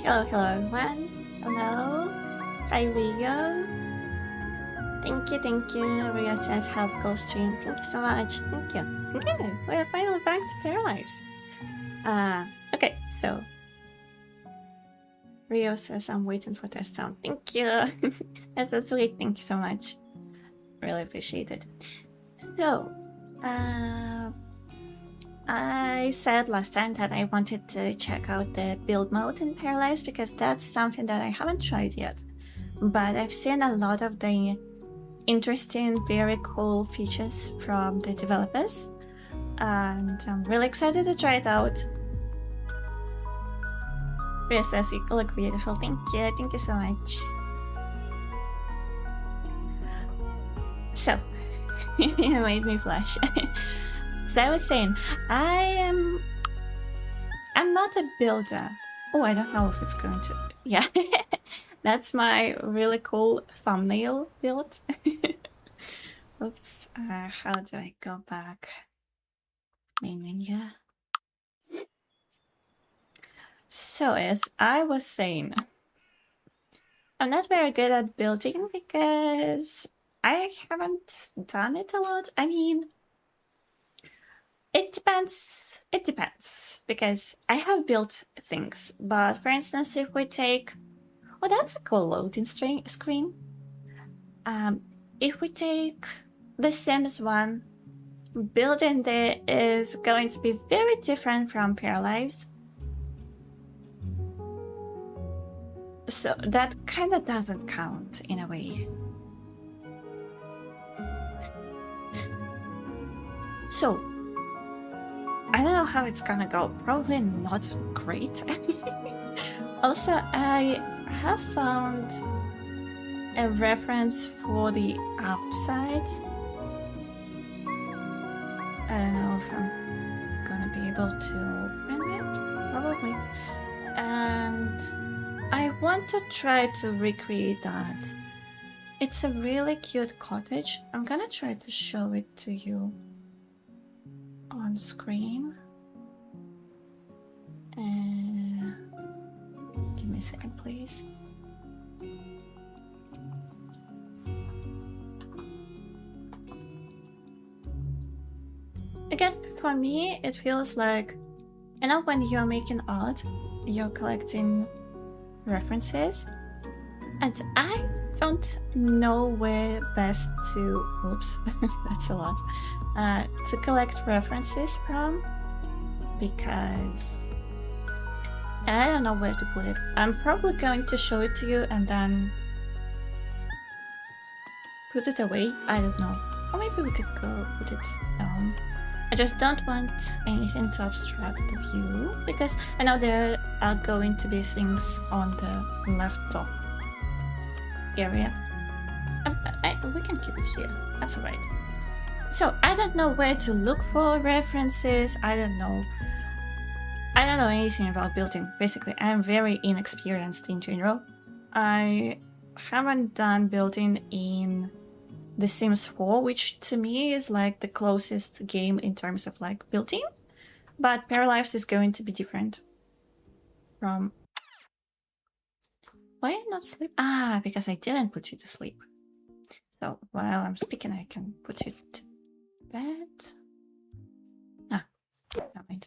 Hello everyone. Hello. Hi Rio. Thank you. Rio says help 𝘗𝘢𝘳𝘢𝘭𝘪𝘵. Thank you so much. Thank you. Okay, we are finally back to Paralives. Okay, so Rio says I'm waiting for that sound. Thank you. That's so sweet. Thank you so much. Really appreciate it. So, I said last time that I wanted to check out the build mode in Paralives because that's something that I haven't tried yet. But I've seen a lot of the interesting, very cool features from the developers, and I'm really excited to try it out. Ria says you look beautiful. Thank you so much. So, you made me blush. So I was saying, I'm not a builder. Oh, I don't know if it's going to... Yeah, that's my really cool thumbnail build. Oops, how do I go back? Main menu. So as I was saying, I'm not very good at building because I haven't done it a lot. I mean, it depends, because I have built things, but for instance, if we take, oh, that's a cool loading screen. If we take the Sims 1, building there is going to be very different from Paralives. So that kind of doesn't count in a way. So I don't know how it's gonna go. Probably not great. Also, I have found a reference for the upside. I don't know if I'm gonna be able to open it. Probably. And I want to try to recreate that. It's a really cute cottage. I'm gonna try to show it to you on screen. Give me a second, please. I guess for me, it feels like, you know, when you're making art, you're collecting references, and I don't know where best to, oops, that's a lot, to collect references from, because I don't know where to put it. I'm probably going to show it to you and then put it away. I don't know. Or maybe we could go put it down. I just don't want anything to obstruct the view, because I know there are going to be things on the left top area. We can keep it here. That's alright. So I don't know where to look for references. I don't know anything about building. Basically, I'm very inexperienced in general. I haven't done building in The Sims 4, which to me is like the closest game in terms of like building, but Paralives is going to be different from... Why am I not sleep? Ah, because I didn't put you to sleep. So while I'm speaking, I can put you to bed. Ah, never mind.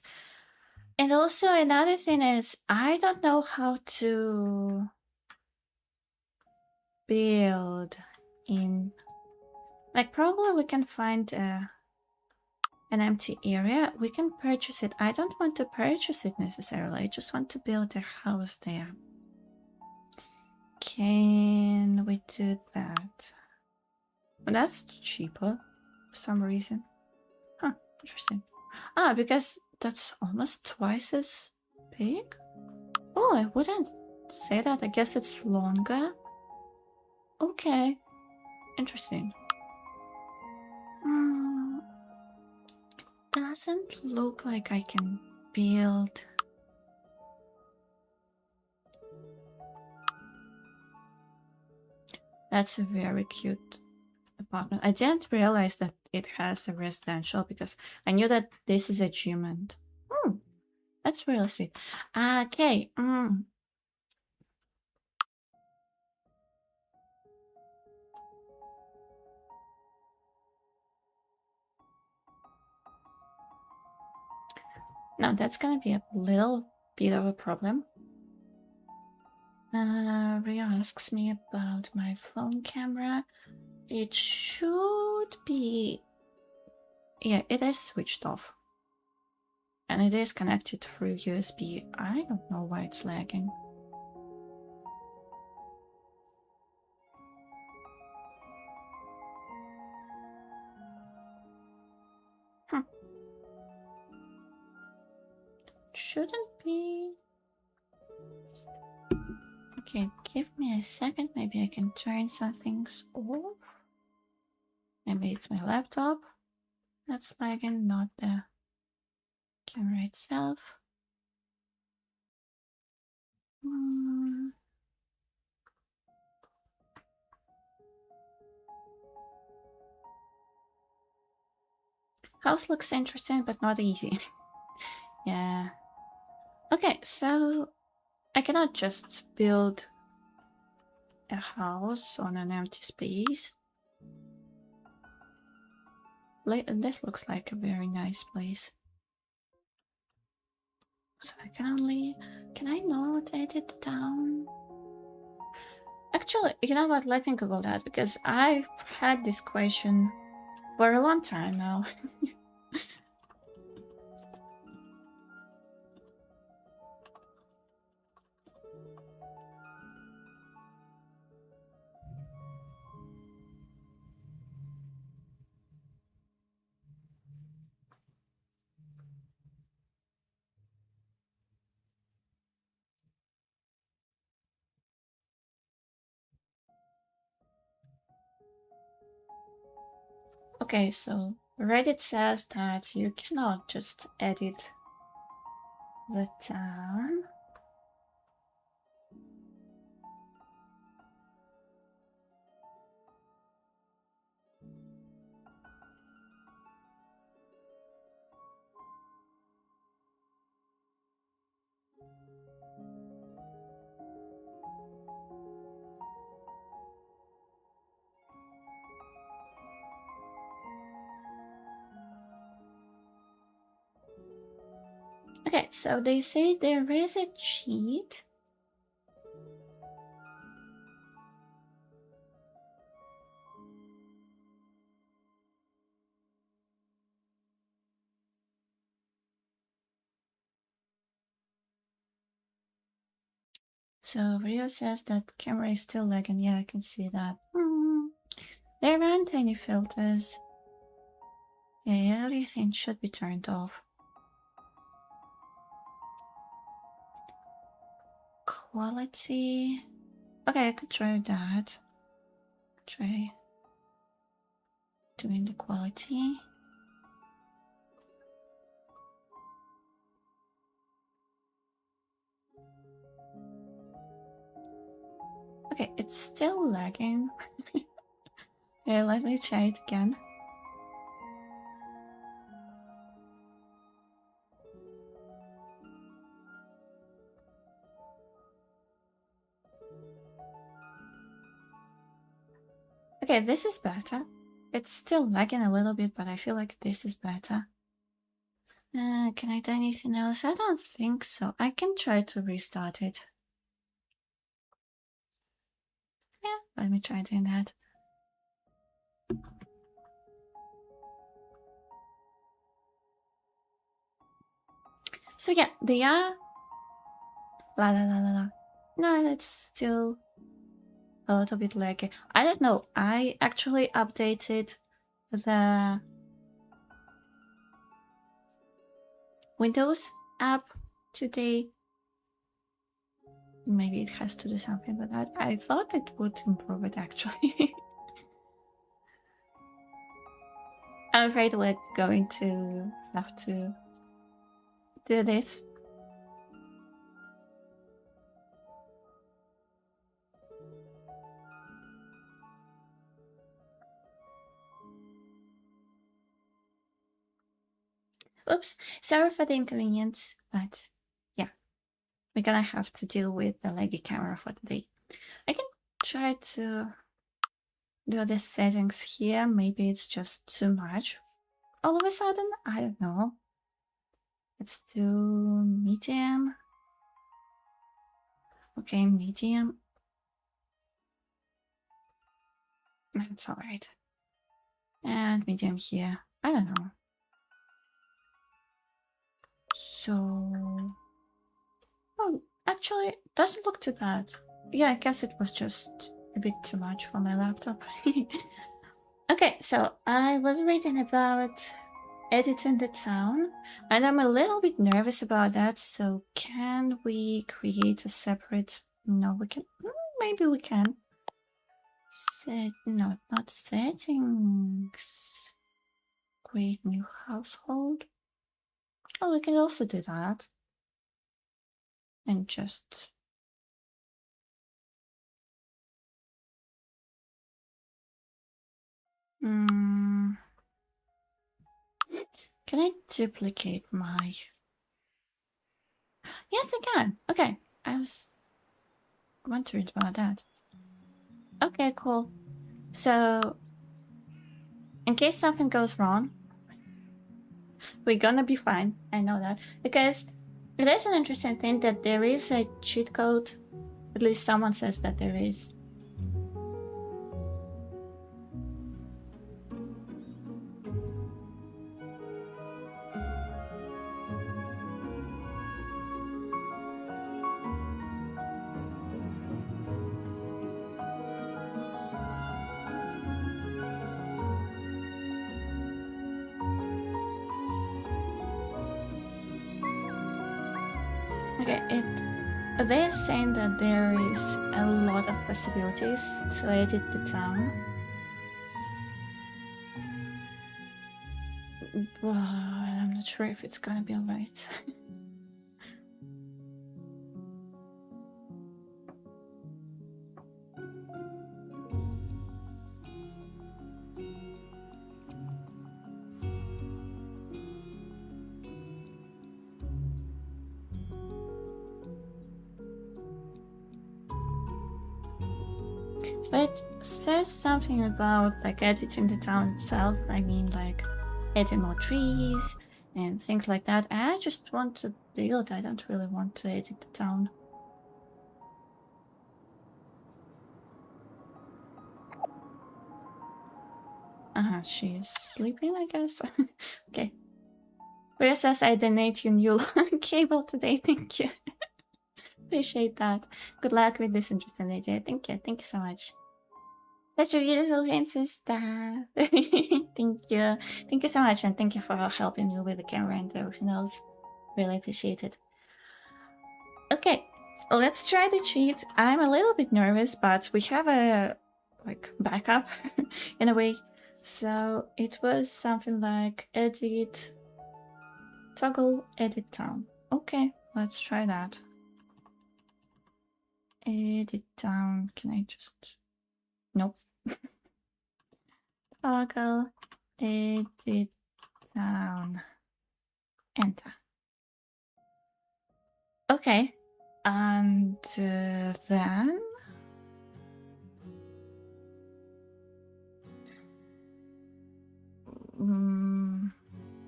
And also another thing is, I don't know how to build in... Like, probably we can find an empty area. We can purchase it. I don't want to purchase it necessarily. I just want to build a house there. Can we do that? Well, that's cheaper for some reason. Huh, interesting. Ah, because that's almost twice as big? Oh, I wouldn't say that. I guess it's longer. Okay. Interesting. Doesn't look like I can build. That's a very cute apartment. I didn't realize that it has a residential because I knew that this is achievement. That's really sweet. Okay. Now that's gonna be a little bit of a problem. Rio asks me about my phone camera. It should be... Yeah, it is switched off. And it is connected through USB. I don't know why it's lagging. Shouldn't be. Okay, give me a second. Maybe I can turn some things off. Maybe it's my laptop that's lagging, not the camera itself. House looks interesting, but not easy. Yeah. Okay, so I cannot just build a house on an empty space. This looks like a very nice place. So I can only... Can I not edit the town? Actually, you know what? Let me Google that, because I've had this question for a long time now. Okay, so Reddit says that you cannot just edit the town. Okay, so they say there is a cheat. So Rio says that camera is still lagging. Yeah, I can see that. There aren't any filters. Yeah, everything should be turned off. Quality. Okay, I could try that. Try doing the quality. Okay, it's still lagging. Yeah, let me try it again. Okay, this is better. It's still lagging a little bit, but I feel like this is better. Can I do anything else? I don't think so. I can try to restart it. Yeah, let me try doing that. So yeah, they are... No, it's still a little bit laggy. I don't know. I actually updated the Windows app today. Maybe it has to do something with that. I thought it would improve it, actually. I'm afraid we're going to have to do this. Oops, sorry for the inconvenience, but yeah, we're gonna have to deal with the laggy camera for today. I can try to do the settings here. Maybe it's just too much all of a sudden. I don't know. Let's do medium. Okay, medium. That's all right. And medium here. I don't know. So, oh, actually, doesn't look too bad. Yeah, I guess it was just a bit too much for my laptop. Okay, so I was reading about editing the town, and I'm a little bit nervous about that. So can we create a separate? No, we can. Maybe we can. Set no, not settings. Create new household. Oh, we can also do that. And just can I duplicate my? Yes, I can. Okay, I was wondering about that. Okay, cool. So, in case something goes wrong, we're gonna be fine. I know that. Because it is an interesting thing that there is a cheat code. At least someone says that there is. Okay, they're saying that there is a lot of possibilities to edit the town. But I'm not sure if it's gonna be alright. But it says something about like editing the town itself. I mean, like adding more trees and things like that. I just want to build. I don't really want to edit the town. She is sleeping, I guess. Okay. Rhea says I donate you new cable today. Thank you. Appreciate that. Good luck with this interesting idea. Thank you. Thank you so much. That's your beautiful princess. Thank you. Thank you so much, and thank you for helping me with the camera and everything else. Really appreciate it. Okay, let's try the cheat. I'm a little bit nervous, but we have a like backup in a way. So it was something like edit toggle edit town. Okay, let's try that. Edit town. Can I just nope. Toggle edit town. Enter. Okay, and then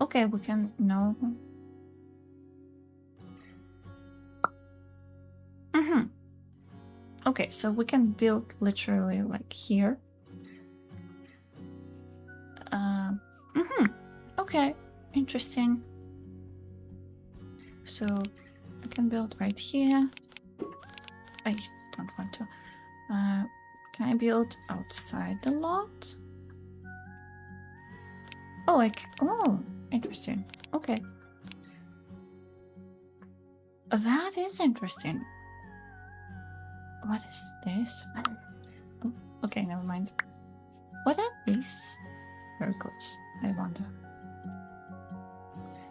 okay, we can no. Okay, so we can build literally like here. Okay, interesting. So I can build right here. I don't want to. Can I build outside the lot? Oh, oh, interesting. Okay. That is interesting. What is this? Oh, okay, never mind. What are these circles? I wonder.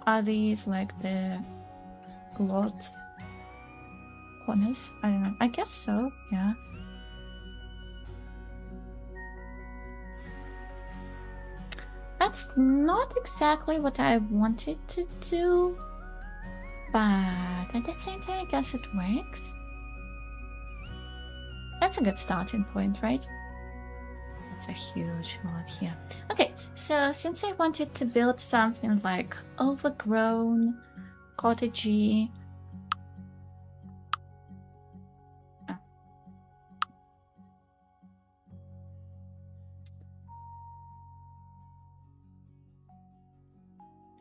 Are these like the lot corners? I don't know. I guess so, yeah. That's not exactly what I wanted to do, but at the same time, I guess it works. That's a good starting point, right? That's a huge lot here. Okay, so since I wanted to build something like overgrown, 𝘭𝘪𝘮𝑗.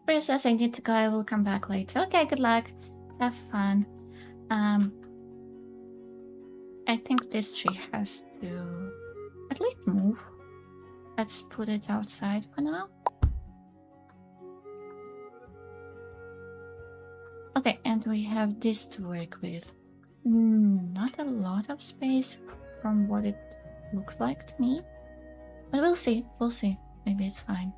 Princess, I need to go. I will come back later. Okay, good luck. Have fun. I think this tree has to at least move. Let's put it outside for now. Okay, and we have this to work with. Not a lot of space from what it looks like to me. But we'll see. We'll see. Maybe it's fine.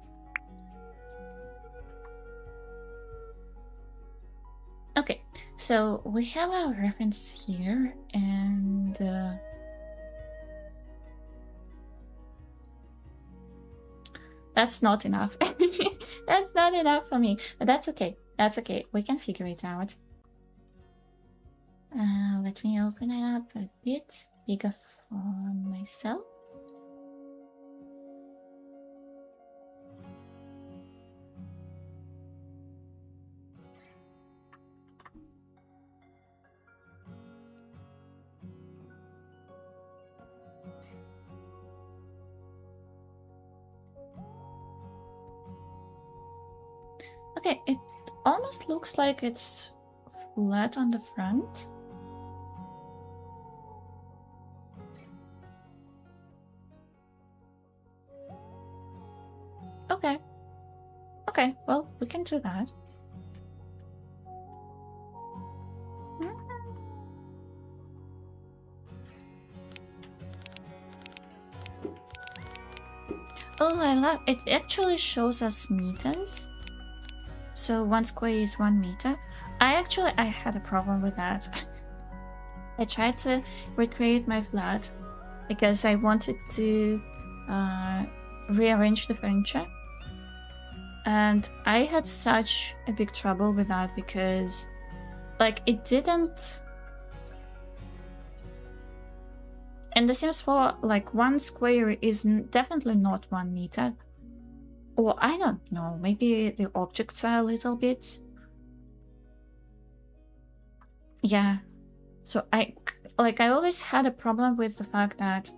Okay, so we have our reference here, and that's not enough. That's not enough for me, but that's okay. That's okay. We can figure it out. Let me open it up a bit bigger for myself. Okay, it almost looks like it's flat on the front. Okay. Okay, well, we can do that. Oh, I love it. It actually shows us meters. So 1 square is 1 meter. I had a problem with that. I tried to recreate my flat because I wanted to rearrange the furniture. And I had such a big trouble with that because like it didn't... In The Sims 4, like 1 square is definitely not 1 meter. Or I don't know, maybe the objects are a little bit... Yeah. So I always had a problem with the fact that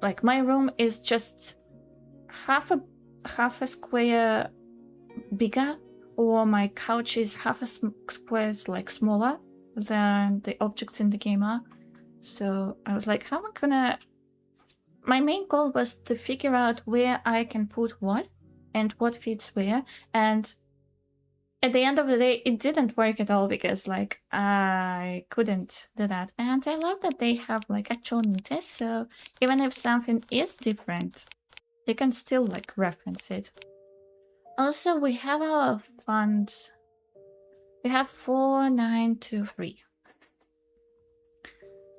like my room is just half a square bigger, or my couch is half a square like smaller than the objects in the game are. So I was like, how am I gonna... My main goal was to figure out where I can put what and what fits where, and at the end of the day it didn't work at all because like I couldn't do that. And I love that they have like actual meters, so even if something is different they can still like reference it. Also, we have our funds. We have 4923.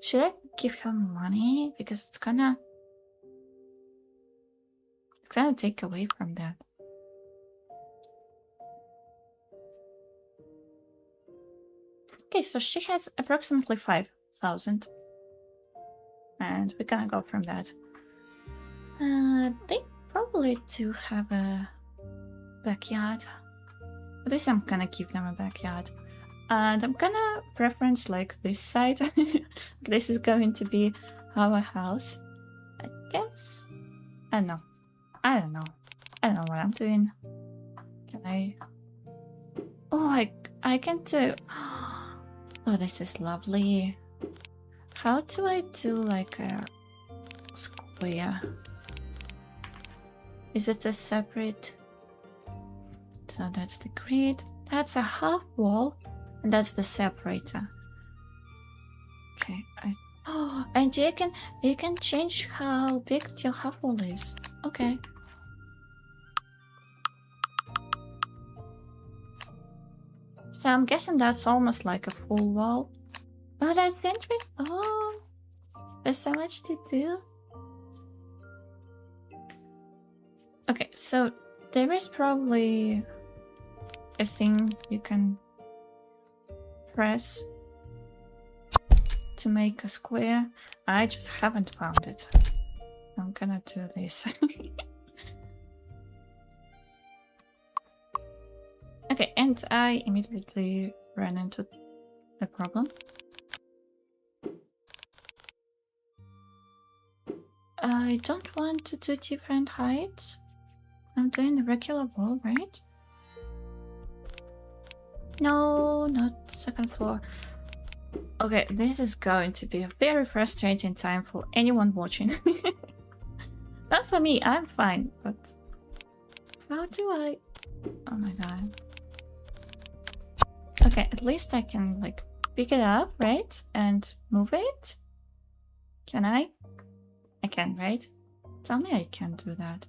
Should I give her money? Because it's gonna take away from that. Okay, so she has approximately 5,000. And we're gonna go from that. They probably do have a backyard. At least I'm gonna give them a backyard. And I'm gonna preference like this side. This is going to be our house, I guess. I don't know. I don't know what I'm doing. Can I... Oh, I can do... Oh, this is lovely. How do I do like a square? Is it a separate... So that's the grid. That's a half wall. And that's the separator. Okay. Oh, and you can change how big your half wall is. Okay. So I'm guessing that's almost like a full wall. Oh, that's interesting. Oh, there's so much to do. Okay, so there is probably a thing you can press to make a square. I just haven't found it. I'm gonna do this. Okay, Okay, and I immediately ran into a problem. I don't want to do different heights. I'm doing a regular wall, right? No, not second floor. Okay, this is going to be a very frustrating time for anyone watching. Not for me, I'm fine, but how do I... Oh my god. Okay, at least I can like pick it up, right? And move it? Can I? I can, right? Tell me I can't do that.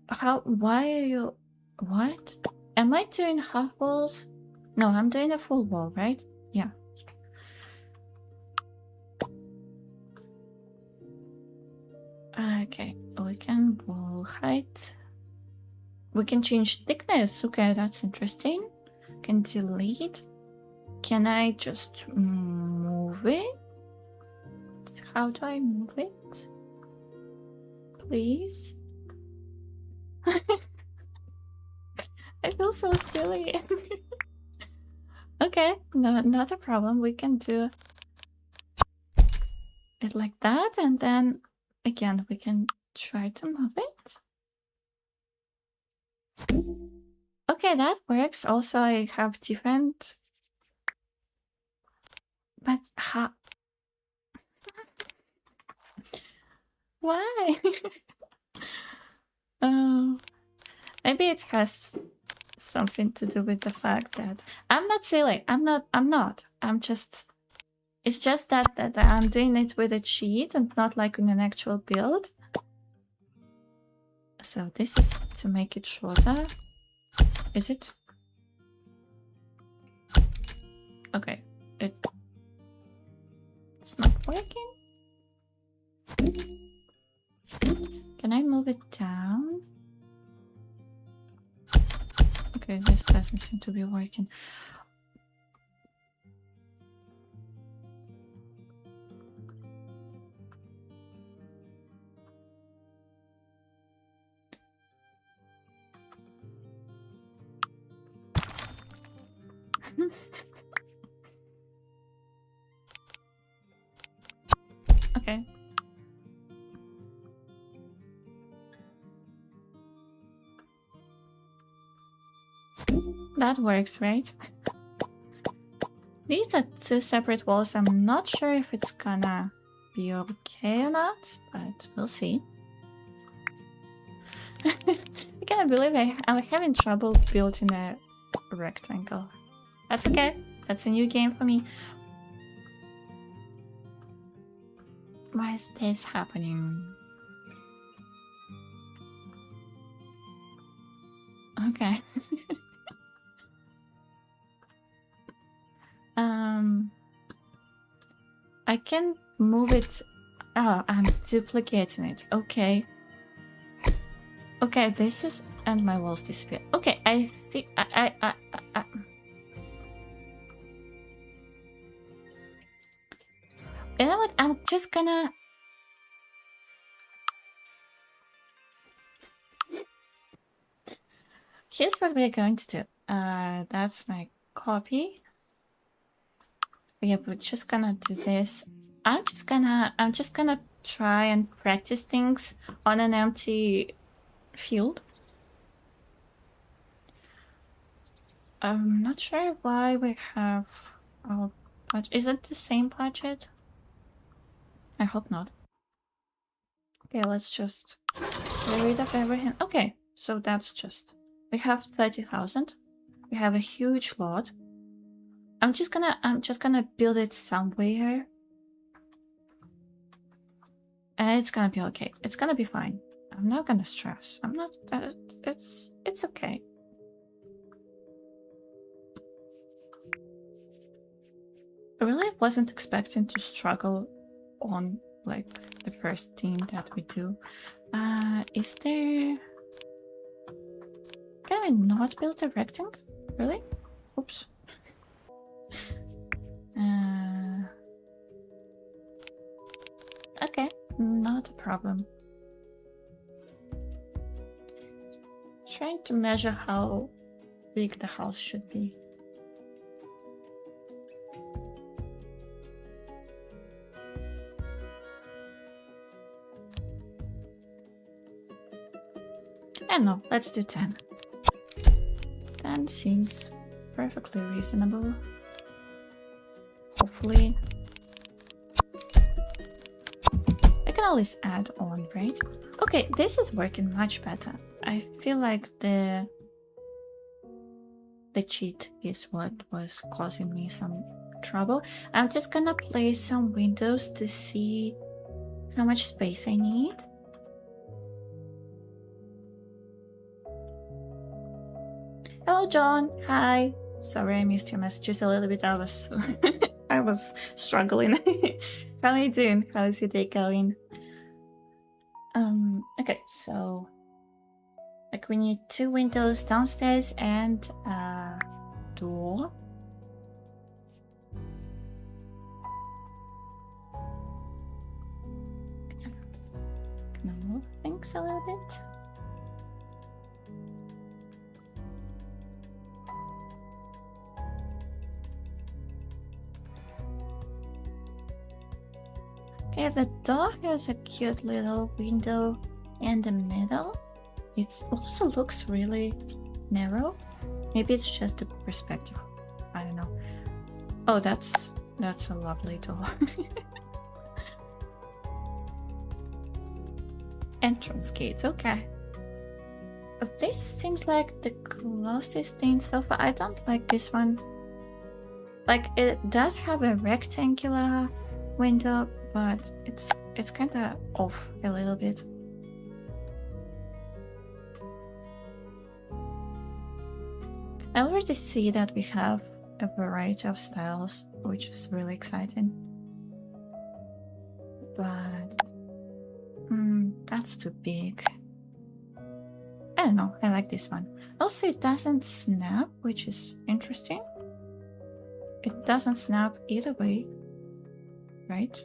How? Why are you... What? Am I doing half walls? No, I'm doing a full wall, right? Yeah. Okay, we can wall height. We can change thickness. Okay, that's interesting. Can delete. Can I just move it? How do I move it? Please? I feel so silly. Okay, no, not a problem. We can do it like that, and then again we can try to move it. Okay, that works. Also, I have different... But how... Why? Oh, maybe it has something to do with the fact that I'm not silly. I'm not. I'm just... It's just that I'm doing it with a cheat and not like in an actual build. So this is to make it shorter. Is it? Okay. It's not working. Can I move it down? Okay, this doesn't seem to be working. Okay. That works, right? These are two separate walls. I'm not sure if it's gonna be okay or not, but we'll see. I can't believe I'm having trouble building a rectangle. That's okay. That's a new game for me. Why is this happening? Okay. I can move it. Oh, I'm duplicating it. Okay. Okay, this is... And my walls disappear. Okay, I think... You know what? I'm just gonna... Here's what we're going to do. That's my copy. Yeah, we're just gonna do this. I'm just gonna try and practice things on an empty field. I'm not sure why we have our budget. Is it the same budget? I hope not. Okay, let's just get rid of everything. Okay, so that's just... We have 30,000. We have a huge lot. I'm just gonna build it somewhere. And it's gonna be okay. It's gonna be fine. I'm not gonna stress. I'm not... It's okay. I really wasn't expecting to struggle on like the first team that we do. Is there... Can I not build a rectangle? Really? Oops. Okay, not a problem. Trying to measure how big the house should be. I don't know, let's do 10. 10 seems perfectly reasonable. Hopefully. I can always add on, right? Okay, this is working much better. I feel like the cheat is what was causing me some trouble. I'm just gonna place some windows to see how much space I need. Hello, John. Hi. Sorry, I missed your messages a little bit. I was I was struggling. How are you doing? How is your day going? Okay, so like we need 2 windows downstairs and a door. Can I move things a little bit? Okay, the door has a cute little window in the middle. It also looks really narrow. Maybe it's just the perspective. I don't know. Oh, that's a lovely door. Entrance gates, okay. But this seems like the closest thing so far. I don't like this one. Like, it does have a rectangular window, but it's kind of off a little bit. I already see that we have a variety of styles, which is really exciting. But that's too big. I don't know, I like this one. Also, it doesn't snap, which is interesting. It doesn't snap either way, right?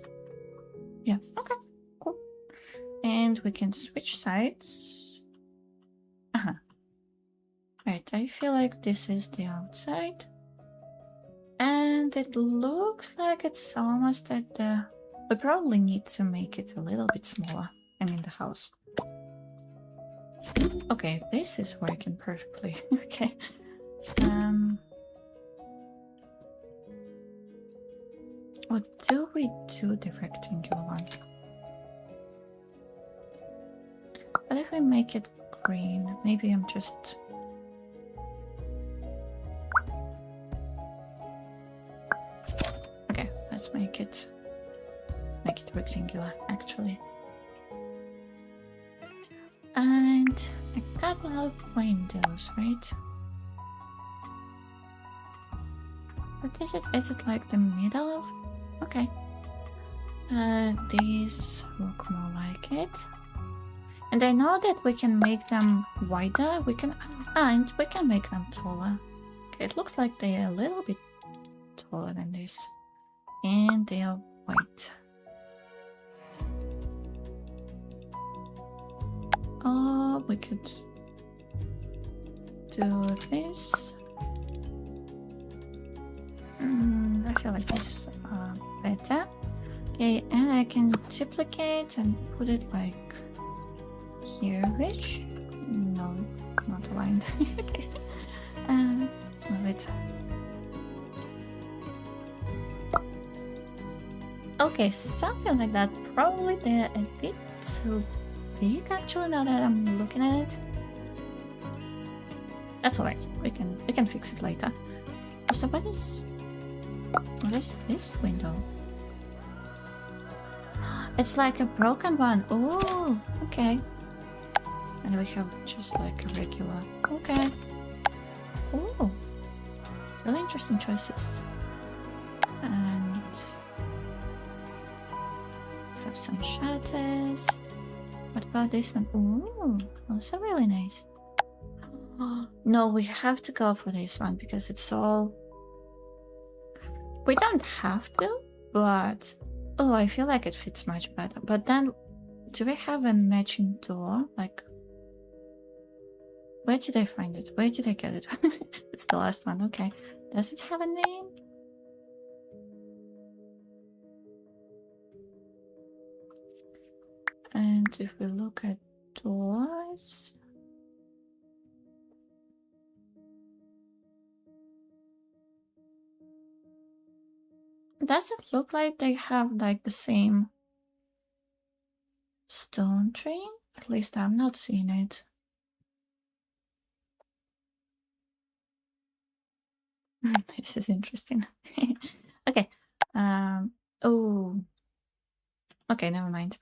Yeah, okay, cool. And we can switch sides. Right, I feel like this is the outside. And it looks like it's almost at the... We probably need to make it a little bit smaller. I mean the house. Okay, this is working perfectly. Okay. What do we do the rectangular one? What if we make it green? Maybe I'm just... Okay, let's make it rectangular, actually. And a couple of windows, right? What is it? Is it like the middle of... Okay. These look more like it. And I know that we can make them wider. We can... and we can make them taller. Okay, it looks like they are a little bit taller than this. And they are white. Oh, we could do this. I feel like this is better. Okay, and I can duplicate and put it like here-ish. No, not aligned. Okay. Let's move it. Okay, something like that. Probably they're a bit too big, actually, now that I'm looking at it. That's alright. We can fix it later. So what is this window? It's like a broken one. Oh, okay. And we have just like a regular. Okay. Oh, really interesting choices. And have some shutters. What about this one? Ooh, also really nice. No, we have to go for this one because it's all... We don't have to, but... Oh, I feel like it fits much better. But then, do we have a matching door? Like... Where did I find it? Where did I get it? It's the last one. Okay. Does it have a name? And if we look at doors, does it look like they have like the same stone tree? At least I'm not seeing it. This is interesting. Okay. Oh. Okay, never mind.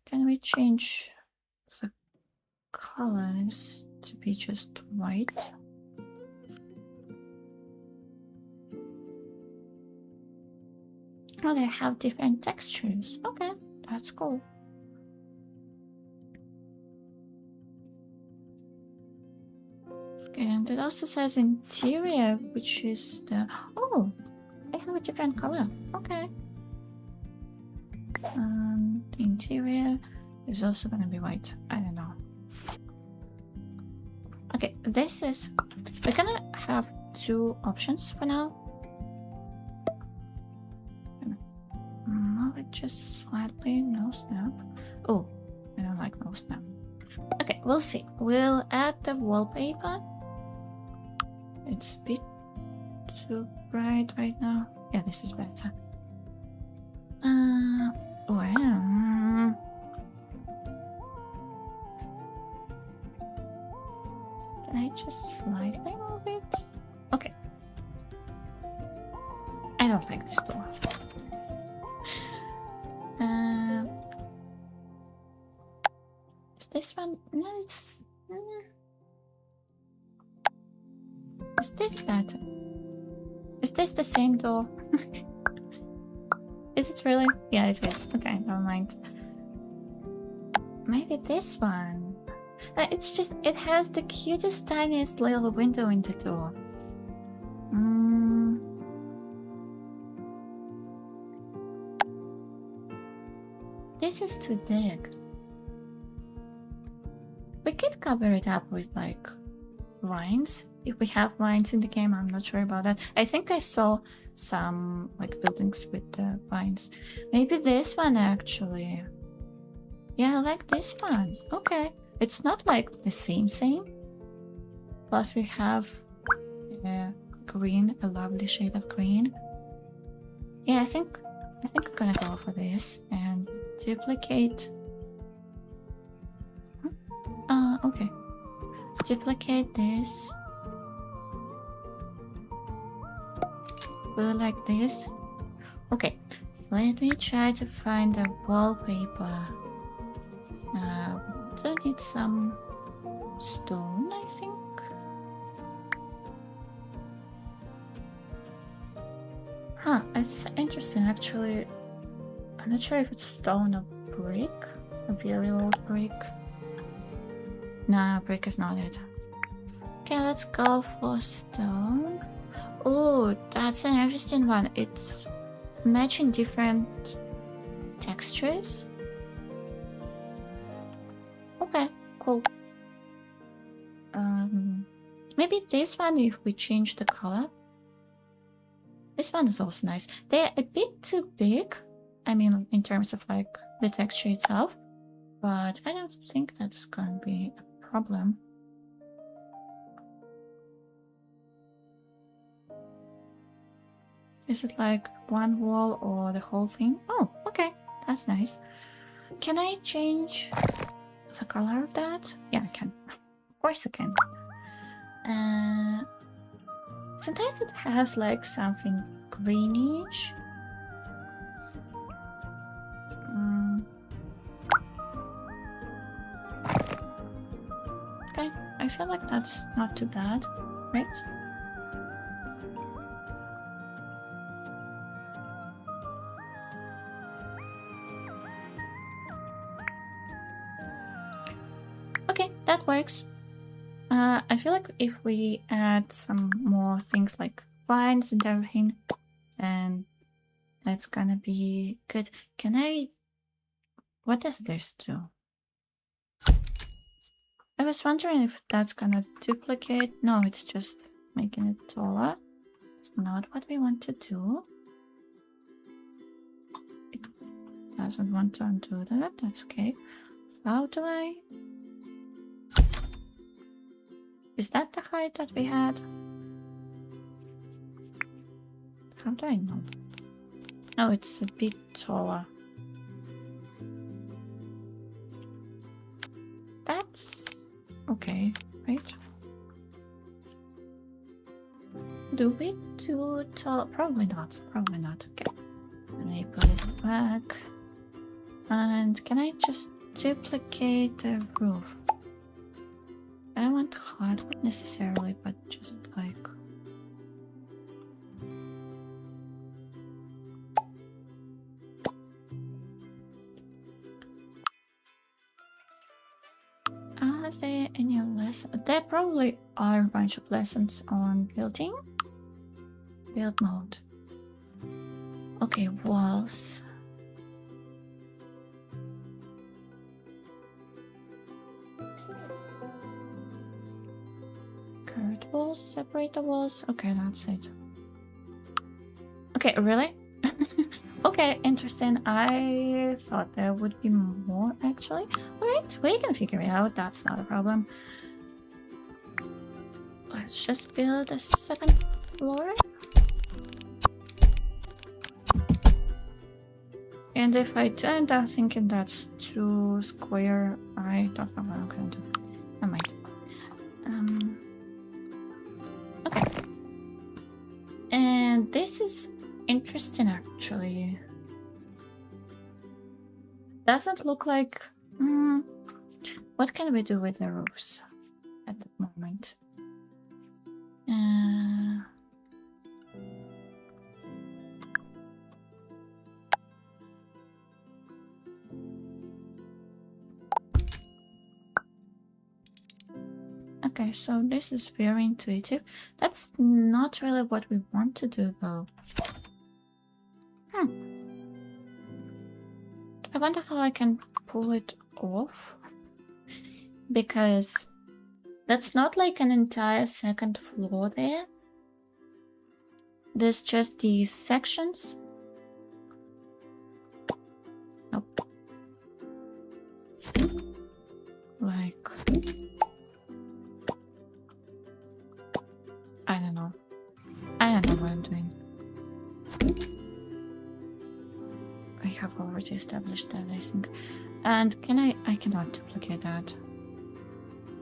Can we change the colors to be just white? Oh, they have different textures. Okay, that's cool. And it also says interior, which is the... Oh, I have a different color. Okay. The interior is also gonna be white. I don't know. Okay, this is... We're gonna have two options for now. Move it just slightly. No snap. Oh, I don't like no snap. Okay, we'll see. We'll add the wallpaper. It's a bit too bright right now. Yeah, this is better. Well, can I just slightly move it? Okay. I don't like this door. Is this one? No, it's... Is this better? Is this the same door? Is it really? Yeah, it is. Okay, never mind. Maybe this one. It's just, it has the cutest, tiniest little window in the door. This is too big. We could cover it up with like vines. If we have vines in the game, I'm not sure about that. I think I saw some like buildings with the vines. Maybe this one actually. Yeah, I like this one. Okay. It's not like the same. Plus we have green, a lovely shade of green. Yeah, I think I'm gonna go for this and duplicate. Okay. Duplicate this. Go like this. Okay. Let me try to find a wallpaper. Do need some stone, I think. Huh, it's interesting actually. I'm not sure if it's stone or brick. A very old brick. Nah, brick is not it. Okay, let's go for stone. Oh, that's an interesting one. It's matching different textures. Okay, cool. Maybe this one if we change the color. This one is also nice. They're a bit too big. I mean, in terms of like the texture itself. But I don't think that's gonna be a problem. Is it like one wall or the whole thing? Oh, okay. That's nice. Can I change the color of that? Yeah, I can. Of course I can. Sometimes it has like something greenish. Okay, I feel like that's not too bad, right? Okay, that works. I feel like if we add some more things like vines and everything, then that's gonna be good. Can I... What does this do? I was wondering if that's gonna duplicate. No, it's just making it taller. It's not what we want to do. It doesn't want to undo that. That's okay. How do I... Is that the height that we had? How do I know? No, it's a bit taller. That's okay, right? Do we do tall? Probably not. Probably not. Okay. Let me put it back. And can I just duplicate the roof? I don't want hardwood necessarily, but just like... Are there any lessons? There probably are a bunch of lessons on building. Build mode. Okay, walls. Curved walls, separate the walls. Okay, that's it. Okay, really? Okay, interesting. I thought there would be more actually. Alright, we can figure it out. That's not a problem. Let's just build a second floor. And if I turned out thinking that's too square, I don't know what I'm gonna do. I might. Okay. And this is interesting actually. Doesn't look like... what can we do with the roofs at the moment? Okay, so this is very intuitive. That's not really what we want to do though. I wonder how I can pull it off. Because that's not like an entire second floor there. There's just these sections. Nope. Like... I don't know. I don't know what I'm doing. I have already established that, I think. And can I cannot duplicate that.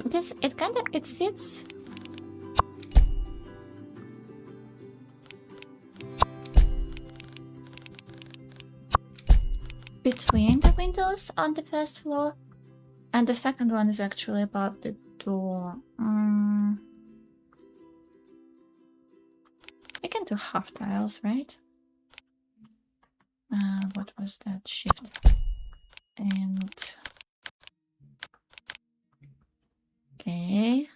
Because it sits... between the windows on the first floor. And the second one is actually above the door. We can do half tiles, right? What was that? Shift. And... okay.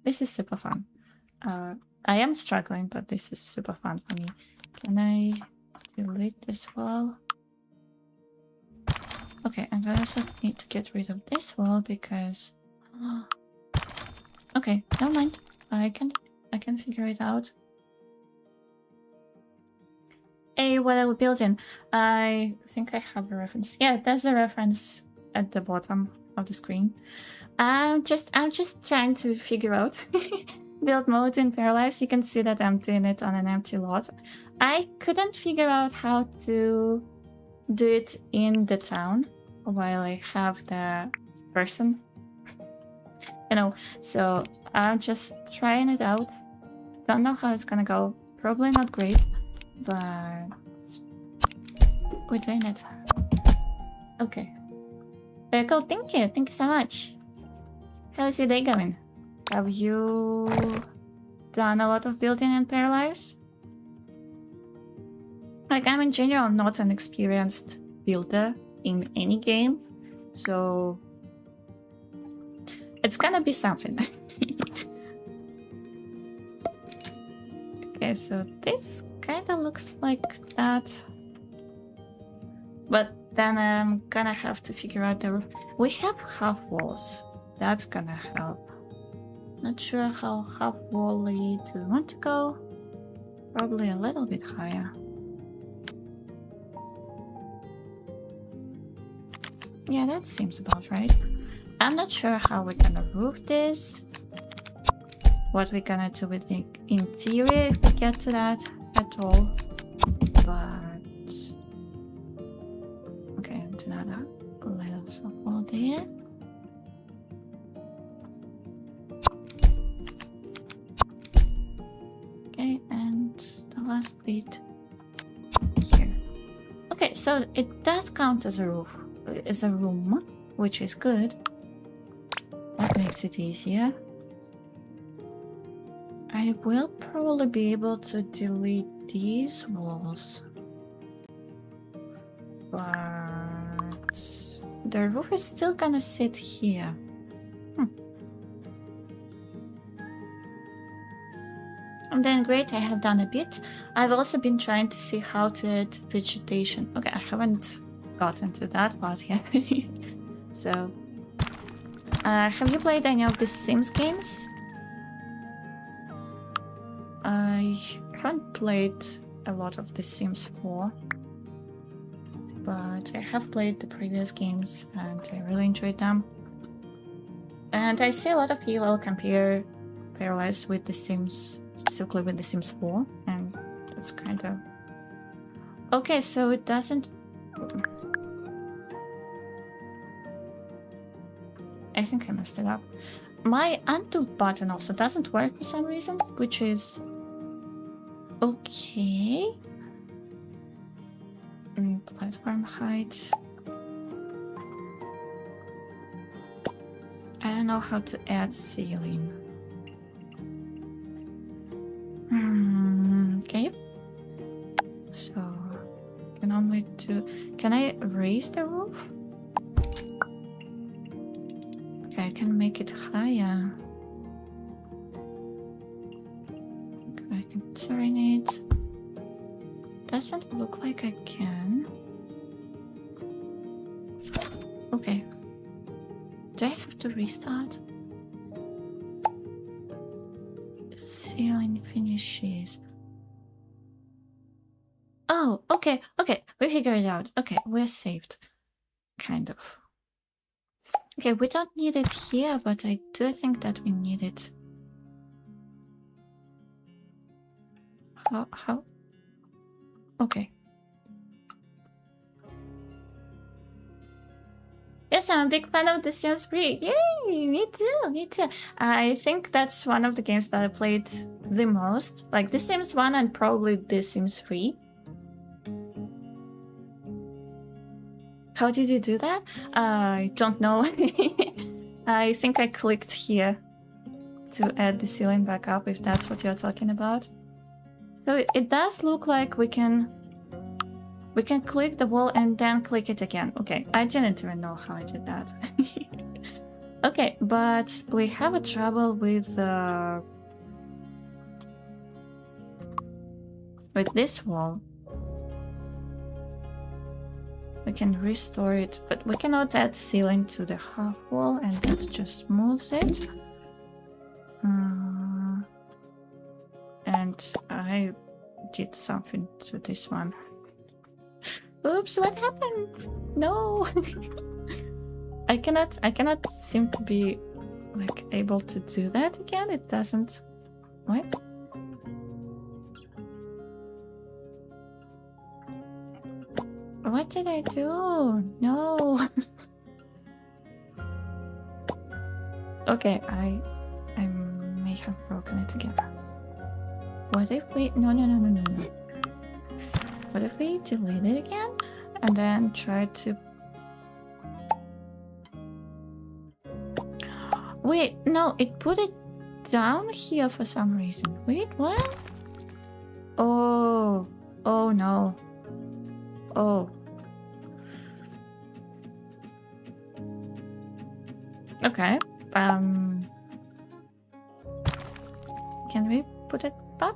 This is super fun. I am struggling, but this is super fun for me. Can I delete this wall? Okay, and I also need to get rid of this wall because... okay, never mind. I can figure it out. Hey, what are we building? I think I have a reference. Yeah, there's a reference at the bottom of the screen. I'm just trying to figure out build mode in Paralives. You can see that I'm doing it on an empty lot. I couldn't figure out how to do it in the town while I have the person. You know, so I'm just trying it out. Don't know how it's gonna go. Probably not great, but we're doing it. Okay. Very cool. Thank you. Thank you so much. How's your day going? Have you done a lot of building in Paralives? Like, I'm in general not an experienced builder in any game, so it's gonna be something. Okay, so this kind of looks like that. But then I'm gonna have to figure out the roof. We have half walls. That's gonna help. Not sure how half wally do we want to go. Probably a little bit higher. Yeah, that seems about right. I'm not sure how we're gonna roof this. What we're gonna do with the interior if we get to that at all. But okay, and another little wall there. Okay, and the last bit here. Okay, so it does count as a roof, as a room, which is good. That makes it easier. I will probably be able to delete these walls, but the roof is still gonna sit here. I'm doing great. I have done a bit. I've also been trying to see how to add vegetation. Okay, I haven't gotten to that part yet. So, have you played any of the Sims games? I haven't played a lot of The Sims 4, but I have played the previous games and I really enjoyed them. And I see a lot of people compare Paralives with The Sims, specifically with The Sims 4, and that's kind of... Okay, so it doesn't... I think I messed it up. My undo button also doesn't work for some reason, which is... okay. Platform height. I don't know how to add ceiling. Okay. So, can only do... Can I raise the roof? Okay, I can make it higher. Okay, I can turn it. Doesn't look like I can. Okay. Do I have to restart? Ceiling finishes. Oh, okay, okay. We figured it out. Okay, we're saved. Kind of. Okay, we don't need it here, but I do think that we need it. How? Okay. Yes, I'm a big fan of The Sims 3. Yay! Me too, me too. I think that's one of the games that I played the most. Like The Sims 1 and probably The Sims 3. How did you do that? I don't know. I think I clicked here to add the ceiling back up, if that's what you're talking about. So it does look like we can click the wall and then click it again. Okay, I didn't even know how I did that. Okay, but we have a trouble with this wall. We can restore it, but we cannot add ceiling to the half wall, and that just moves it. And I did something to this one. Oops, what happened? No. I cannot seem to be like able to do that again. It doesn't. What? What did I do? No. Okay, I may have broken it again. What if we... No. What if we delete it again and then try to... Wait, no, it put it down here for some reason. Wait, what? Oh no. Oh. Okay. Can we put it back?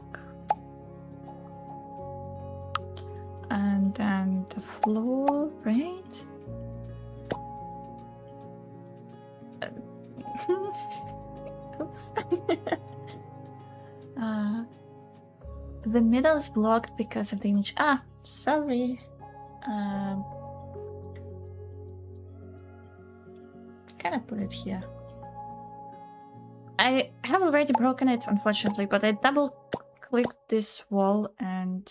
and then the floor, right? Oops. The middle is blocked because of the image. Ah, sorry. Can I put it here? I have already broken it, unfortunately, but I double-clicked this wall and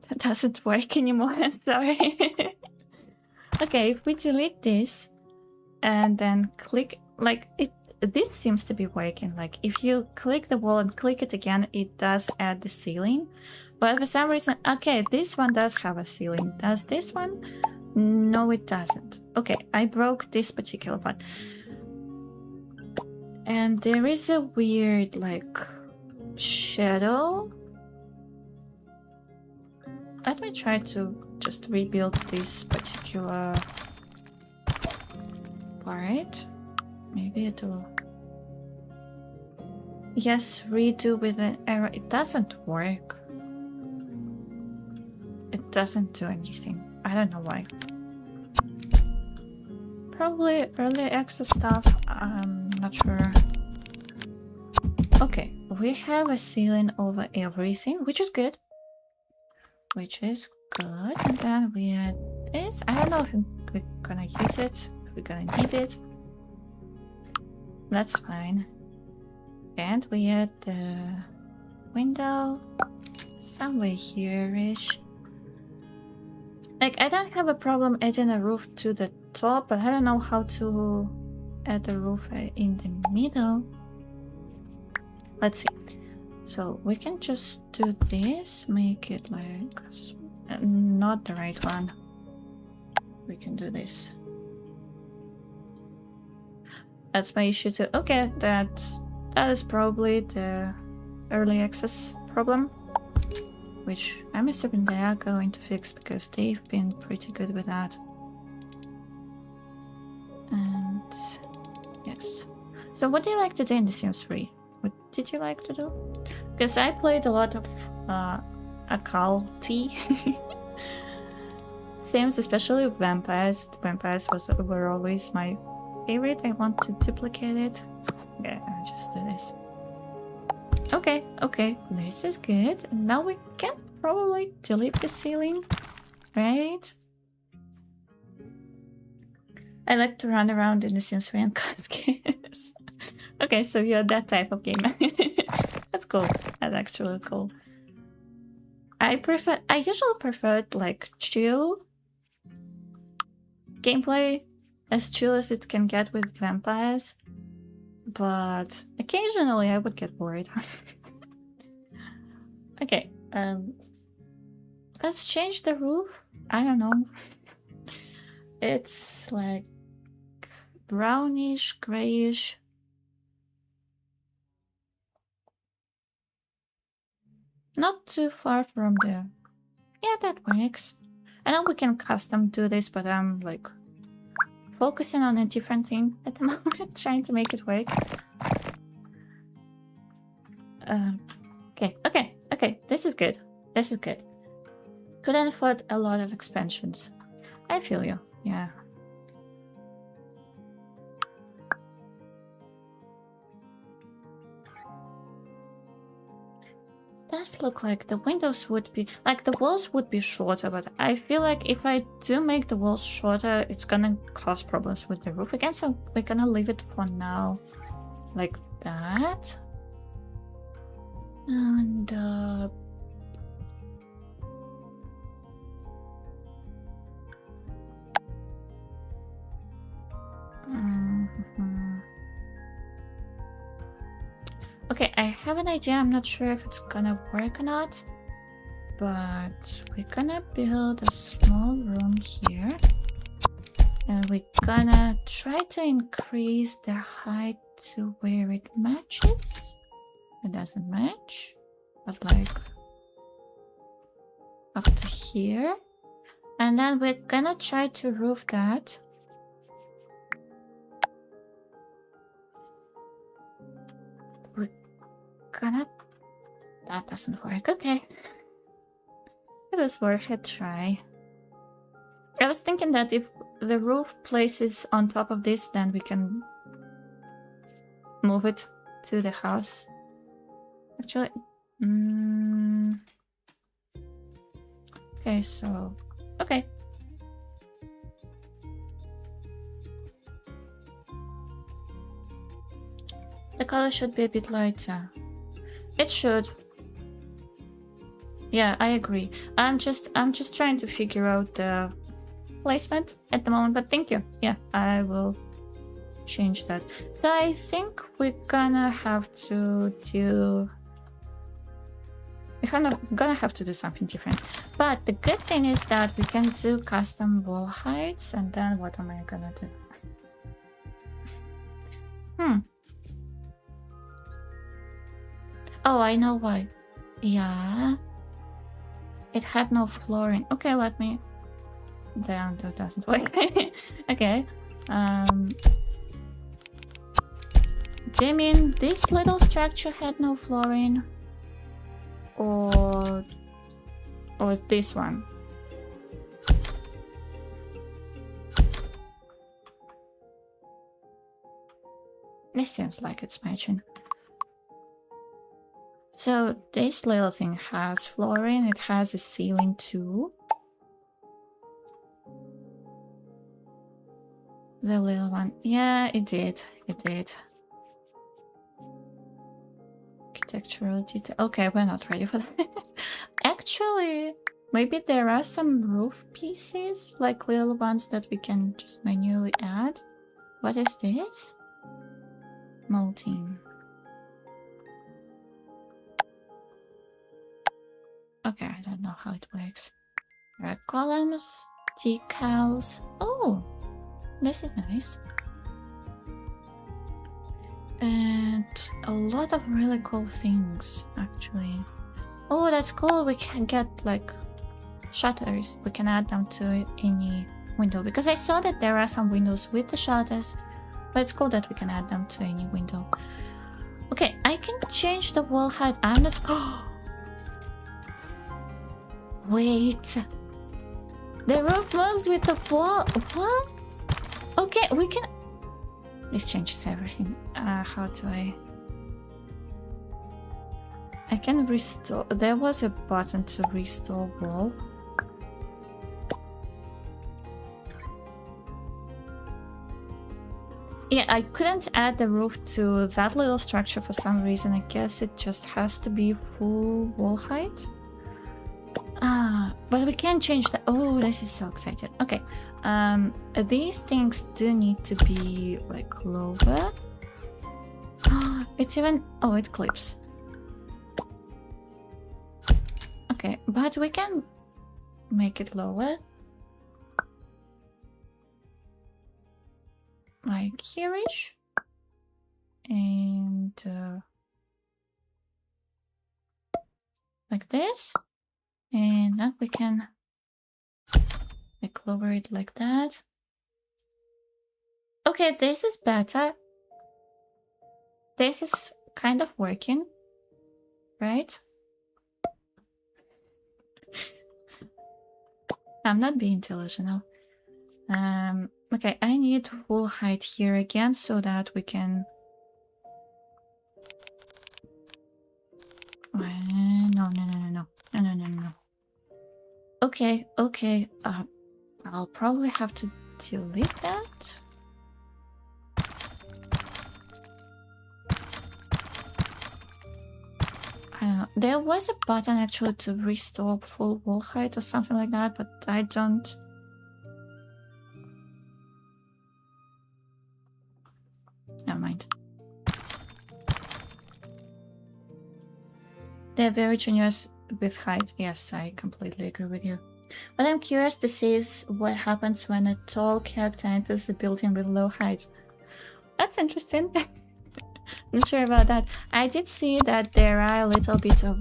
that doesn't work anymore. Sorry. Okay, if we delete this and then click, like this seems to be working. Like if you click the wall and click it again, it does add the ceiling. But for some reason, okay, this one does have a ceiling. Does this one? No, it doesn't. Okay, I broke this particular part. And there is a weird, like, shadow. Let me try to just rebuild this particular part. Maybe it'll... Yes, redo with an error. It doesn't work. It doesn't do anything. I don't know why. Probably early access stuff. I'm not sure. Okay, we have a ceiling over everything, which is good. And then we add this. I don't know if we're gonna use it, if we're gonna need it. That's fine. And we add the window somewhere here-ish. Like, I don't have a problem adding a roof to the top, but I don't know how to add the roof in the middle. Let's see. So we can just do this, make it like not the right one. We can do this. That's my issue too. Okay, that is probably the early access problem, which I'm assuming they are going to fix because they've been pretty good with that. And yes. So what do you like to do in The Sims 3? What did you like to do? Because I played a lot of 𝘗𝘢𝘬𝘢 Sims, especially with vampires. Vampires were always my favorite. I want to duplicate it. Okay, I'll just do this. Okay, okay, this is good. And now we can probably delete the ceiling, right? I like to run around in The Sims 3 and cause chaos. Okay, so you're that type of gamer. That's cool. That's actually cool. I usually prefer like chill gameplay, as chill as it can get with vampires, but occasionally I would get worried. Okay, let's change the roof. I don't know. It's like brownish, grayish. Not too far from there. Yeah, that works. I know we can custom do this, but I'm like focusing on a different thing at the moment, trying to make it work. Okay, this is good. This is good. Couldn't afford a lot of expansions. I feel you, yeah. Does look like the windows would be like the walls would be shorter, but I feel like if I do make the walls shorter, it's gonna cause problems with the roof again, so we're gonna leave it for now like that. And okay, I have an idea. I'm not sure if it's gonna work or not, but we're gonna build a small room here, and we're gonna try to increase the height to where it matches. It doesn't match, but like up to here, and then we're gonna try to roof that. That doesn't work. Okay. It was worth a try. I was thinking that if the roof places on top of this, then we can move it to the house. Actually, okay, so okay. The color should be a bit lighter. It should. Yeah, I agree. I'm just trying to figure out the placement at the moment, but thank you. Yeah, I will change that. So I think we're gonna have to do... We're gonna have to do something different. But the good thing is that we can do custom wall heights, and then what am I gonna do? Oh, I know why. Yeah. It had no flooring. Okay, let me... Damn, that doesn't work. Okay. Do you mean this little structure had no flooring? Or this one? This seems like it's matching. So this little thing has flooring, it has a ceiling too. The little one. Yeah, it did. It did. Architectural detail. Okay, we're not ready for that. Actually, maybe there are some roof pieces, like little ones that we can just manually add. What is this? Molding. Okay, I don't know how it works. There are columns, decals. Oh, this is nice. And a lot of really cool things, actually. Oh, that's cool. We can get like shutters. We can add them to any window, because I saw that there are some windows with the shutters, but it's cool that we can add them to any window. Okay, I can change the wall height. I'm not... Wait. The roof moves with the wall. What? Okay, we can... This changes everything. How do I can restore... There was a button to restore wall. Yeah, I couldn't add the roof to that little structure for some reason. I guess it just has to be full wall height. But we can change that. Oh, this is so excited. Okay. These things do need to be like lower. It's even... Oh, it clips. Okay, but we can make it lower. Like here-ish. And like this. And now we can like lower it like that. Okay, this is better. This is kind of working, right? I'm not being delusional. Okay, I need full height here again so that we can... No. Okay. I'll probably have to delete that. I don't know. There was a button actually to restore full wall height or something like that, but I don't... Never mind. They're very generous with height. Yes, I completely agree with you. What I'm curious to see is what happens when a tall character enters the building with low height. That's interesting. Not sure about that. I did see that there are a little bit of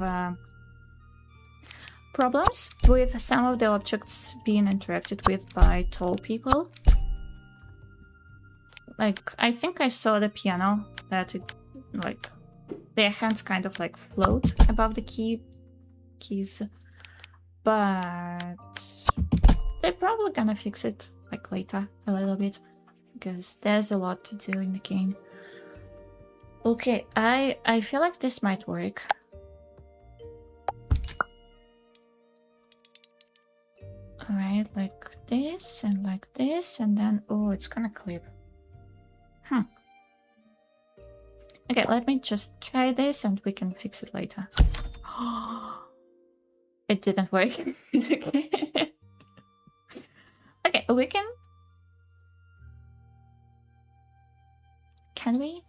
problems with some of the objects being interacted with by tall people. Like, I think I saw the piano that it, like, their hands kind of like float above the keys. but they're probably gonna fix it like later a little bit because there's a lot to do in the game. Okay, I feel like this might work. Alright, like this, and then oh, it's gonna clip. Okay, let me just try this and we can fix it later. It didn't work. Okay. Okay, we can... Can we?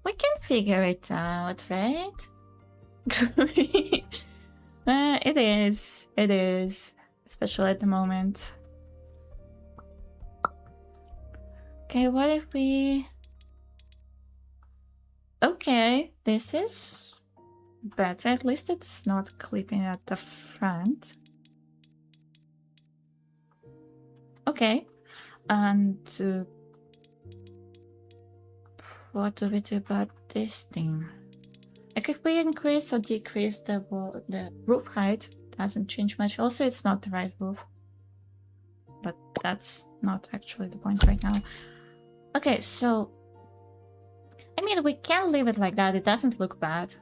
We can figure it out, right? It is. Especially at the moment. Okay, what if we... Okay, this is better. At least it's not clipping at the front. Okay, and what do we do about this thing? Like if we increase or decrease the roof height, doesn't change much. Also, it's not the right roof, but that's not actually the point right now. Okay, so I mean, we can leave it like that. It doesn't look bad.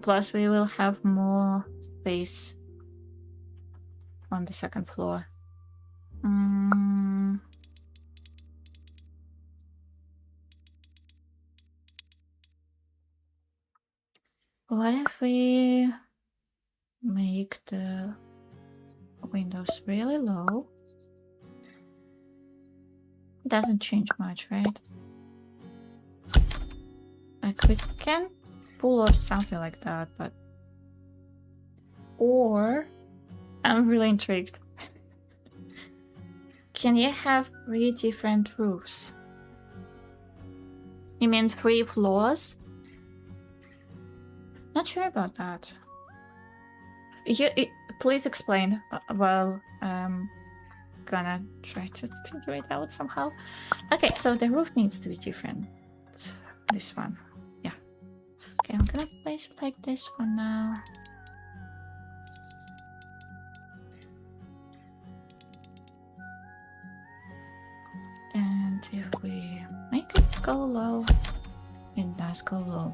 Plus, we will have more space on the second floor. What if we make the windows really low? Doesn't change much, right? Like we can pull off something like that, but... Or... I'm really intrigued. Can you have 3 different roofs? You mean 3 floors? Not sure about that. Please explain while I'm gonna try to figure it out somehow. Okay, so the roof needs to be different. This one. Yeah. Okay, I'm gonna place it like this for now. And if we make it go low, it does go low.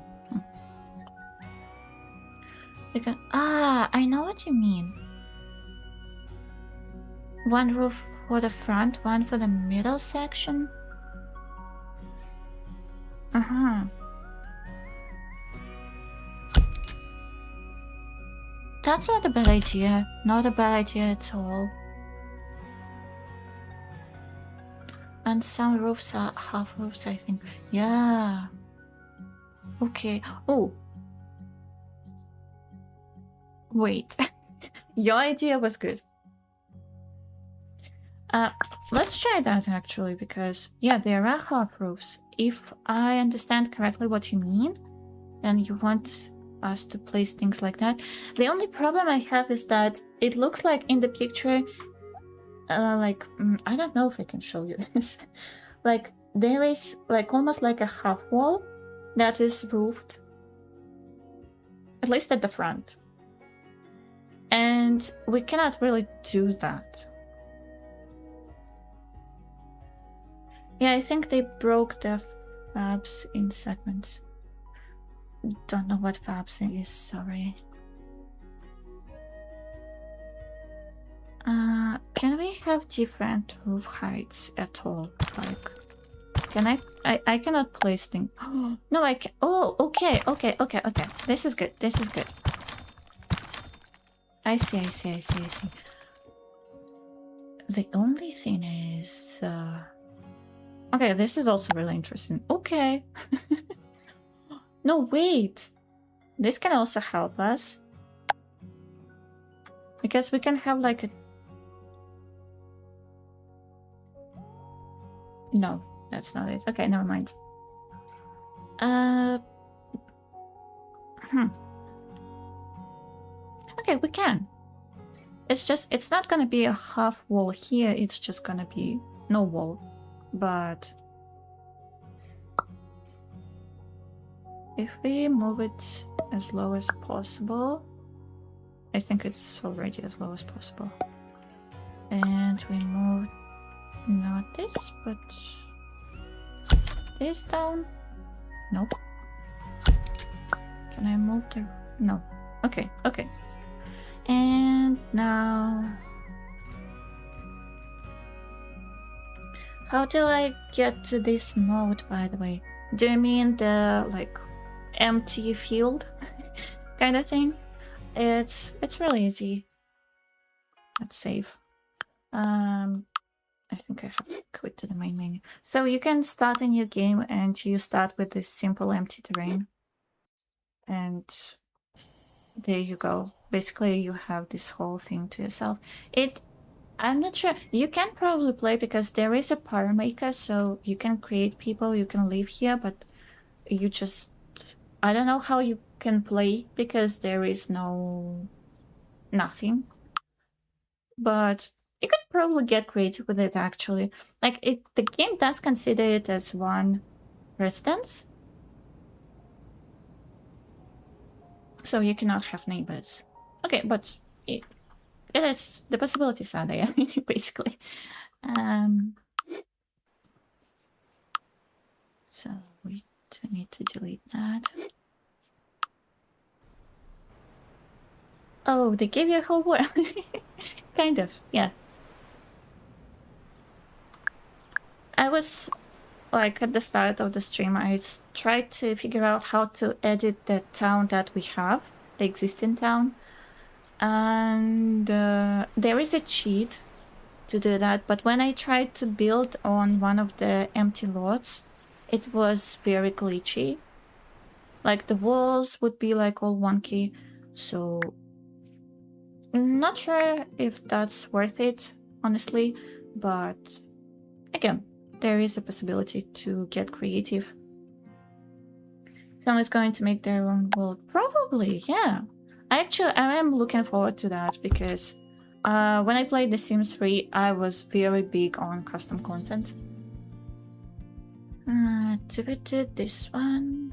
We can... Ah, I know what you mean. One roof for the front, one for the middle section. That's not a bad idea. Not a bad idea at all. And some roofs are half roofs, I think. Yeah. Okay. Oh. Wait. Your idea was good. Let's try that actually, because yeah, there are half roofs. If I understand correctly what you mean, then you want us to place things like that. The only problem I have is that it looks like in the picture, I don't know if I can show you this. Like there is like almost like a half wall that is roofed, at least at the front. And we cannot really do that. Yeah, I think they broke the fabs in segments. Don't know what fabs is, sorry. Can we have different roof heights at all? Like, can I cannot place things. No, I can. Oh, okay. This is good. I see. The only thing is... Okay, this is also really interesting. Okay. No, wait. This can also help us. Because we can have like a... No, that's not it. Okay, never mind. Okay, we can. It's just, it's not gonna be a half wall here, it's just gonna be no wall. But... if we move it as low as possible, I think it's already as low as possible. And we move not this, but this down. Nope. Can I move the... No. Okay, okay. And now... How do I get to this mode, by the way? Do you mean the, like, empty field kind of thing? It's really easy. Let's save. I think I have to quit to the main menu. So you can start a new game and you start with this simple empty terrain. And there you go. Basically, you have this whole thing to yourself. I'm not sure. You can probably play because there is a paramaker, so you can create people, you can live here, but you just... I don't know how you can play because there is nothing. But you could probably get creative with it, actually. Like, the game does consider it as one residence. So you cannot have neighbors. Okay, but it is... The possibilities are there, basically. So we do need to delete that. Oh, they gave you a whole world. Kind of, yeah. I was, like, at the start of the stream, I tried to figure out how to edit the town that we have, the existing town. And there is a cheat to do that, but when I tried to build on one of the empty lots, it was very glitchy. Like, the walls would be, like, all wonky, so... Not sure if that's worth it, honestly, but again, there is a possibility to get creative. Someone's going to make their own world. Probably, yeah. I am looking forward to that because when I played The Sims 3, I was very big on custom content. Do we do this one?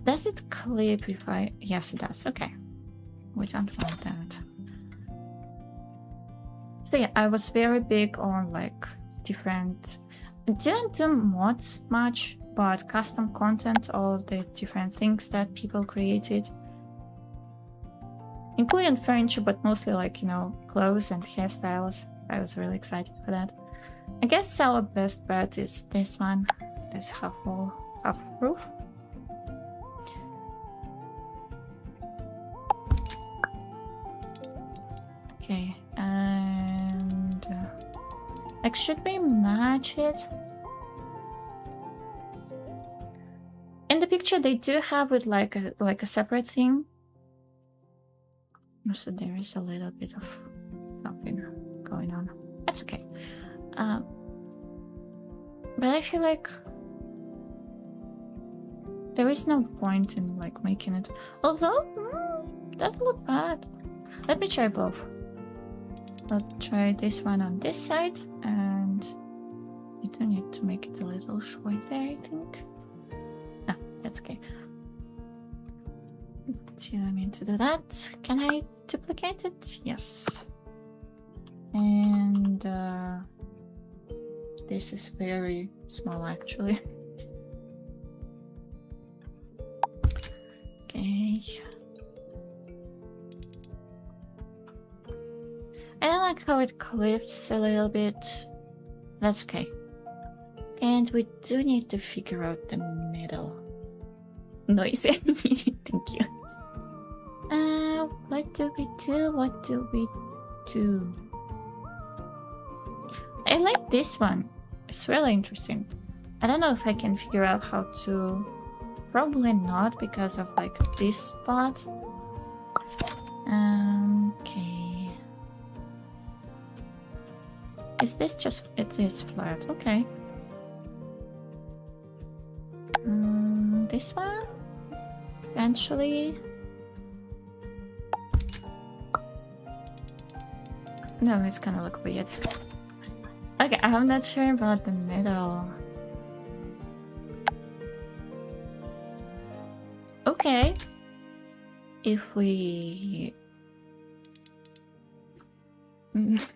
Does it clip if I... Yes, it does. Okay. We don't want that. So yeah, I was very big on like different... I didn't do mods much, but custom content, all the different things that people created. Including furniture, but mostly like, you know, clothes and hairstyles. I was really excited for that. I guess our best bet is this one. This half roof. Okay, and like, should we match it? In the picture, they do have it like a separate thing. So there is a little bit of something going on. That's okay. But I feel like there is no point in like making it. Although, doesn't look bad. Let me try both. I'll try this one on this side, and you do need to make it a little short there, I think. Ah, that's okay. Didn't mean to do that. Can I duplicate it? Yes. And this is very small, actually. Okay. I don't like how it clips a little bit. That's okay. And we do need to figure out the middle. Noisy. Thank you. What do we do? What do we do? I like this one. It's really interesting. I don't know if I can figure out how to... Probably not because of like this spot. Okay. Is this just... It is flat. Okay. This one? Eventually. No, it's gonna look weird. Okay, I'm not sure about the middle. Okay. If we...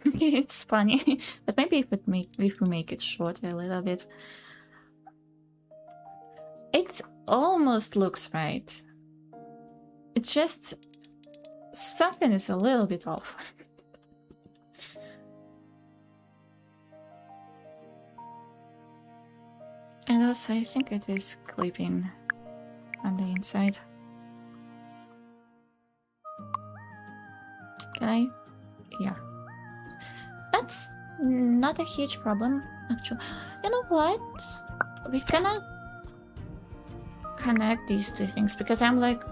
it's funny, but maybe if we make it short a little bit. It almost looks right. It's just something is a little bit off. And also I think it is clipping on the inside. Can I? Yeah. That's not a huge problem, actually. You know what? We cannot connect these two things because I'm like,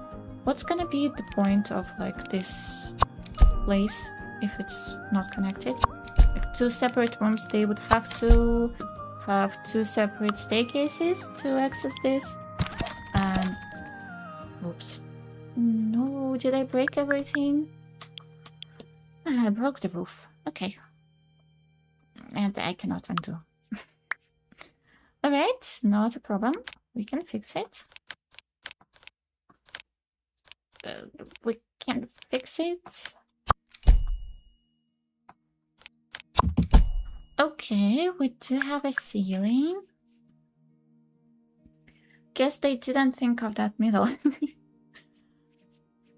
what's gonna be the point of like this place if it's not connected? Like two separate rooms, they would have to have two separate staircases to access this. And oops. No, did I break everything? I broke the roof. Okay. And I cannot undo. Alright, not a problem. We can fix it. We can fix it. Okay, we do have a ceiling. Guess they didn't think of that middle.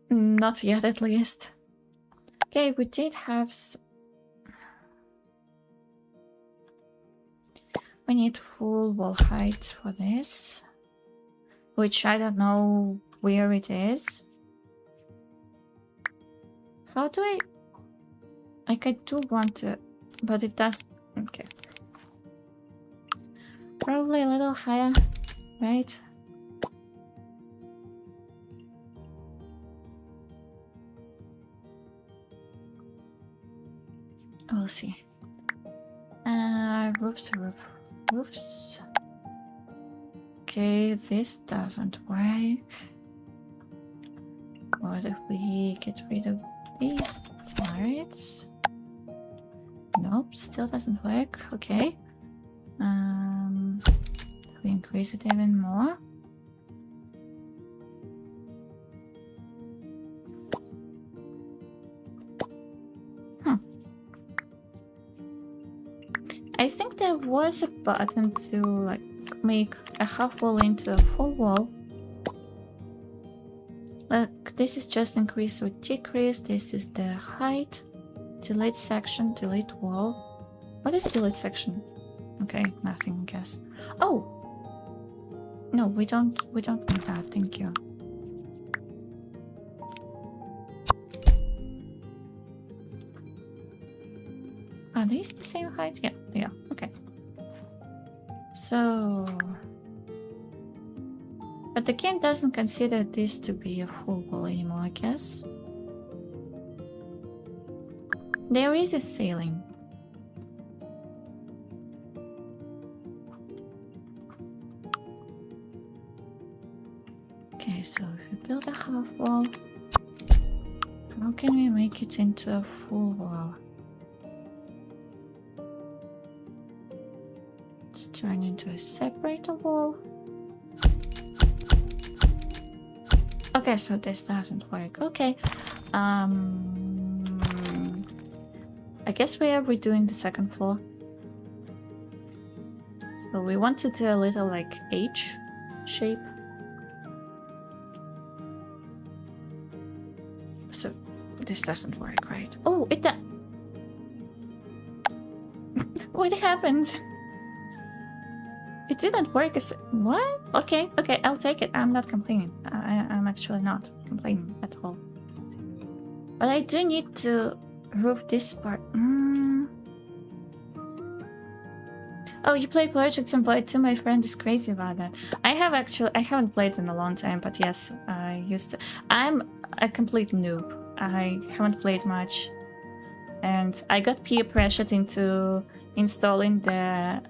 Not yet, at least. Okay, we did have... We need full wall height for this. Which I don't know where it is. How do I... Like, I do want to... But it does... Okay. Probably a little higher, right? We'll see. Roofs. Okay, this doesn't work. What if we get rid of these parts? Nope, still doesn't work. Okay. We increase it even more. I think there was a button to like make a half wall into a full wall. Look, this is just increase or decrease. This is the height. Delete section, delete wall. What is delete section? Okay, nothing, I guess. Oh! No, we don't need that, thank you. Are these the same height? Yeah, they are. Okay. So... But the game doesn't consider this to be a full wall anymore, I guess. There is a ceiling. Okay, so if we build a half wall, how can we make it into a full wall? Let's turn into a separator wall. Okay, so this doesn't work. Okay. I guess we are redoing the second floor. So we want to do a little like H shape. So this doesn't work, right? Oh, it does. What happened? It didn't work as... What? Okay, I'll take it. I'm not complaining. I'm actually not complaining at all. But I do need to roof this part. Oh, you play Project Employed too? My friend is crazy about that. I haven't played in a long time, but yes, I used to. I'm a complete noob. I haven't played much. And I got peer pressured into installing the...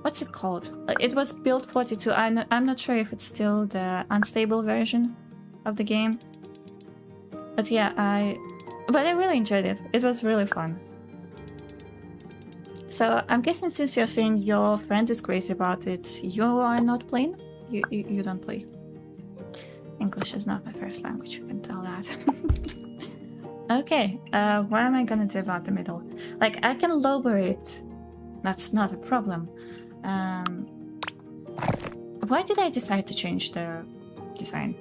What's it called? It was Build 42. I'm not sure if it's still the unstable version of the game. But yeah, I really enjoyed it. It was really fun. So I'm guessing since you're saying your friend is crazy about it, you are not playing you don't play. English is not my first language, you can tell that. Okay, what am I gonna do about the middle? Like, I can lower it. That's not a problem. Why did I decide to change the design?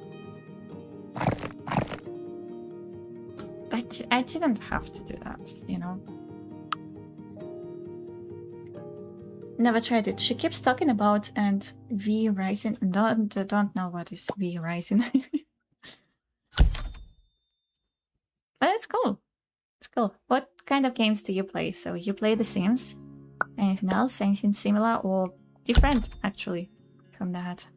But I didn't have to do that, you know? Never tried it. She keeps talking about and 𝘤𝘰𝘮𝘬. Don't know what is 𝘤𝘰𝘮𝘬. But it's cool. It's cool. What kind of games do you play? So you play The Sims? Anything else? Anything similar or different, actually, from that?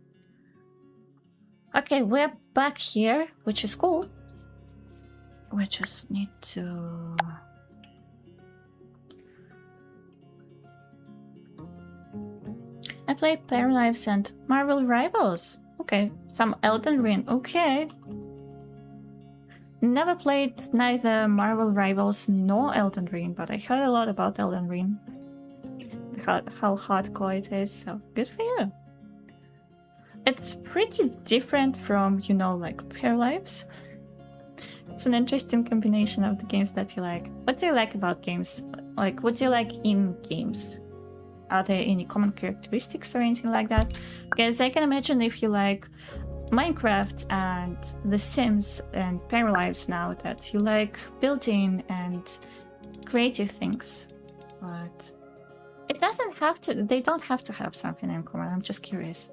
Okay, we're back here, which is cool. We just need to... I play Paralives and Marvel Rivals. Okay, some Elden Ring. Okay. Never played neither Marvel Rivals nor Elden Ring, but I heard a lot about Elden Ring. How hardcore it is, so good for you. It's pretty different from, you know, like Paralives. It's an interesting combination of the games that you like. What do you like about games? Like, what do you like in games? Are there any common characteristics or anything like that? Because I can imagine if you like Minecraft and The Sims and Paralives now, that you like building and creative things. But it doesn't have to, they don't have to have something in common. I'm just curious.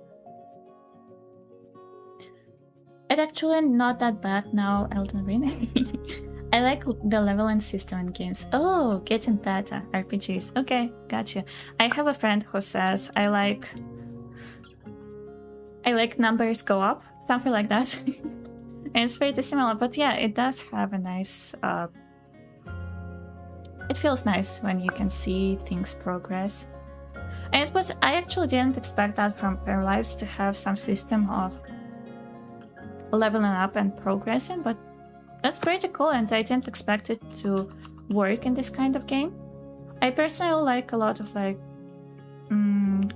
It's actually not that bad now, Elden Ring. I like the leveling system in games. Oh, getting better. RPGs. Okay, gotcha. I have a friend who says I like numbers go up, something like that. And it's pretty similar, but yeah, it does have a nice... it feels nice when you can see things progress. And it was... I actually didn't expect that from Paralives to have some system of leveling up and progressing, but that's pretty cool, and I didn't expect it to work in this kind of game. I personally like a lot of like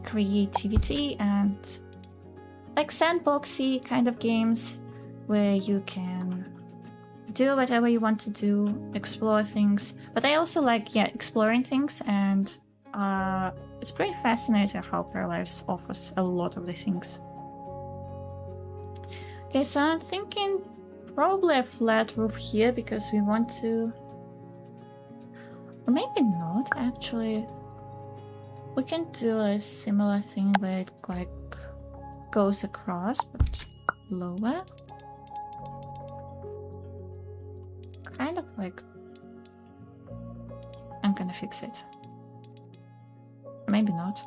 creativity and like sandboxy kind of games where you can do whatever you want to do, explore things. But I also like, yeah, exploring things, and it's pretty fascinating how Paralives offers a lot of the things. Okay, so I'm thinking probably a flat roof here because we want to... Or maybe not, actually. We can do a similar thing where it like goes across, but lower. Kind of like... I'm gonna fix it. Maybe not.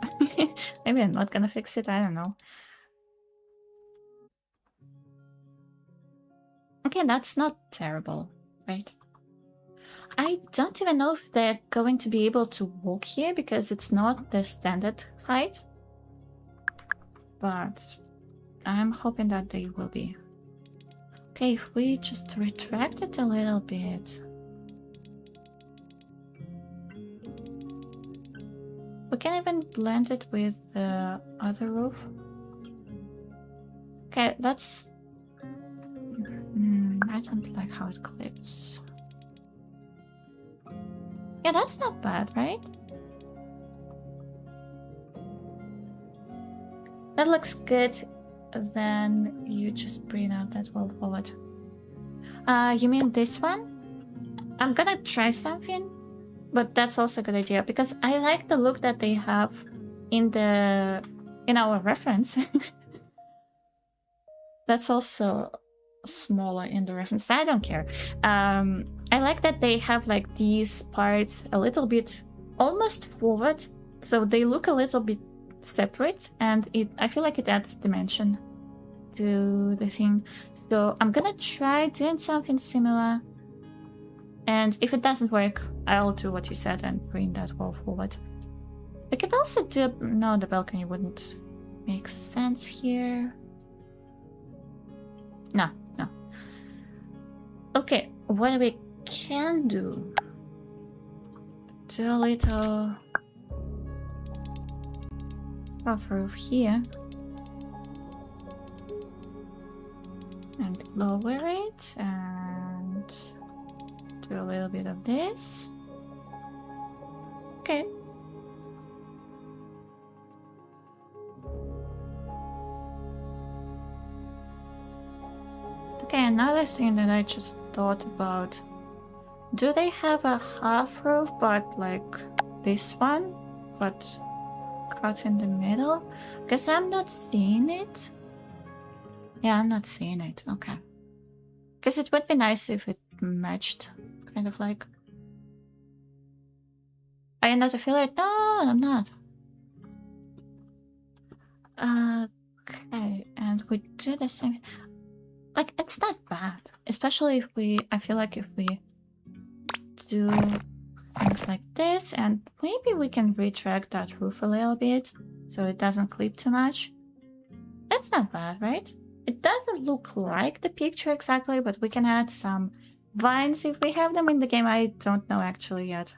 Maybe I'm not gonna fix it, I don't know. Okay, that's not terrible, right? I don't even know if they're going to be able to walk here because it's not the standard height. But I'm hoping that they will be. Okay, if we just retract it a little bit. We can even blend it with the other roof. Okay, that's... I don't like how it clips. Yeah, that's not bad, right? That looks good. Then you just bring out that wall forward. You mean this one? I'm gonna try something, but that's also a good idea because I like the look that they have in our reference. That's also smaller in the reference. I don't care. I like that they have like these parts a little bit almost forward, so they look a little bit separate, and I feel like it adds dimension to the thing. So I'm gonna try doing something similar, and if it doesn't work, I'll do what you said and bring that wall forward. We could also do... No, the balcony wouldn't make sense here. No. Okay, what we can do... Do a little... half roof here. and lower it and do a little bit of this. Okay. Okay, another thing that I just thought about. Do they have a half roof but like this one, but cut in the middle? Because I'm not seeing it. Yeah, I'm not seeing it. Okay. Because it would be nice if it matched. Kind of like. Are you not affiliate? No, I'm not. Okay, and we do the same. Like, it's not bad. Especially if we, I feel like if we do things like this, and maybe we can retract that roof a little bit so it doesn't clip too much. It's not bad, right? It doesn't look like the picture exactly, but we can add some vines if we have them in the game. I don't know actually yet.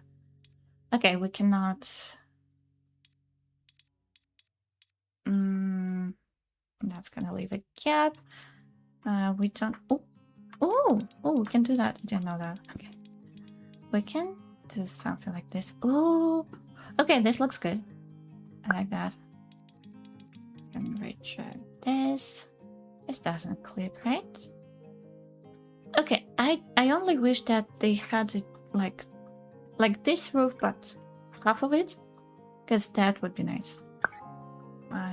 Okay, we cannot... that's gonna leave a gap. We don't... Oh, we can do that. I didn't know that. Okay. We can do something like this. Oh, okay, this looks good. I like that. And retract this. This doesn't clip, right? Okay, I only wish that they had it like this roof, but half of it, because that would be nice.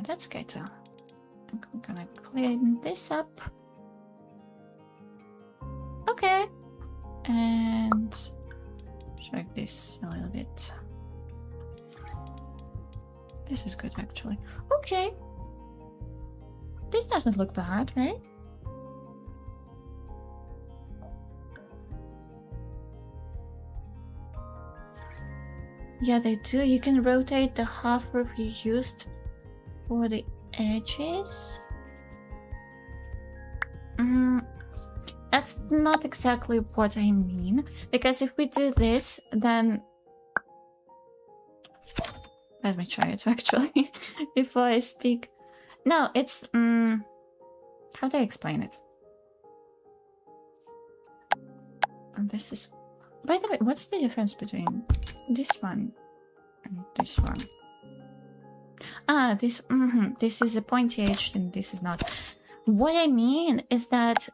That's okay too. I'm gonna clean this up. Okay, and shrink this a little bit. This is good actually. Okay, this doesn't look bad, right? Yeah, they do. You can rotate the half roof you used for the edges. That's not exactly what I mean, because if we do this, then let me try it actually before I speak. No, it's how do I explain it? And this is, by the way, what's the difference between this one and this one? Ah, this is a pointy edge and this is not. What I mean is that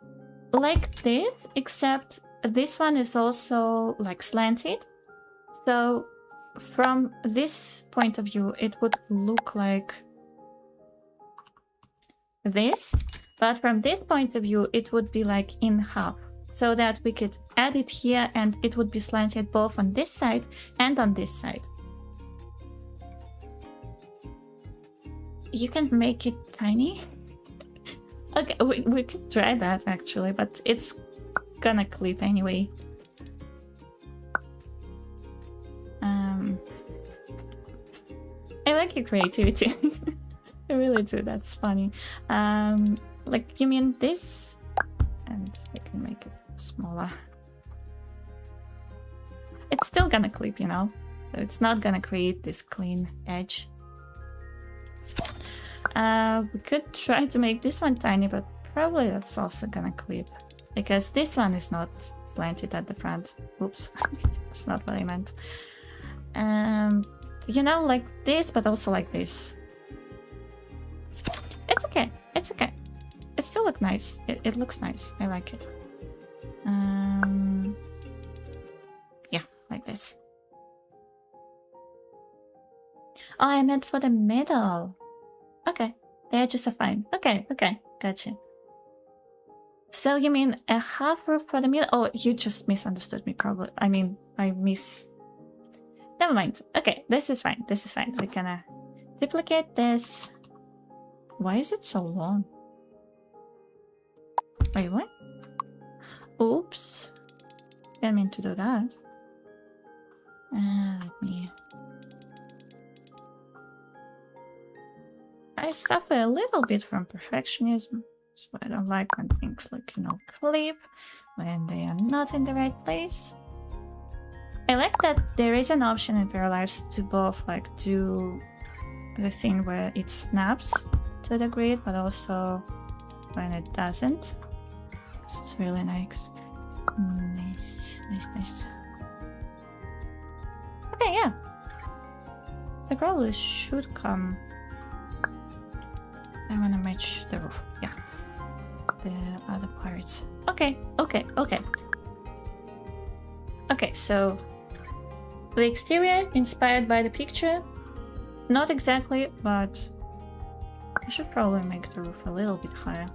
like this, except this one is also like slanted. So from this point of view, it would look like this, but from this point of view, it would be like in half, so that we could add it here and it would be slanted both on this side and on this side. You can make it tiny. Okay, we could try that actually, but it's gonna clip anyway. I like your creativity. I really do, that's funny. Like, you mean this? And we can make it smaller. It's still gonna clip, you know? So it's not gonna create this clean edge. We could try to make this one tiny, but probably that's also gonna clip. Because this one is not slanted at the front. Oops, that's not what I meant. You know, like this, but also like this. It's okay, it's okay. It still looks nice. It looks nice, I like it. Yeah, like this. Oh, I meant for the middle. Okay, the edges are fine. Okay, gotcha. So you mean a half roof for the middle? Oh, you just misunderstood me probably. I mean, Never mind. Okay, this is fine. This is fine. We're gonna duplicate this. Why is it so long? Wait, what? Oops. Didn't mean to do that. Let me... I suffer a little bit from perfectionism, so I don't like when things look, you know, clip when they are not in the right place. I like that there is an option in Paralives to both like do the thing where it snaps to the grid, but also when it doesn't. It's really nice. Nice. Okay, yeah. The probably should come. I wanna match the roof. Yeah. The other parts. Okay. Okay, so the exterior inspired by the picture. Not exactly, but I should probably make the roof a little bit higher.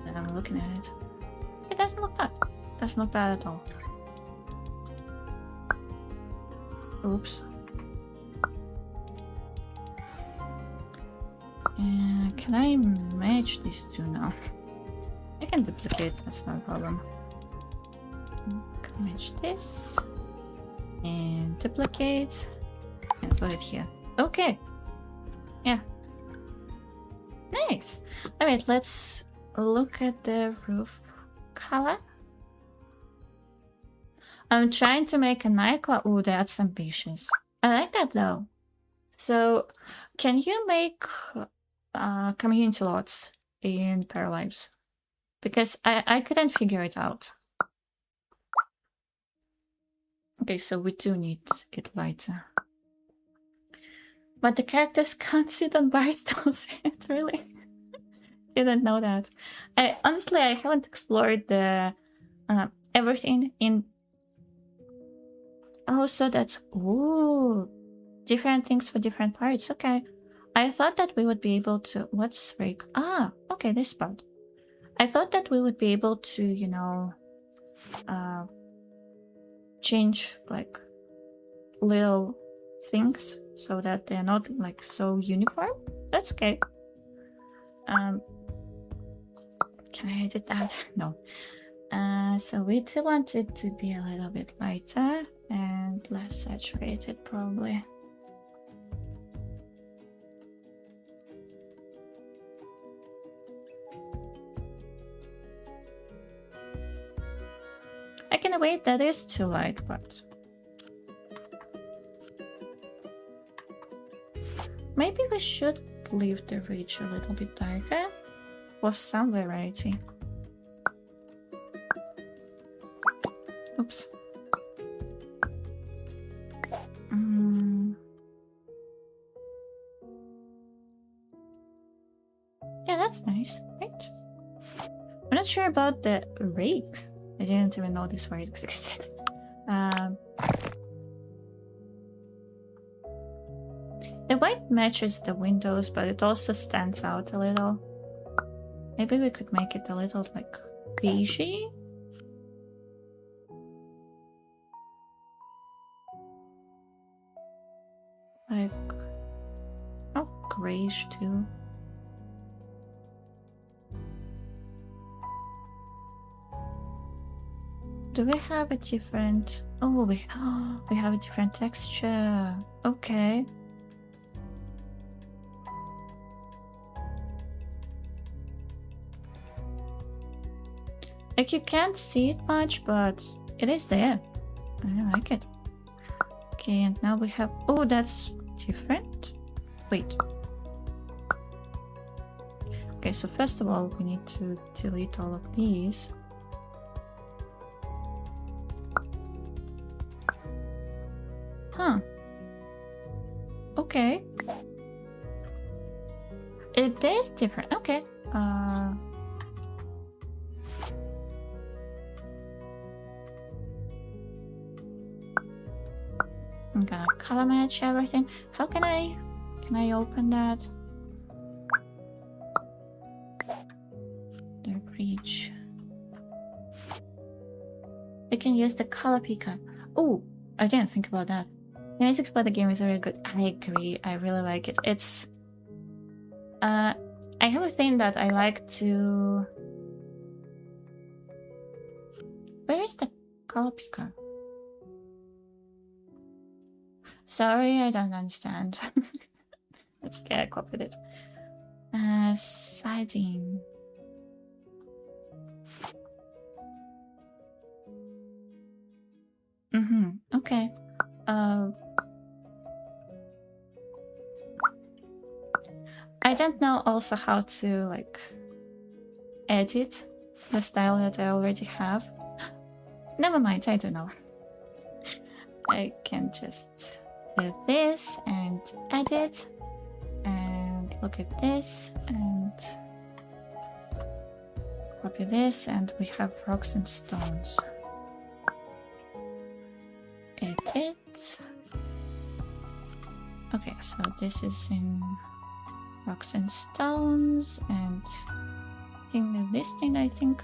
And I'm looking at it. It doesn't look bad. That's not bad at all. Oops. Can I match these two now? I can duplicate, that's not a problem. Match this. And duplicate. And put it here. Okay. Yeah. Nice. Alright, let's look at the roof color. I'm trying to make a nightclub. Oh, that's ambitious. I like that though. So, can you make community lots in Paralives? Because I couldn't figure it out. Okay, so we do need it lighter. But the characters can't sit on bar stools yet, really? Didn't know that. Honestly, I haven't explored the everything in... Oh, so that's... Ooh, different things for different parts. Okay. I thought that we would be able to... What's rake? Ah, okay, this part. I thought that we would be able to, you know... change, like, little things so that they're not, like, so uniform. That's okay. Can I edit that? No. So we do want it to be a little bit lighter and less saturated, probably. Like, in a way, that is too light, but... Maybe we should leave the ridge a little bit darker for some variety. Oops. Yeah, that's nice, right? I'm not sure about the rake. I didn't even know this word existed. The white matches the windows, but it also stands out a little. Maybe we could make it a little, like, beigey? Like... Oh, grayish too. Do we have a different... Oh, we have a different texture. Okay. Like, you can't see it much, but it is there. I like it. Okay, and now we have... Oh, that's different? Wait. Okay, so first of all, we need to delete all of these. Huh. Okay. It is different. Okay. I'm gonna color match everything. How can I open that? The bridge. We can use the color picker. Oh, I didn't think about that. The music for the game is very good. I agree. I really like it. It's... I have a thing that I like to... Where is the color picker? Sorry, I don't understand. It's okay, I copied it. Siding. Okay. I don't know also how to, like, edit the style that I already have. Never mind, I don't know. I can just do this and edit and look at this and copy this, and we have rocks and stones. Edit. Okay, so this is in rocks and stones, and this thing, I think.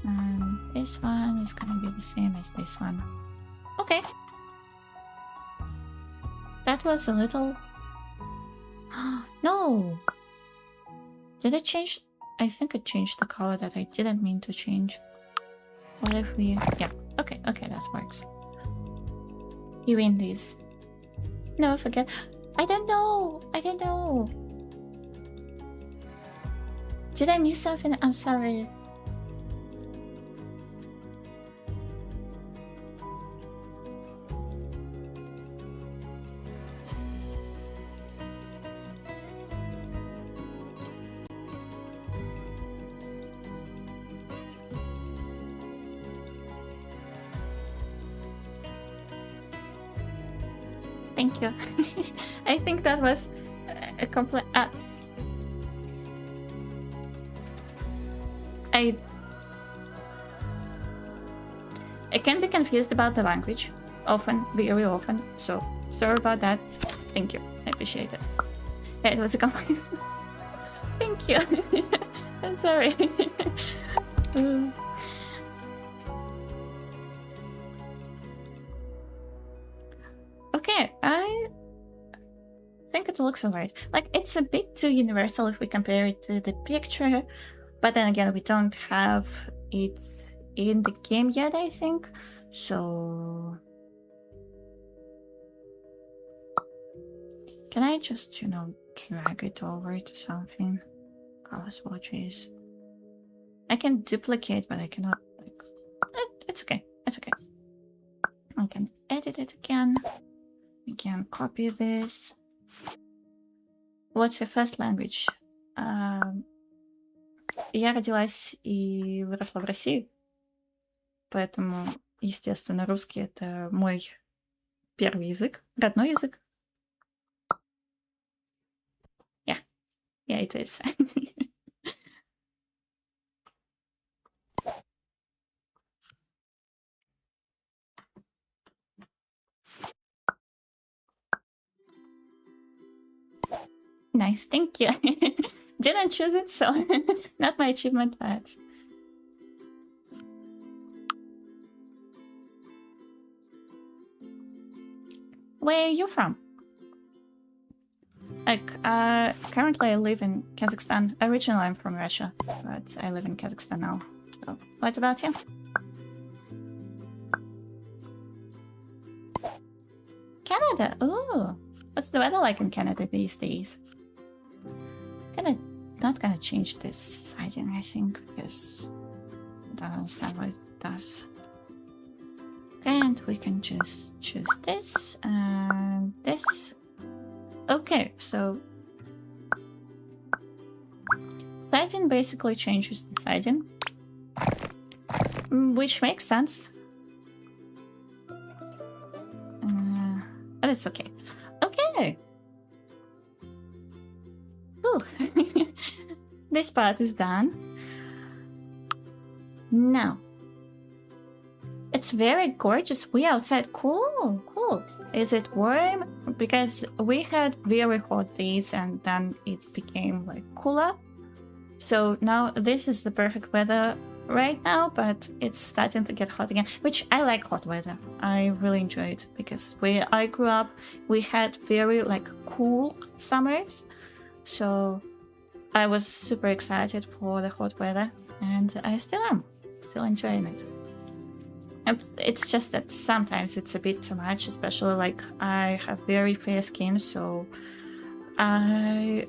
And this one is gonna be the same as this one. Okay. That was a little... No! Did it change? I think it changed the color that I didn't mean to change. What if we... Yeah, okay, that works. You win these. Never forget. I don't know! Did I miss something? I'm sorry. Thank you. I think that was a complete... I can be confused about the language. Often, very often. So, sorry about that. Thank you. I appreciate it. Yeah, it was a compliment. Thank you. I'm sorry. Okay, I think it looks alright. Like, it's a bit too universal if we compare it to the picture, but then again, we don't have it in the game yet, I think. So... Can I just, you know, drag it over to something? Color swatches. I can duplicate, but I cannot, like... It's okay. It's okay. I can edit it again. We can copy this. What's your first language? Я родилась и выросла в России, поэтому, естественно, русский — это мой первый язык, родной язык. Yeah, it is. Nice, thank you. Didn't choose it, so not my achievement, but... Where are you from? Like, currently I live in Kazakhstan. Originally I'm from Russia, but I live in Kazakhstan now. So, what about you? Canada! Ooh! What's the weather like in Canada these days? Not gonna change this siding, I think, because I don't understand what it does. And we can just choose this and this. Okay, so siding basically changes the siding, which makes sense. But it's okay. Okay. Ooh. This part is done. Now, it's very gorgeous. We outside. Cool, cool. Is it warm? Because we had very hot days and then it became like cooler. So now this is the perfect weather right now, but it's starting to get hot again, which I like hot weather. I really enjoy it because where I grew up, we had very like cool summers. So I was super excited for the hot weather, and I still am. Still enjoying it. It's just that sometimes it's a bit too much, especially like I have very fair skin, so I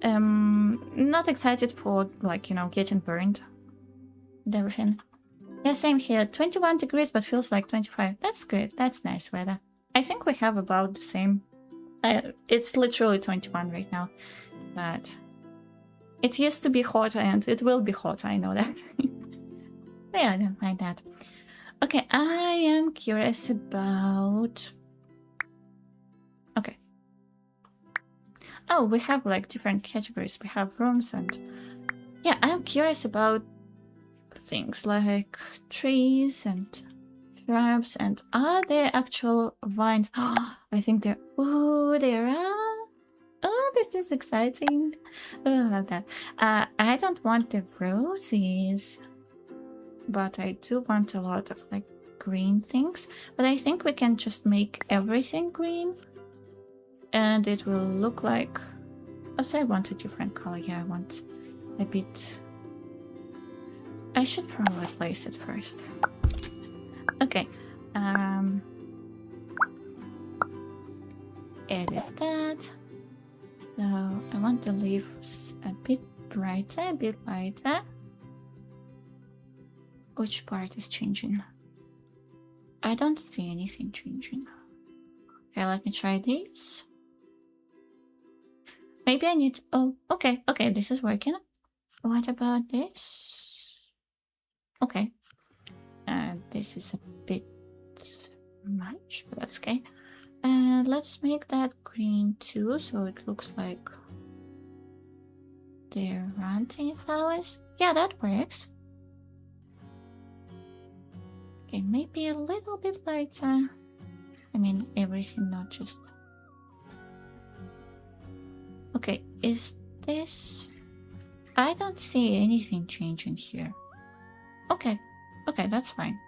am not excited for, like, you know, getting burned and everything. Yeah, same here. 21 degrees, but feels like 25. That's good. That's nice weather. I think we have about the same. It's literally 21 right now, but It used to be hotter and it will be hotter, I know that. But yeah, I don't mind that. Okay, I am curious about... Okay. Oh, we have like different categories. We have rooms and... Yeah, I'm curious about things like trees and shrubs and are there actual vines? I think there... Oh, there are... Oh, this is exciting. Oh, I love that. I don't want the roses, but I do want a lot of like green things. But I think we can just make everything green and it will look like... Also, I want a different color. Yeah, I want a bit... I should probably place it first. Okay. Edit that. So I want the leaves a bit brighter, a bit lighter. Which part is changing? I don't see anything changing. Okay, let me try this. Maybe I need... Oh, okay, okay, this is working. What about this? Okay. This is a bit much, but that's okay. And let's make that green too, so it looks like there aren't any flowers. Yeah, that works. Okay, maybe a little bit lighter. I mean, everything, not just... Okay, is this... I don't see anything changing here. Okay, okay, that's fine.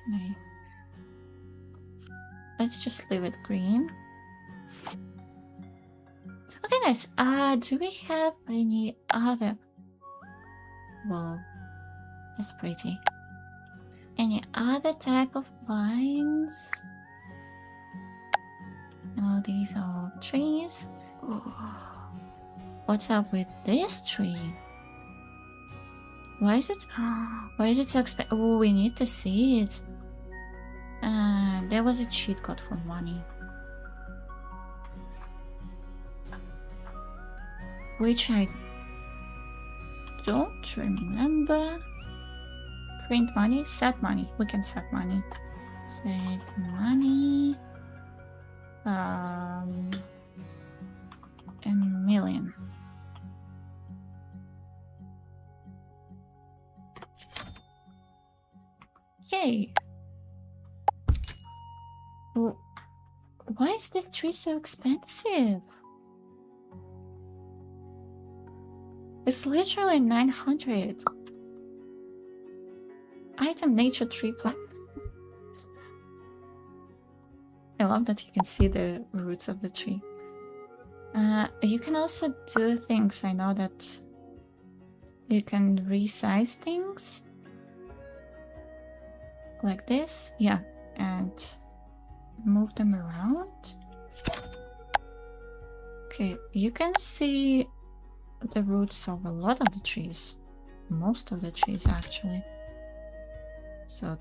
Can I... Let's just leave it green. Okay, nice. Do we have any other... Whoa, that's pretty. Any other type of vines? No, these are all trees. Oh. What's up with this tree? Why is it so expensive? Oh, we need to see it. There was a cheat code for money. Which I don't remember. Print money? Set money. We can set money. Set money. A million. Yay! Why is this tree so expensive? It's literally 900. Item nature tree plant. I love that you can see the roots of the tree. You can also do things. I know that you can resize things. Like this. Yeah. And move them around. Okay, you can see the roots of a lot of the trees. Most of the trees, actually. So...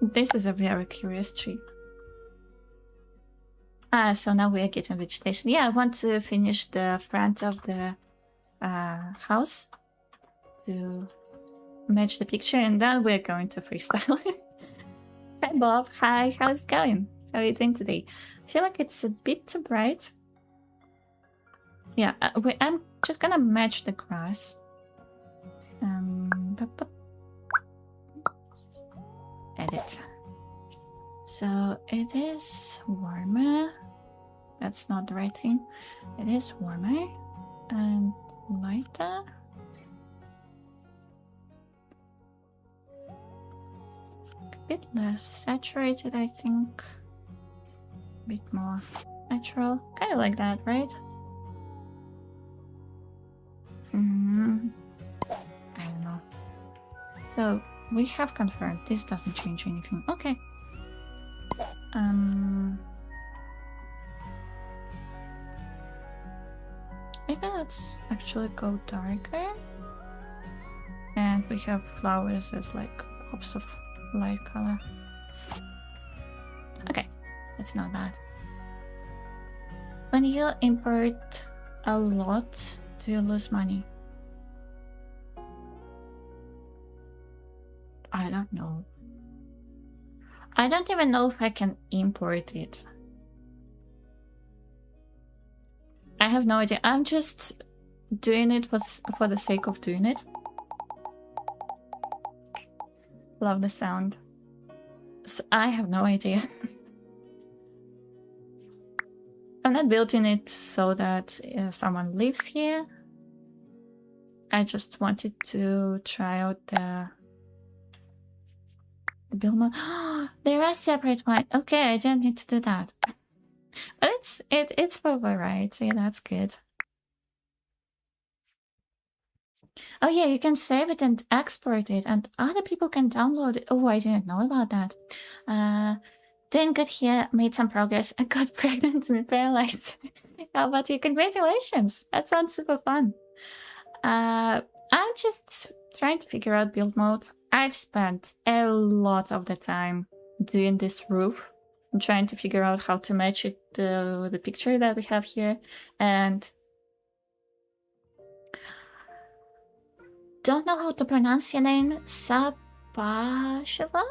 This is a very curious tree. So now we are getting vegetation. Yeah, I want to finish the front of the house to match the picture, and then we're going to freestyle. Hi Bob, hi, how's it going? How are you doing today? I feel like it's a bit too bright. Yeah, I'm just gonna match the grass. Edit. So it is warmer. That's not the right thing. It is warmer and lighter. A bit less saturated, I think. A bit more natural. Kind of like that, right? I don't know. So we have confirmed this doesn't change anything. Okay. Maybe let's actually go darker. And we have flowers as like pops of light color. Okay, that's not bad. When you import a lot, do you lose money? I don't know. I don't even know if I can import it. I have no idea. I'm just doing it for the sake of doing it. Love the sound. So I have no idea. I'm not building it so that someone lives here. I just wanted to try out the build mode. There are separate ones. Okay, I didn't need to do that. But it's for variety. That's good. Oh yeah, you can save it and export it, and other people can download it. Oh, I didn't know about that. Doing good here, made some progress. I got pregnant and paralyzed. How about you? Congratulations! That sounds super fun. I'm just trying to figure out build mode. I've spent a lot of the time doing this roof. I'm trying to figure out how to match it with the picture that we have here, and don't know how to pronounce your name. Supasheva?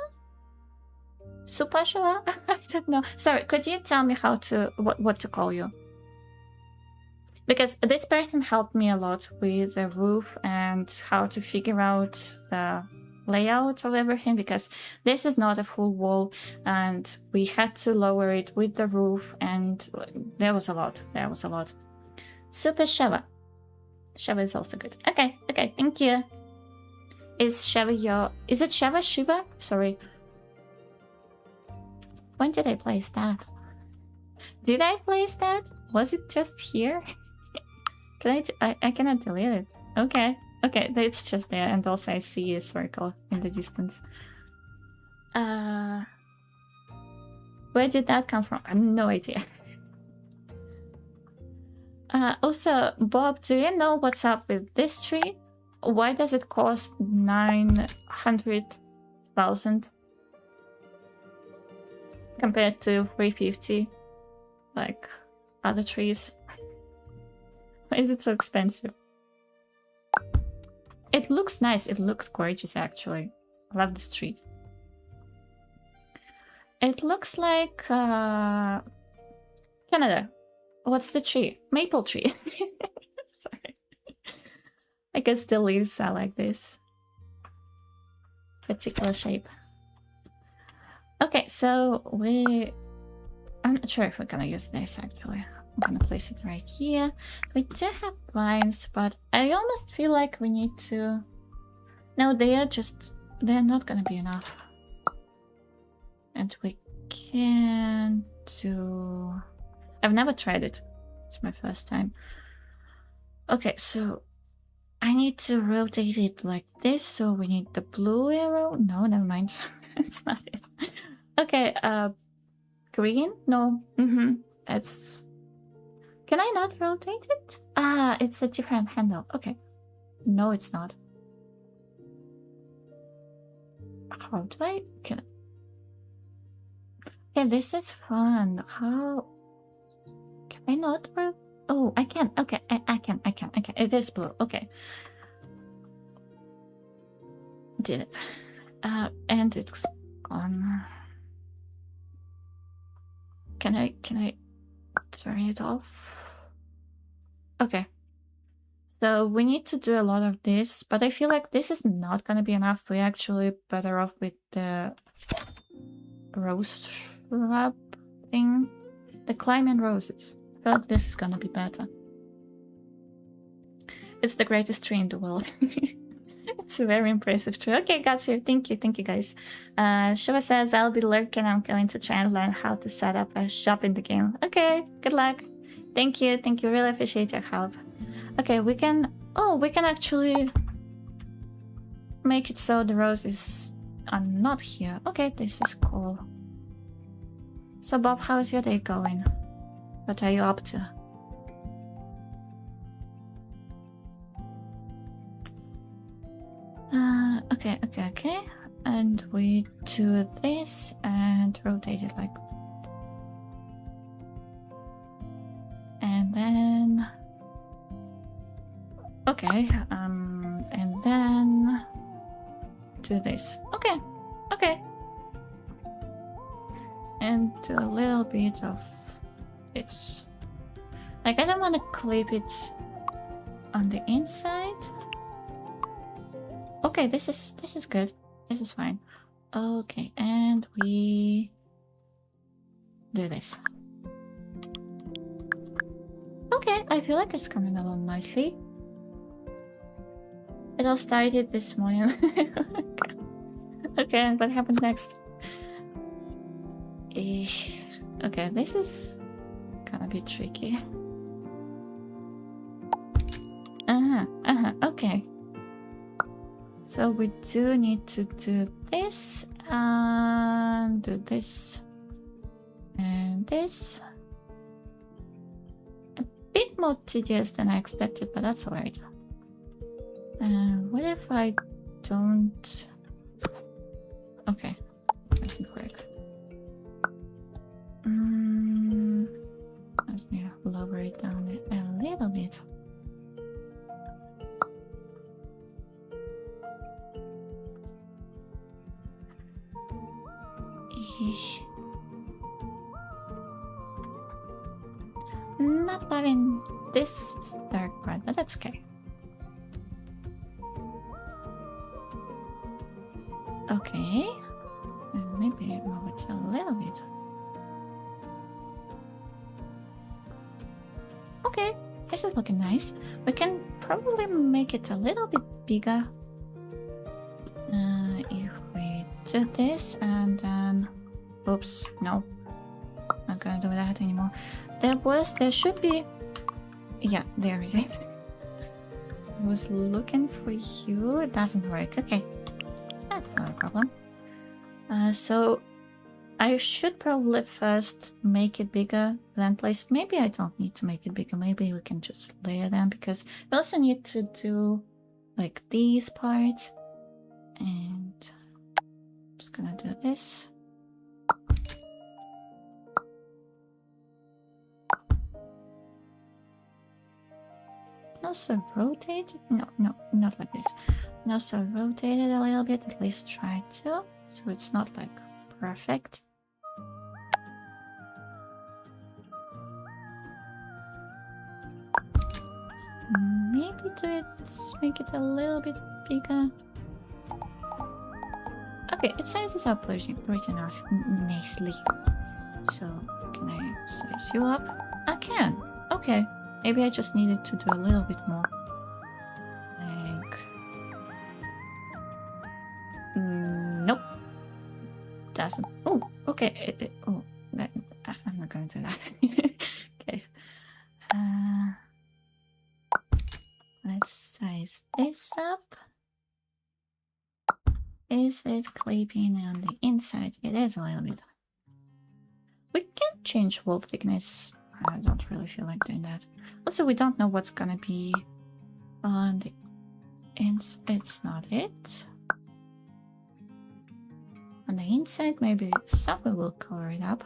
I don't know. Sorry, could you tell me how to what to call you? Because this person helped me a lot with the roof and how to figure out the layout of everything, because this is not a full wall and we had to lower it with the roof, and there was a lot. Super Sheva. Sheva is also good. Okay, thank you. Is it Sheva Shiva? Sorry. When did I place that? Did I place that? Was it just here? I cannot delete it. Okay, it's just there, and also I see a circle in the distance. Where did that come from? I have no idea. Also, Bob, do you know what's up with this tree? Why does it cost 900,000 compared to 350 like other trees? Why is it so expensive? It looks nice. It looks gorgeous, actually. I love this tree. It looks like Canada. What's the tree? Maple tree. Sorry. I guess the leaves are like this. Particular shape. Okay, so I'm not sure if we're gonna use this, actually. I'm gonna place it right here. We do have vines, but I almost feel like we need to... No, they're not gonna be enough. And we can do... I've never tried it. It's my first time. Okay, so I need to rotate it like this, so we need the blue arrow. No, never mind. It's not it. Okay, green? No. It's... Can I not rotate it? Ah, it's a different handle. Okay. No, it's not. How do I... Okay, this is fun. How... Can I not rotate? Oh, I can. Okay, I can. It is blue. Okay. Did it. And it's gone. Can I turn it off? Okay. So we need to do a lot of this, but I feel like this is not gonna be enough. We're actually better off with the rose shrub thing. The climbing roses. I feel like this is gonna be better. It's the greatest tree in the world. It's a very impressive tree. Okay, got you. Thank you, guys. Shiva says, I'll be lurking. I'm going to try and learn how to set up a shop in the game. Okay, good luck. Thank you. Really appreciate your help. Okay, we can... Oh, we can actually make it so the roses are not here. Okay, this is cool. So, Bob, how's your day going? What are you up to? Okay. And we do this and rotate it like... then okay, and then do this. Okay, okay, and do a little bit of this. Like, I don't want to clip it on the inside. Okay, this is good. This is fine. Okay, and we do this. Okay, I feel like it's coming along nicely. It all started this morning. Okay, and what happened next? Okay, this is gonna be tricky. Okay. So we do need to do this and do this and this. A bit more tedious than I expected, but that's alright. What if I don't? Okay, nice and quick. Let me lower it down a little bit. Not loving this dark part, but that's okay. Okay, and maybe move it a little bit. Okay, this is looking nice. We can probably make it a little bit bigger if we do this and then... Oops, no, not gonna do that anymore. There should be... Yeah, there is it. I was looking for you. It doesn't work. Okay, that's not a problem. So I should probably first make it bigger, then place it. Maybe I don't need to make it bigger. Maybe we can just layer them, because we also need to do like these parts. And I'm just gonna do this. Also rotate it. No, not like this. And also rotate it a little bit, at least try to, so it's not like perfect. Maybe make it a little bit bigger. Okay, it sizes up pretty nicely. So can I size you up? I can. Okay. Maybe I just needed to do a little bit more. Like... Nope. Doesn't. Oh, okay. Oh, I'm not gonna do that. Okay. Let's size this up. Is it clipping on the inside? It is a little bit. We can change wall thickness. I don't really feel like doing that. Also, we don't know what's gonna be on the inside. It's not it. On the inside, maybe something will cover it up.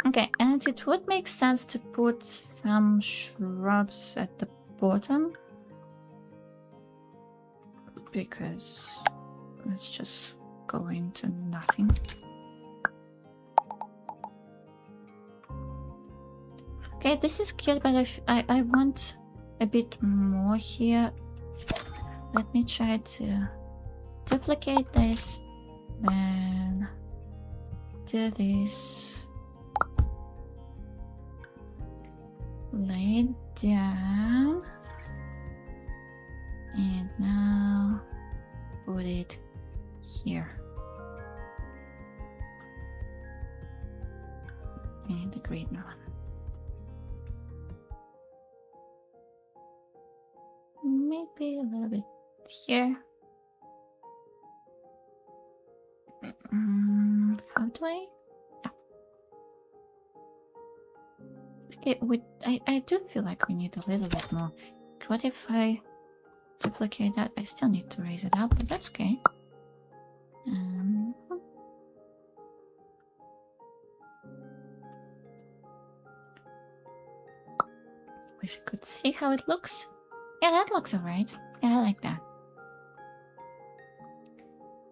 Okay, and it would make sense to put some shrubs at the bottom, because it's just going to nothing. Okay, this is cute, but I want a bit more here. Let me try to duplicate this, then do this, lay it down, and now put it here. We need the green one. Maybe a little bit here. How do I? Yeah. Okay, I do feel like we need a little bit more. What if I duplicate that? I still need to raise it up, but that's okay. wish I could see how it looks. Yeah, that looks alright. Yeah, I like that.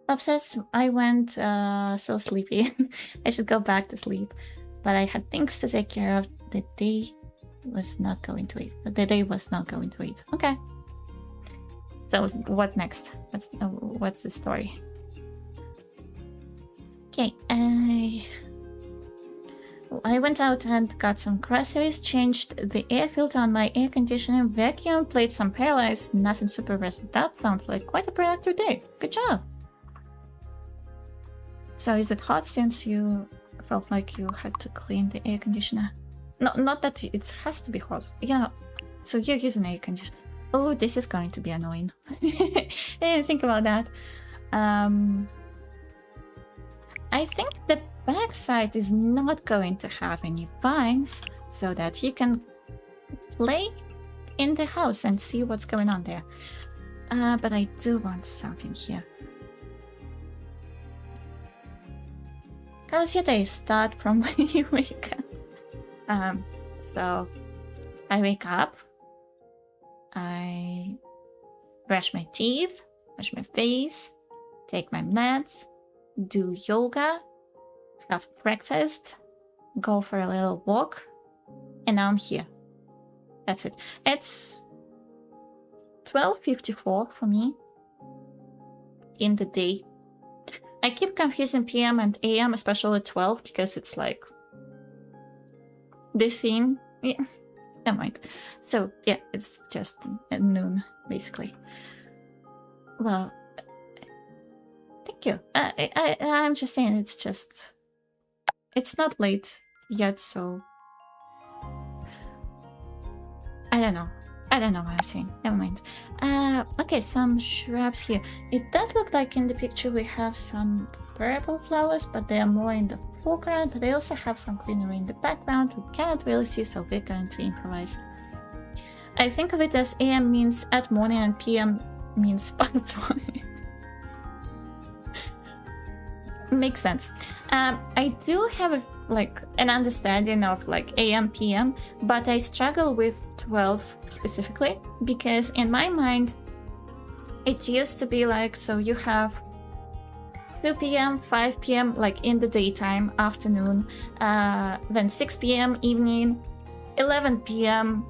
Bob says I went so sleepy. I should go back to sleep. But I had things to take care of. The day was not going to eat. The day was not going to eat. Okay. So what next? What's the story? Okay, I went out and got some groceries, changed the air filter on my air conditioning, vacuum, played some Paralives, nothing super rested. That sounds like quite a productive day. Good job. So is it hot since you felt like you had to clean the air conditioner? No, not that it has to be hot. Yeah, so you're using air conditioner. Oh, this is going to be annoying. I didn't think about that. I think the backside is not going to have any vines, so that you can play in the house and see what's going on there. But I do want something here. How's your day? Start from when you wake up. So I wake up, I brush my teeth, wash my face, take my meds, do yoga, have breakfast, go for a little walk, and now I'm here. That's it. It's 12:54 for me in the day. I keep confusing PM and AM, especially 12, because it's like the thing. Yeah, never mind. So yeah, it's just at noon, basically. Well, thank you. I'm just saying it's not late yet, so I don't know. I don't know what I'm saying. Never mind. Okay, some shrubs here. It does look like in the picture we have some purple flowers, but they are more in the foreground. But they also have some greenery in the background. We cannot really see, so we're going to improvise. I think of it as AM means at morning and PM means past morning. Makes sense. I do have an understanding of AM, PM, but I struggle with 12 specifically because in my mind it used to be so you have 2 p.m., 5 p.m. in the daytime, afternoon, then 6 p.m. evening, 11 p.m.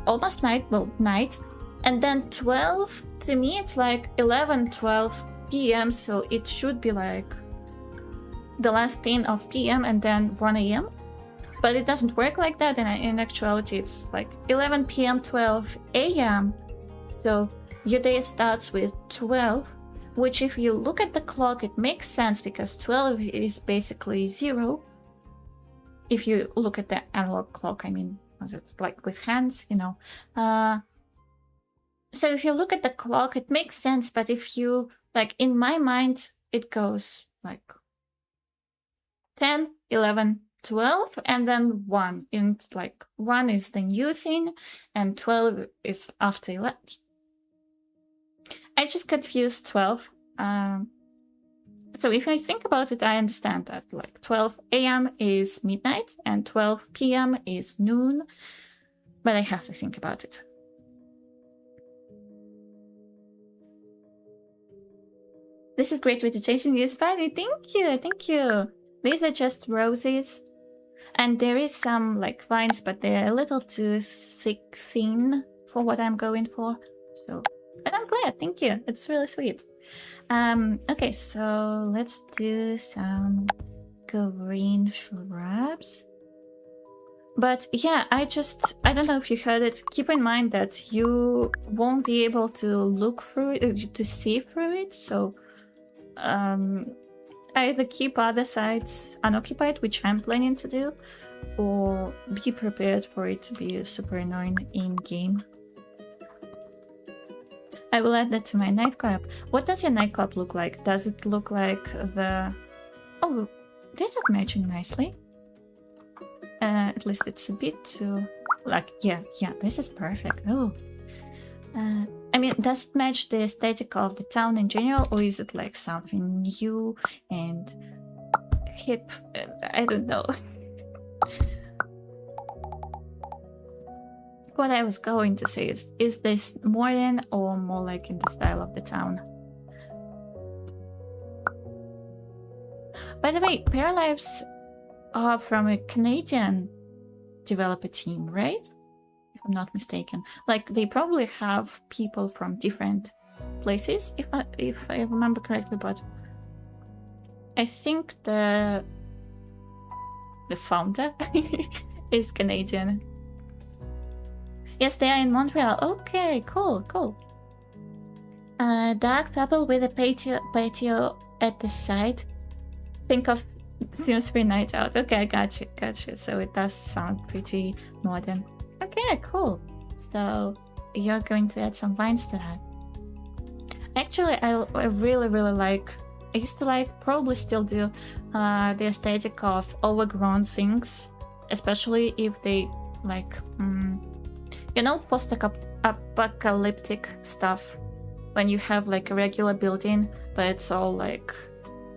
almost night, night, and then 12. To me it's 11, 12 p.m. so it should be the last thing of PM and then 1 a.m. But it doesn't work like that, and in actuality it's 11 p.m. 12 a.m. So your day starts with 12, which if you look at the clock it makes sense because 12 is basically 0. If you look at the analog clock, I mean, was it with hands, you know. So if you look at the clock it makes sense, but if you in my mind it goes 10, 11, 12, and then 1. And 1 is the new thing, and 12 is after 11. I just confused 12. So if I think about it, I understand that 12 a.m. is midnight and 12 p.m. is noon, but I have to think about it. This is great vegetation use, Fanny. Thank you, thank you. These are just roses, and there is some vines, but they're a little too thin for what I'm going for. So, but I'm glad. Thank you. It's really sweet. Okay, so let's do some green shrubs. But yeah, I don't know if you heard it. Keep in mind that you won't be able to look through it, to see through it. So, either keep other sides unoccupied, which I'm planning to do, or be prepared for it to be super annoying in-game. I will add that to my nightclub. What does your nightclub look like? Does it look like the... Oh, this is matching nicely. At least it's a bit too... yeah, this is perfect. Oh. I mean, does it match the aesthetic of the town in general, or is it something new and hip? I don't know. what I was going to say is this modern or more like in the style of the town? By the way, Paralives are from a Canadian developer team, right? If I'm not mistaken. Like, they probably have people from different places, if I remember correctly, but I think the founder is Canadian. Yes, they are in Montreal. Okay, cool, cool. Dark purple with a patio at the side. Think of Sims 3 Night Out. Okay, I got you. So it does sound pretty modern. Okay, cool. So you're going to add some vines to that. Actually, I really like, I used to like, probably still do, the aesthetic of overgrown things, especially if they like, you know, post-apocalyptic stuff, when you have like a regular building, but it's all like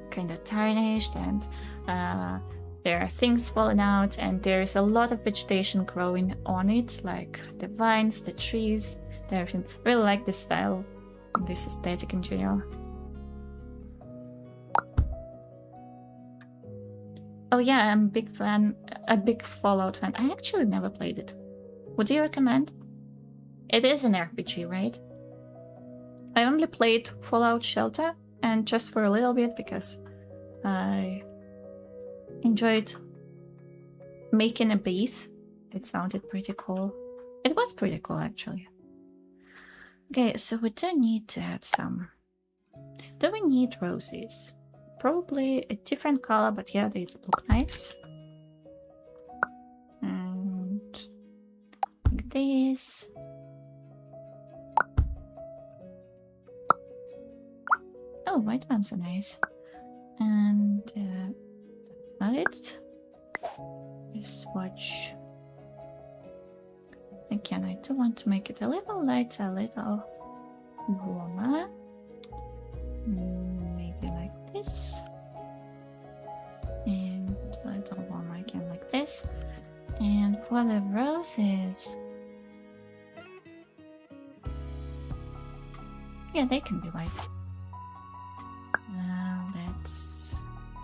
kind of tarnished and there are things falling out and there's a lot of vegetation growing on it, like the vines, the trees, everything. I really like this style, this aesthetic in general. Oh yeah, I'm a big Fallout fan. I actually never played it. Would you recommend? It is an RPG, right? I only played Fallout Shelter, and just for a little bit because I enjoyed making a base. It sounded pretty cool. It was pretty cool, actually. Okay, so we do need to add some. Do we need roses? Probably a different color, but yeah, they look nice. And like this. Oh, white ones are nice. And that's not it. This watch. Again, I do want to make it a little lighter, a little warmer. Maybe like this. And a little warmer again like this. And for the roses, yeah, they can be white. Let's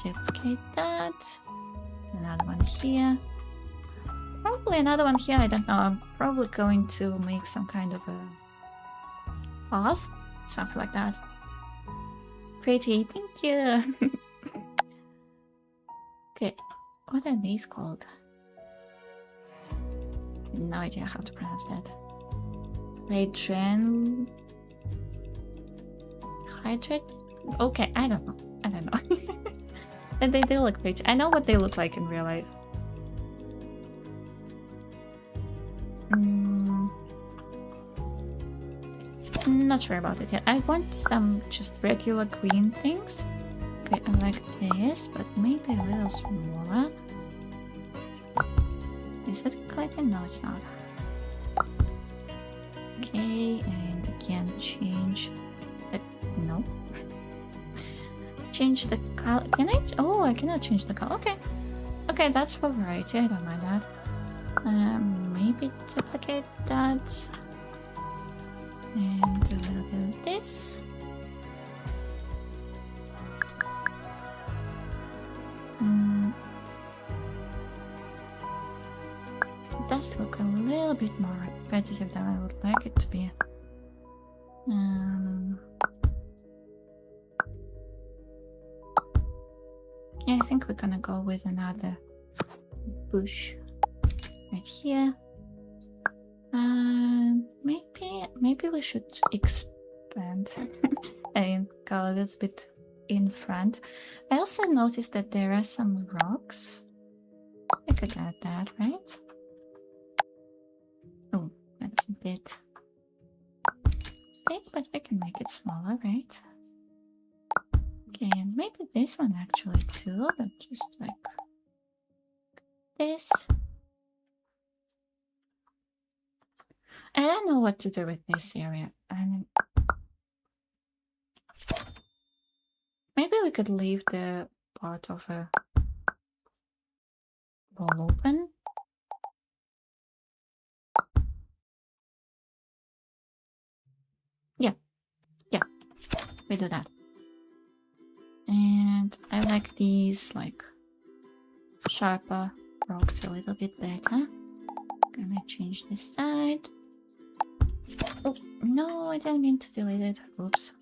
duplicate that. Another one here. Probably another one here, I don't know. I'm probably going to make some kind of a path. Something like that. Pretty, thank you. Okay, what are these called? No idea how to pronounce that. Hydrate? Okay, I don't know. And they do look pretty. I know what they look like in real life. Not sure about it yet. I want some just regular green things. Okay, I like this, but maybe a little smaller. Is it clicking? No, it's not. Okay, and again, change the... No. Change the color. Can I? Oh, I cannot change the color. Okay. Okay, that's for variety. I don't mind that. Maybe duplicate that. And a little bit of this. It does look a little bit more repetitive than I would like it to be. Yeah, I think we're gonna go with another bush right here. And maybe we should expand and go a little bit in front. I also noticed that there are some rocks. I could add that, right? Oh, that's a bit big, but we can make it smaller, right? Okay, and maybe this one actually too, but just like this. I don't know what to do with this area. And maybe we could leave the part of a wall open. we do that. And I like these like sharper rocks a little bit better. Gonna change this side. Oh no, I didn't mean to delete it. Oops.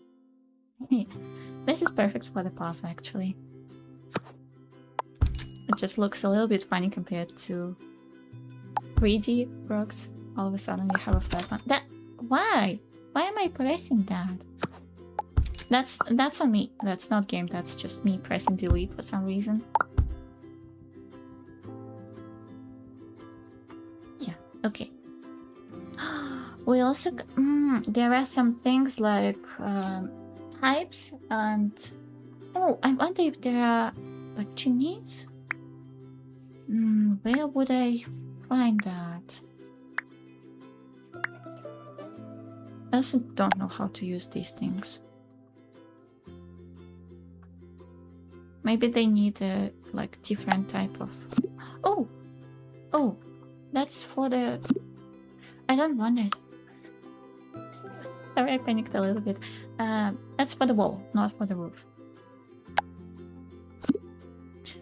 This is perfect for the path actually. It just looks a little bit funny compared to 3D rocks. All of a sudden you have a flat one. That why? Why am I pressing that? That's on me. That's not game, that's just me pressing delete for some reason. Yeah, okay. We also there are some things like pipes and oh, I wonder if there are like chimneys. Where would I find that? I also don't know how to use these things. Maybe they need a like different type of. Oh, that's for the. I don't want it. Sorry, I panicked a little bit. That's for the wall, not for the roof.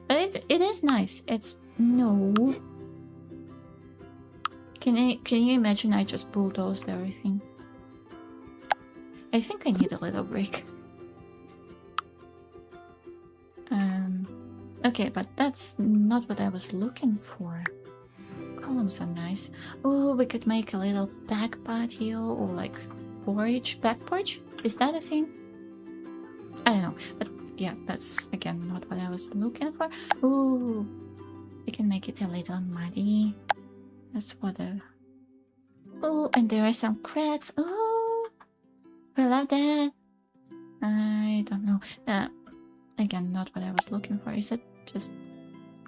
But it is nice. It's no. Can you imagine? I just bulldozed everything. I think I need a little break. Okay, but that's not what I was looking for. Columns are nice. Oh, we could make a little back patio or like porch. Back porch? Is that a thing? I don't know. But yeah, that's again not what I was looking for. Ooh, we can make it a little muddy. That's what the. Oh, and there are some cracks. Oh, I love that. I don't know. Again, not what I was looking for. Is it just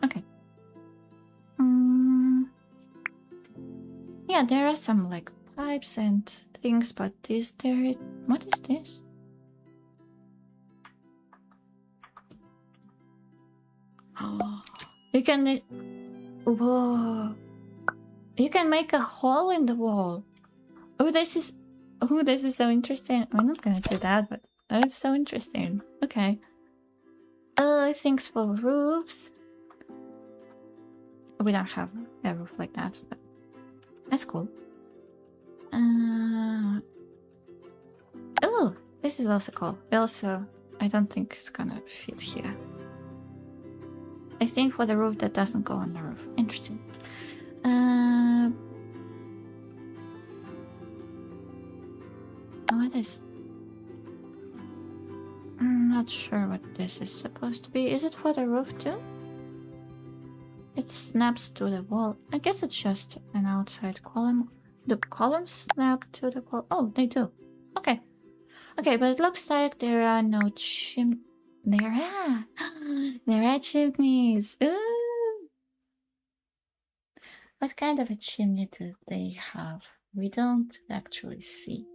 okay? Yeah, there are some like pipes and things, but is there? What is this? Oh, you can. Whoa! You can make a hole in the wall. Oh, this is so interesting. I'm not gonna do that, but that's so interesting. Okay. Things for roofs. We don't have a roof like that, but that's cool. Oh, this is also cool. Also, I don't think it's gonna fit here. I think for the roof that doesn't go on the roof. Interesting. What is? I'm not sure what this is supposed to be. Is it for the roof too? It snaps to the wall. I guess it's just an outside column. Do columns snap to the wall? Oh, they do. Okay. Okay, but it looks like there are no There are! There are chimneys! Ooh! What kind of a chimney do they have? We don't actually see.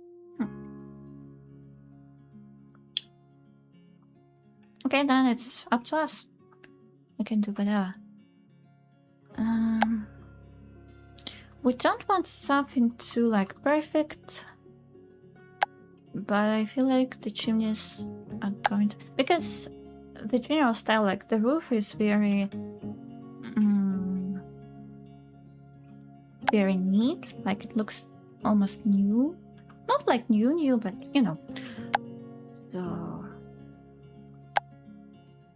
Okay, then it's up to us. We can do whatever. We don't want something too like perfect, but I feel like the chimneys are going to, because the general style, like the roof is very very neat, like it looks almost new, not like new, but you know. So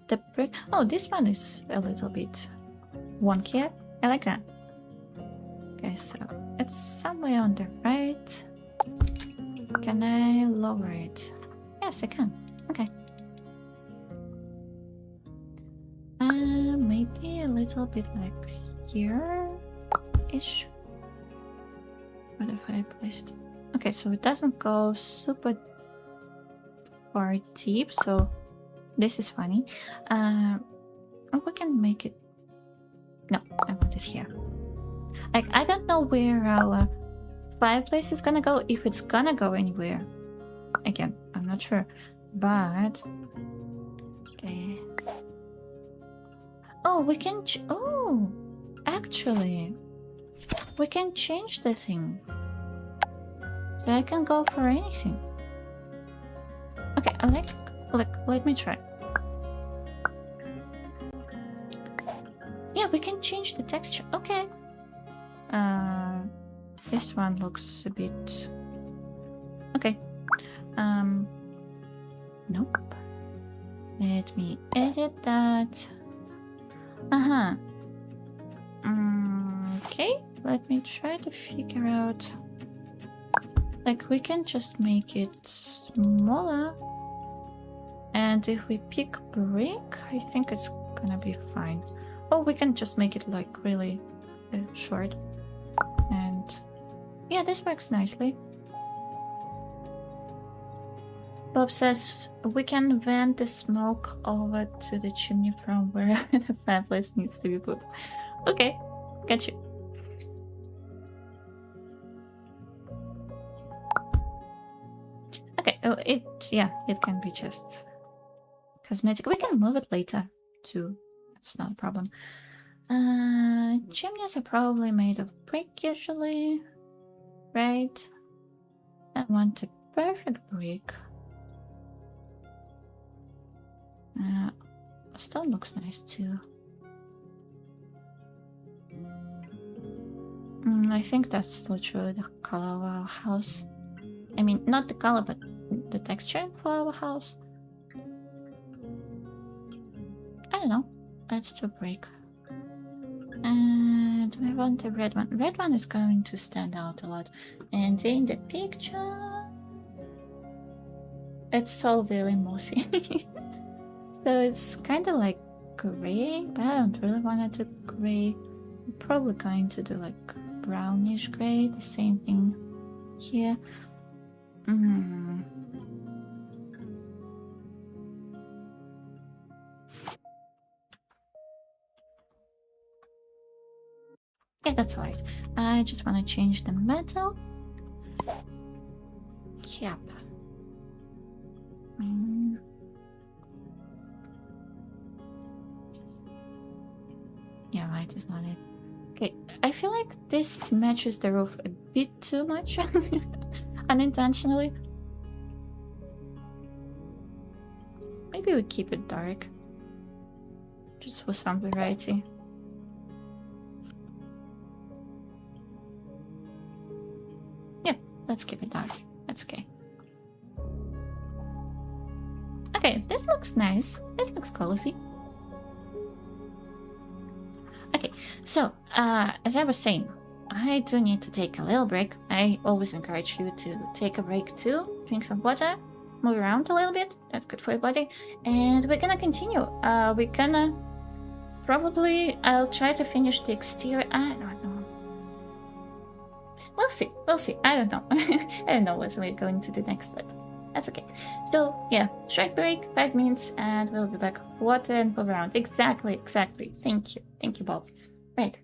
the brick. Oh, this one is a little bit wonky. I like that. Okay, so it's somewhere on the right. Can I lower it? Yes, I can. Okay. Maybe a little bit like here-ish. What if I placed it? Okay, so it doesn't go super far deep, so this is funny. Oh, we can make it. No, I want it here. Like, I don't know where our fireplace is gonna go, if it's gonna go anywhere. Again, I'm not sure. But okay. Oh, we can oh, actually we can change the thing. So I can go for anything. Okay. Okay, let me try. Yeah, we can change the texture. Okay. This one looks a bit... Okay. Nope. Let me edit that. Okay, let me try to figure out... Like, we can just make it smaller. And if we pick brick, I think it's gonna be fine. Oh, we can just make it like really short. And yeah, this works nicely. Bob says we can vent the smoke over to the chimney from where the fireplace needs to be put. Okay, got you. Okay, oh, it can be just cosmetic. We can move it later too. That's not a problem. Chimneys are probably made of brick usually, right? I want a perfect brick. Stone looks nice too. I think that's literally the color of our house. I mean, not the color, but the texture for our house. I don't know. Let's do brick. And we want a red one. Red one is going to stand out a lot. And in the picture, it's all very mossy. So it's kind of like gray, but I don't really want to do gray. I'm probably going to do like brownish gray, the same thing here. Yeah, that's alright. I just want to change the metal. Yep. Yeah, white is not it. Okay, I feel like this matches the roof a bit too much. Unintentionally. Maybe we keep it dark. Just for some variety. Yeah, let's keep it dark. That's okay. Okay, this looks nice. This looks cozy. Okay, so, as I was saying, I do need to take a little break. I always encourage you to take a break too. Drink some water, move around a little bit. That's good for your body. And we're gonna continue. We're gonna... Probably, I'll try to finish the exterior. I don't know. We'll see. We'll see. I don't know. I don't know what we're going to do next, but that's okay. So, yeah, short break, 5 minutes, and we'll be back. Water and move around. Exactly, exactly. Thank you. Thank you, Bob. Right.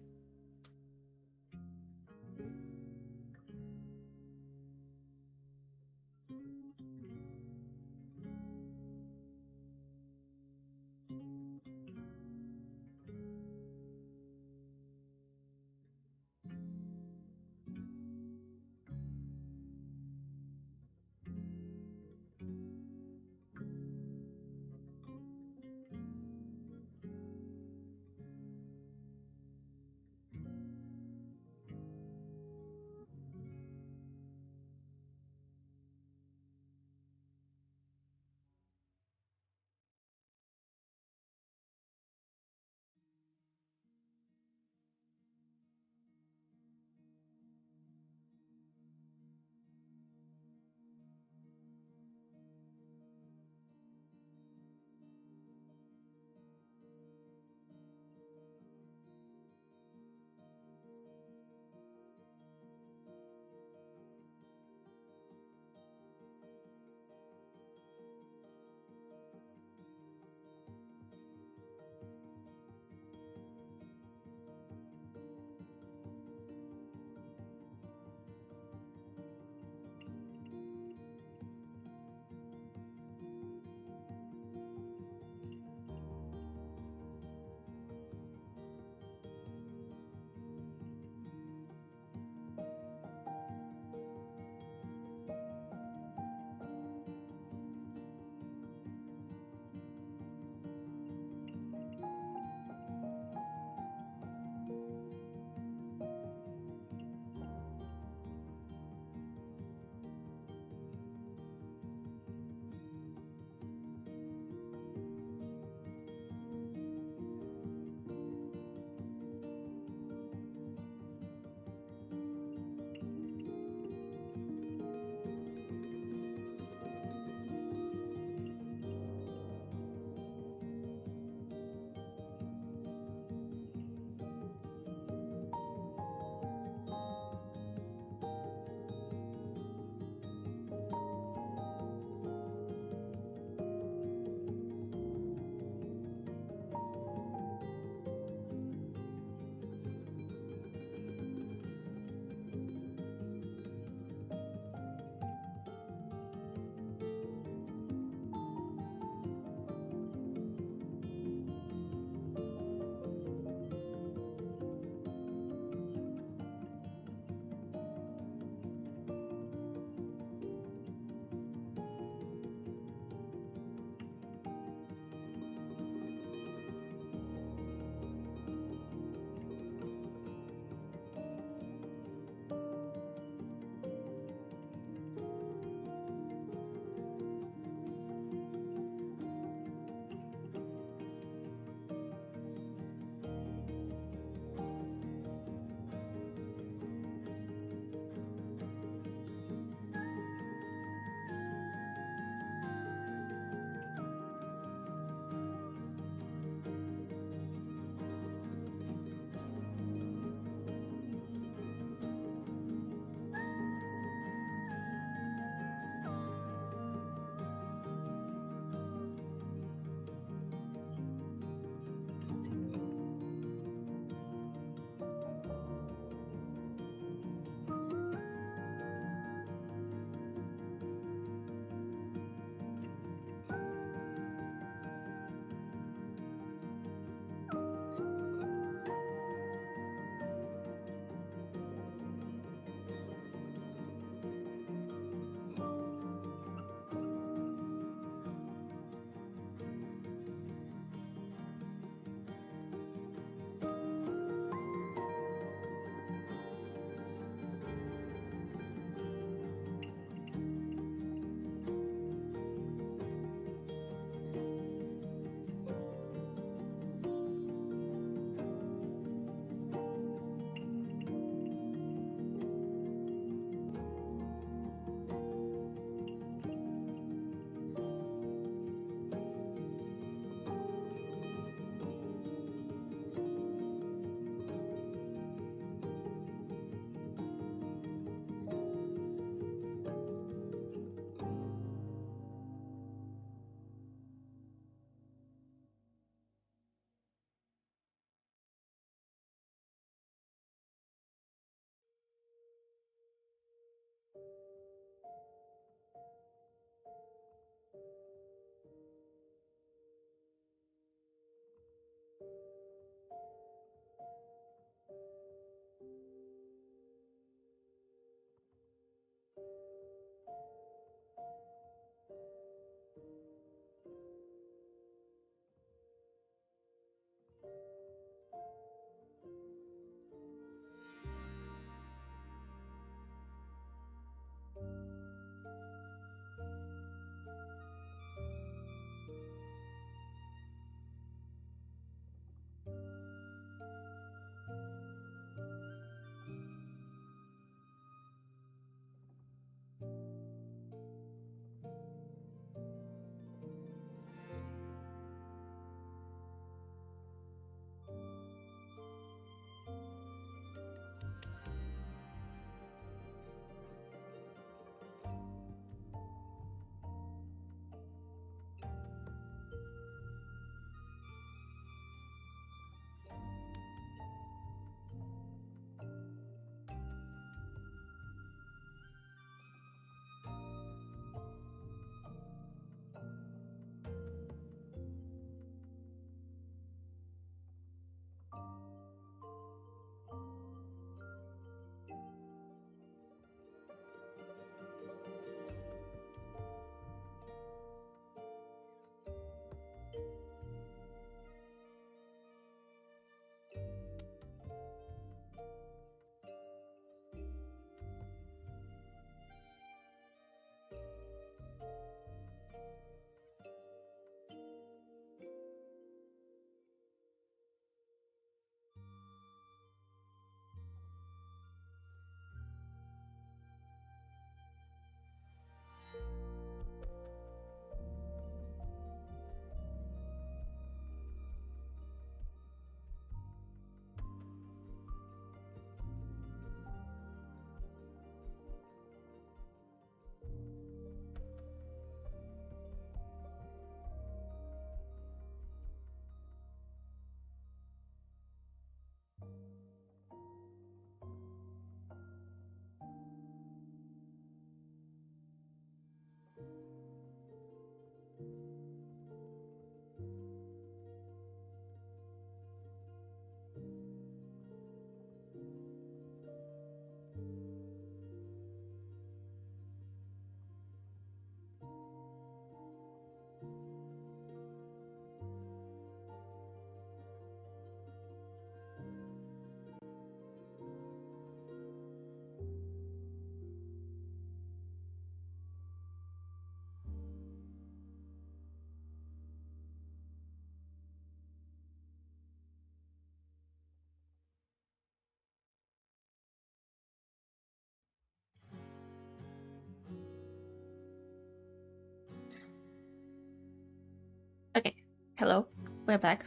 Hello, we're back.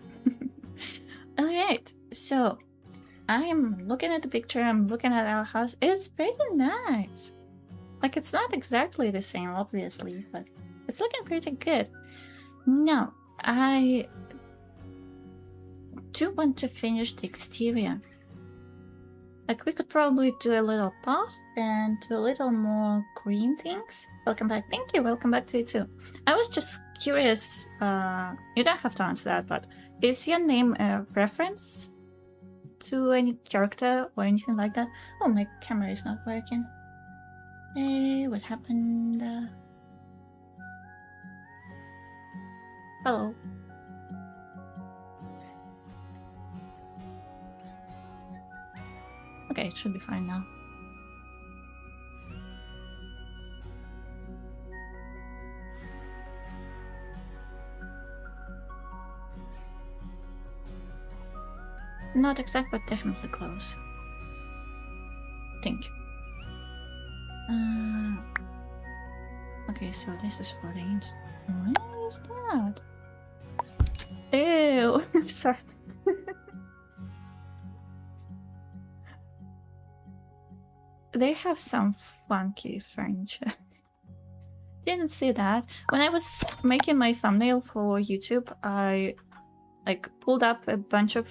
Alright, so I'm looking at the picture, I'm looking at our house. It's pretty nice. Like, it's not exactly the same, obviously, but it's looking pretty good. Now, I do want to finish the exterior. Like, we could probably do a little path and do a little more green things. Welcome back. Thank you. Welcome back to you too. I was just curious. You don't have to answer that, but is your name a reference to any character or anything like that? Oh, my camera is not working. Hey, what happened? Hello. Okay, it should be fine now. Not exact, but definitely close. Thank you. Okay, so this is for the ins. What is that? Ew, I'm sorry. They have some funky furniture. Didn't see that. When I was making my thumbnail for YouTube, I like pulled up a bunch of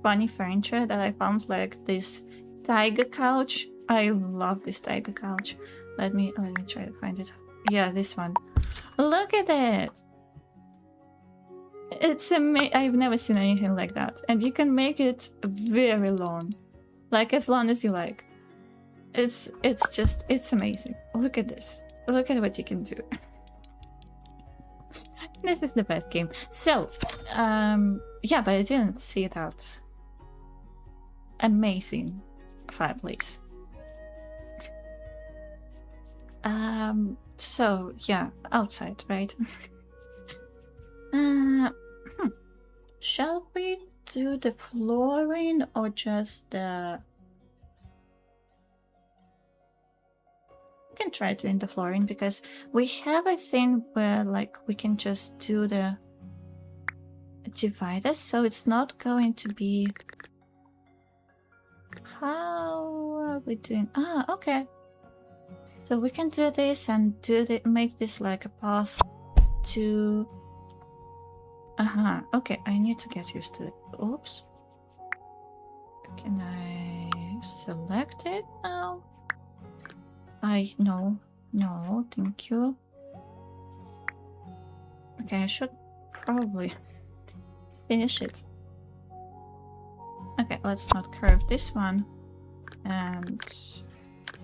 funny furniture that I found, like this tiger couch. I love this tiger couch. Let me try to find it. Yeah, this one. Look at it. It's amazing. I've never seen anything like that. And you can make it very long. Like as long as you like. It's amazing. Look at this. Look at what you can do. This is the best game. So, yeah, but I didn't see that amazing fireplace. So yeah, outside, right? Shall we do the flooring or just the... We can try doing the flooring because we have a thing where like we can just do the dividers, so it's not going to be... How are we doing? Ah, okay. So we can do this and make this like a path to... Okay, I need to get used to it. Oops. Can I select it now? No, thank you. Okay, I should probably finish it. Okay, let's not curve this one. And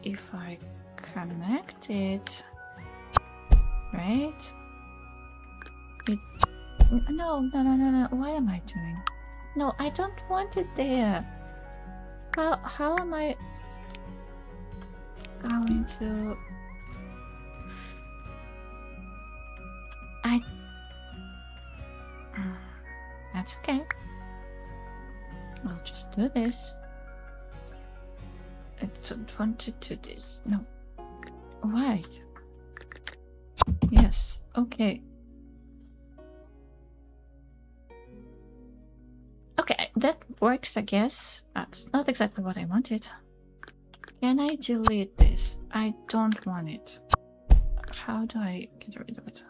if I connect it, right? No. What am I doing? No, I don't want it there. How am I going to... That's okay. I'll just do this. I don't want to do this. No. Why? Yes. Okay. Okay, that works, I guess. That's not exactly what I wanted. Can I delete this? I don't want it. How do I get rid of it?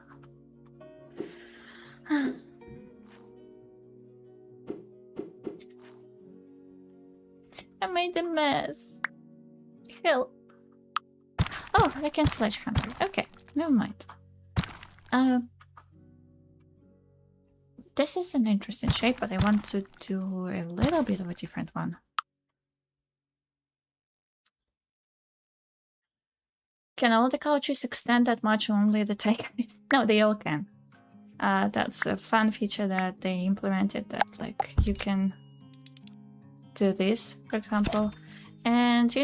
I made a mess. Help. Oh, I can sledgehammer. Okay, never mind. This is an interesting shape, but I want to do a little bit of a different one. Can all the couches extend that much? Only the tech? No, they all can. That's a fun feature that they implemented, that like you can do this, for example, and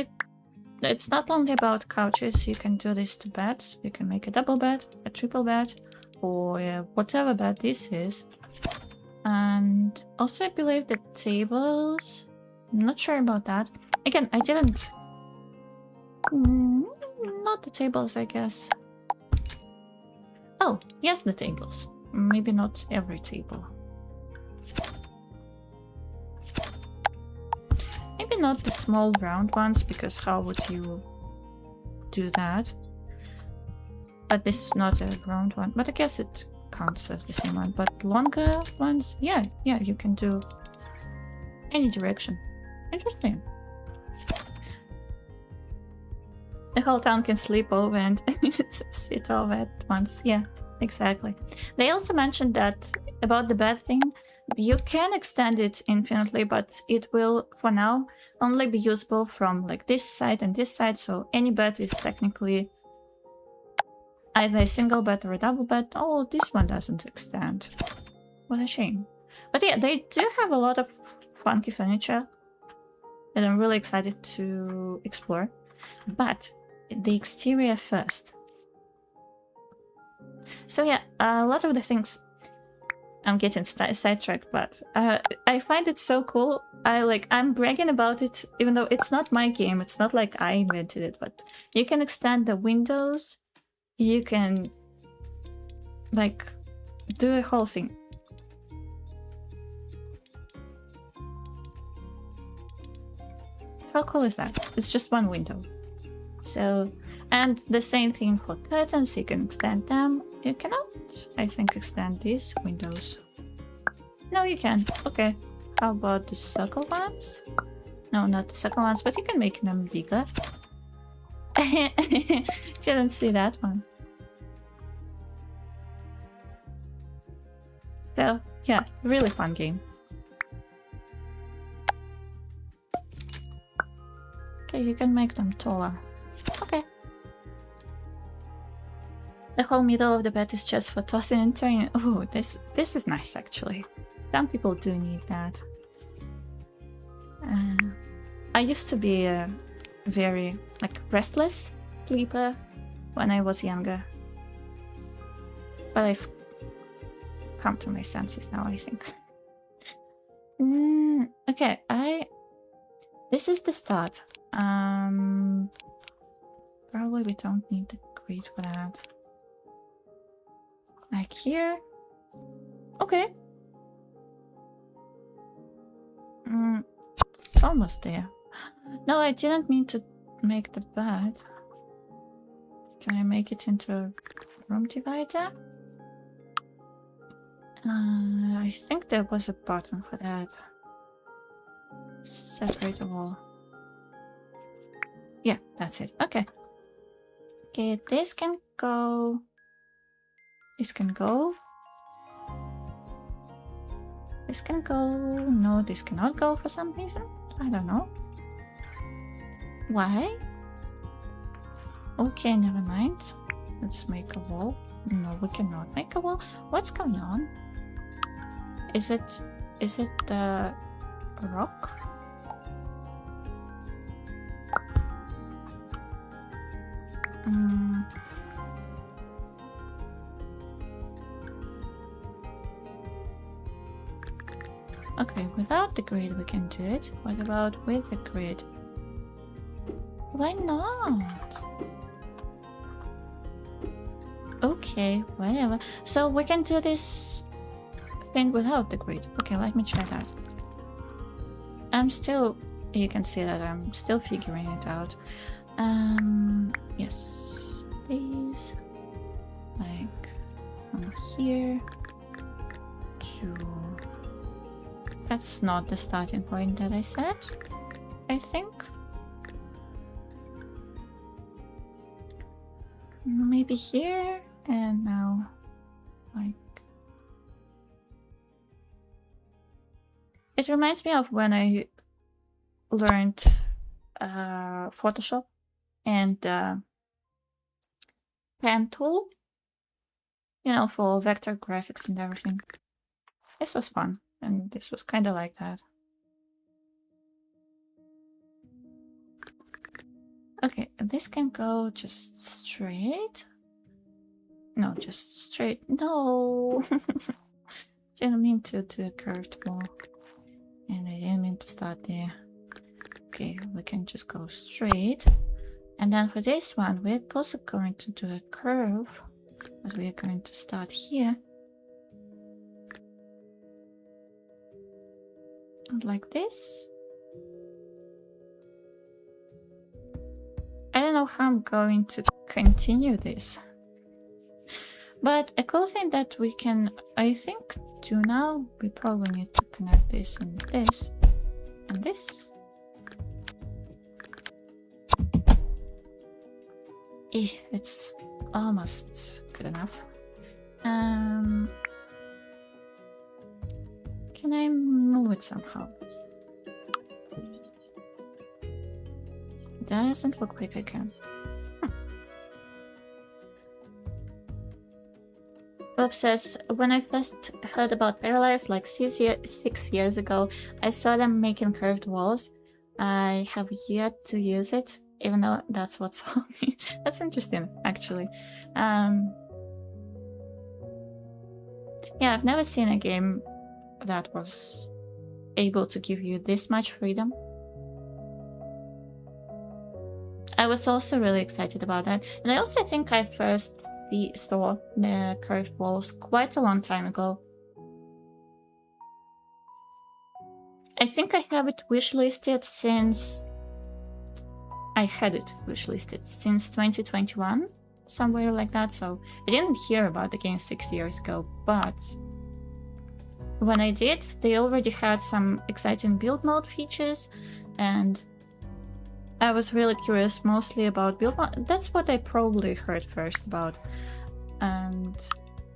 it's not only about couches. You can do this to beds. You can make a double bed, a triple bed, or whatever bed this is. And also I believe the tables, I'm not sure about that. Again, I didn't... Not the tables, I guess. Oh, yes, the tables. maybe not every table. Maybe not the small round ones, because how would you do that? But this is not a round one, but I guess it counts as the same one. But longer ones, yeah, you can do any direction. Interesting. The whole town can sleep over and sit over at once. Yeah, exactly. They also mentioned that about the bed thing, you can extend it infinitely, but it will, for now, only be usable from like this side and this side. So any bed is technically either a single bed or a double bed. Oh, this one doesn't extend. What a shame. But yeah, they do have a lot of funky furniture that I'm really excited to explore. But the exterior first. So yeah, a lot of the things, I'm getting sidetracked, but I find it so cool. I'm bragging about it, even though it's not my game. It's not like I invented it, but you can extend the windows. You can like do a whole thing. How cool is that? It's just one window. So, and the same thing for curtains, you can extend them. You cannot, I think, extend these windows. No, you can. Okay. How about the circle ones? No, not the circle ones, but you can make them bigger. Didn't see that one. So, yeah, really fun game. Okay, you can make them taller. Okay. The whole middle of the bed is just for tossing and turning. Oh, this is nice actually. Some people do need that. I used to be a very restless sleeper when I was younger, but I've come to my senses now, I think. Okay, this is the start. Probably we don't need the grid for that. Like here. Okay. It's almost there. No, I didn't mean to make the bed. Can I make it into a room divider? I think there was a button for that. Separate the wall. Yeah, that's it. Okay. Okay, this can go. This can go. This can go. No, this cannot go for some reason. I don't know. Why? Okay, never mind. Let's make a wall. No, we cannot make a wall. What's going on? Is it the rock? Okay, without the grid we can do it. What about with the grid? Why not? Okay, whatever. So we can do this thing without the grid. Okay, let me try that. You can see that I'm still figuring it out. Yes, please. Like from here to... That's not the starting point that I said, I think. Maybe here, and now, like... It reminds me of when I learned Photoshop and pen tool, you know, for vector graphics and everything. This was fun, and this was kind of like that. Okay, this can go just straight. No, just straight. No! Didn't mean to do a curved wall. And I didn't mean to start there. Okay, we can just go straight. And then for this one, we're also going to do a curve. But we're going to start here. like this. I don't know how I'm going to continue this. But a cool thing that we can, I think, do now, we probably need to connect this and this and this. It's almost good enough. Can I move it somehow? Doesn't look like I can. Bob says, when I first heard about Paralives like 6 years ago, I saw them making curved walls. I have yet to use it, even though that's what's on me. That's interesting, actually. Yeah, I've never seen a game that was able to give you this much freedom. I was also really excited about that. And I also think I first saw the curved walls quite a long time ago. I think I have it wishlisted since... I had it wishlisted since 2021, somewhere like that, so I didn't hear about the game 6 years ago, but when I did, they already had some exciting build mode features, and I was really curious mostly about build mode. That's what I probably heard first about. And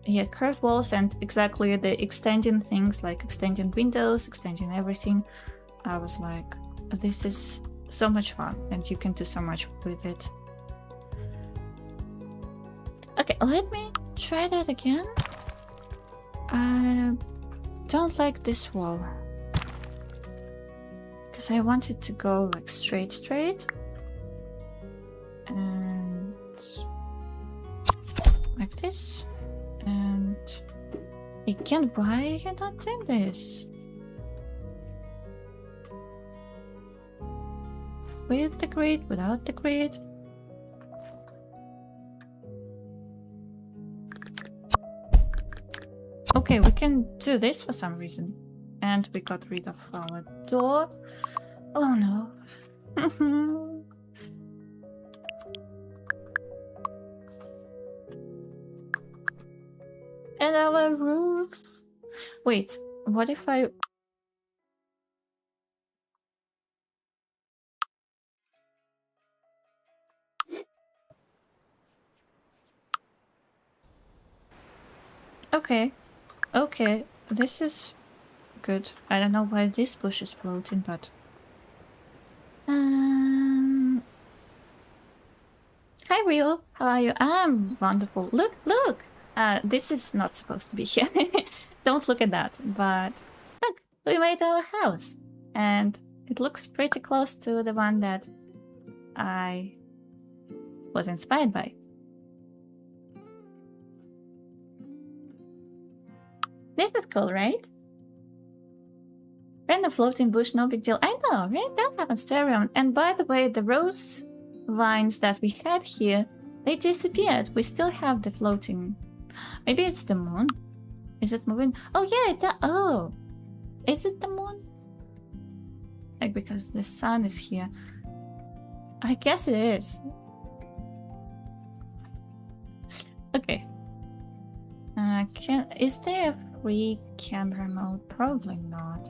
yeah, curved walls and exactly the extending things, like extending windows, extending everything. I was like, this is so much fun and you can do so much with it. Okay, let me try that again. I don't like this wall because I want it to go like straight and like this. And again, why are you not doing this? With the grid, without the grid. Okay, we can do this for some reason. And we got rid of our door. Oh no. And our roofs. Wait, what if I... Okay, this is good. I don't know why this bush is floating, but... Hi Rio, how are you? I'm wonderful. Look! This is not supposed to be here. Don't look at that, but... Look, we made our house. And it looks pretty close to the one that I was inspired by. This is cool, right? Random floating bush, no big deal. I know, right? That happens to everyone. And by the way, the rose vines that we had here, they disappeared. We still have the floating. Maybe it's the moon? Is it moving? Oh yeah, oh! Is it the moon? Like, because the sun is here. I guess it is. Okay. Is there a free camera mode? Probably not.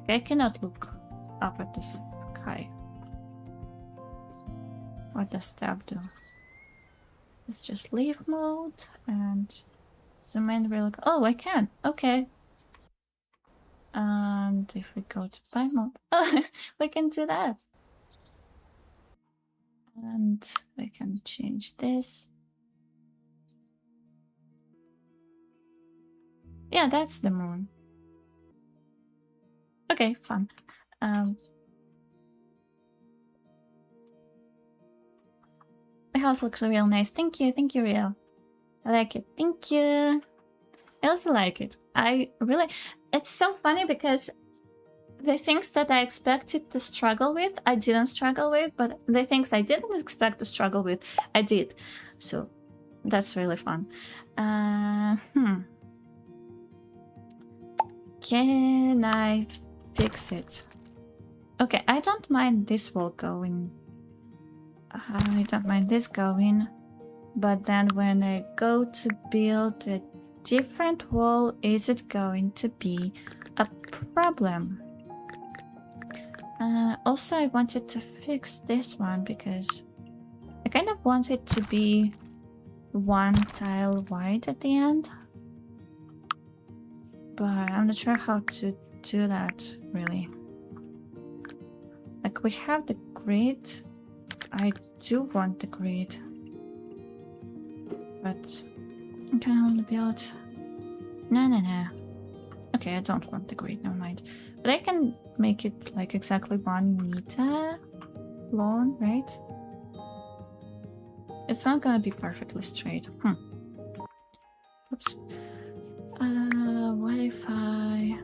I cannot look up at the sky. What does tab do? Let's just leave mode and zoom in really. Oh, I can. Okay. And if we go to buy mode, oh, we can do that. And we can change this. Yeah, that's the moon. Okay, fun. The house looks real nice. Thank you, Rio. I like it. Thank you. I also like it. It's so funny because the things that I expected to struggle with, I didn't struggle with, but the things I didn't expect to struggle with, I did. So that's really fun. Can I fix it. Okay, I don't mind this wall going. I don't mind this going. But then when I go to build a different wall, is it going to be a problem? Also, I wanted to fix this one because I kind of want it to be one tile wide at the end. But I'm not sure how to do that, really. Like, we have the grid. I do want the grid. But I can only build... No. Okay, I don't want the grid, never mind. But I can make it like exactly 1 meter long, right? It's not gonna be perfectly straight. Oops. What if I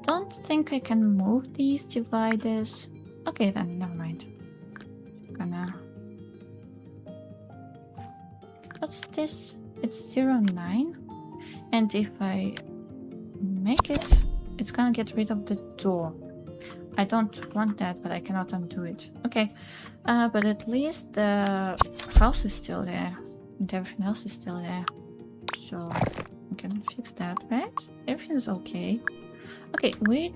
don't think I can move these dividers. Okay, then never mind. Gonna... What's this? It's 0.9. And if I make it, it's gonna get rid of the door. I don't want that, but I cannot undo it. Okay, but at least the house is still there. And everything else is still there. So, we can fix that, right? Everything is okay. Okay, wait.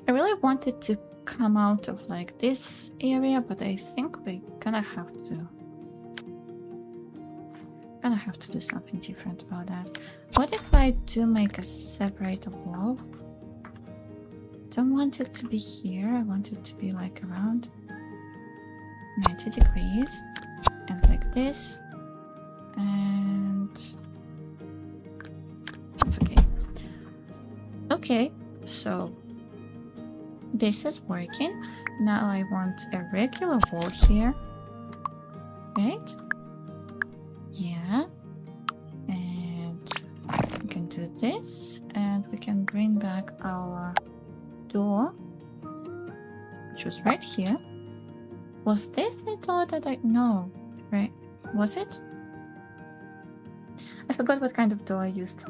I really wanted to come out of like this area, but I think we're gonna have to do something different about that. What if I do make a separate wall? Don't want it to be here. I want it to be like around 90 degrees and like this, and that's okay. Okay, so this is working. Now I want a regular wall here, right? Yeah, and we can do this, and we can bring back our door, which was right here. Was this the door that I... No, right? Was it? I forgot what kind of door I used.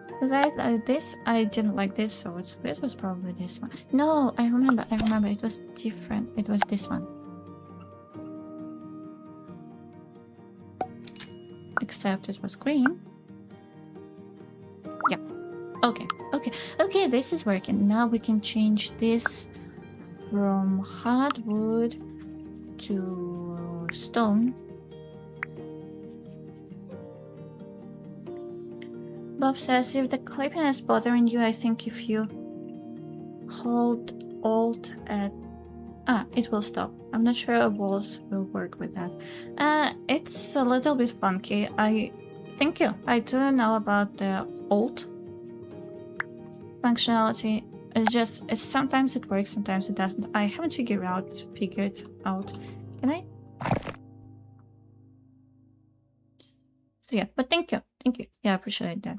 Because I didn't like this, so it was probably this one. No, I remember, it was different. It was this one. Except it was green. Yeah. Okay, this is working. Now we can change this from hardwood to stone. Bob says, if the clipping is bothering you, I think if you hold Alt at... it will stop. I'm not sure walls will work with that. It's a little bit funky. Thank you. I do know about the Alt functionality. Sometimes it works, sometimes it doesn't. I haven't figured out. Can I? So yeah, but thank you. Yeah, I appreciate that.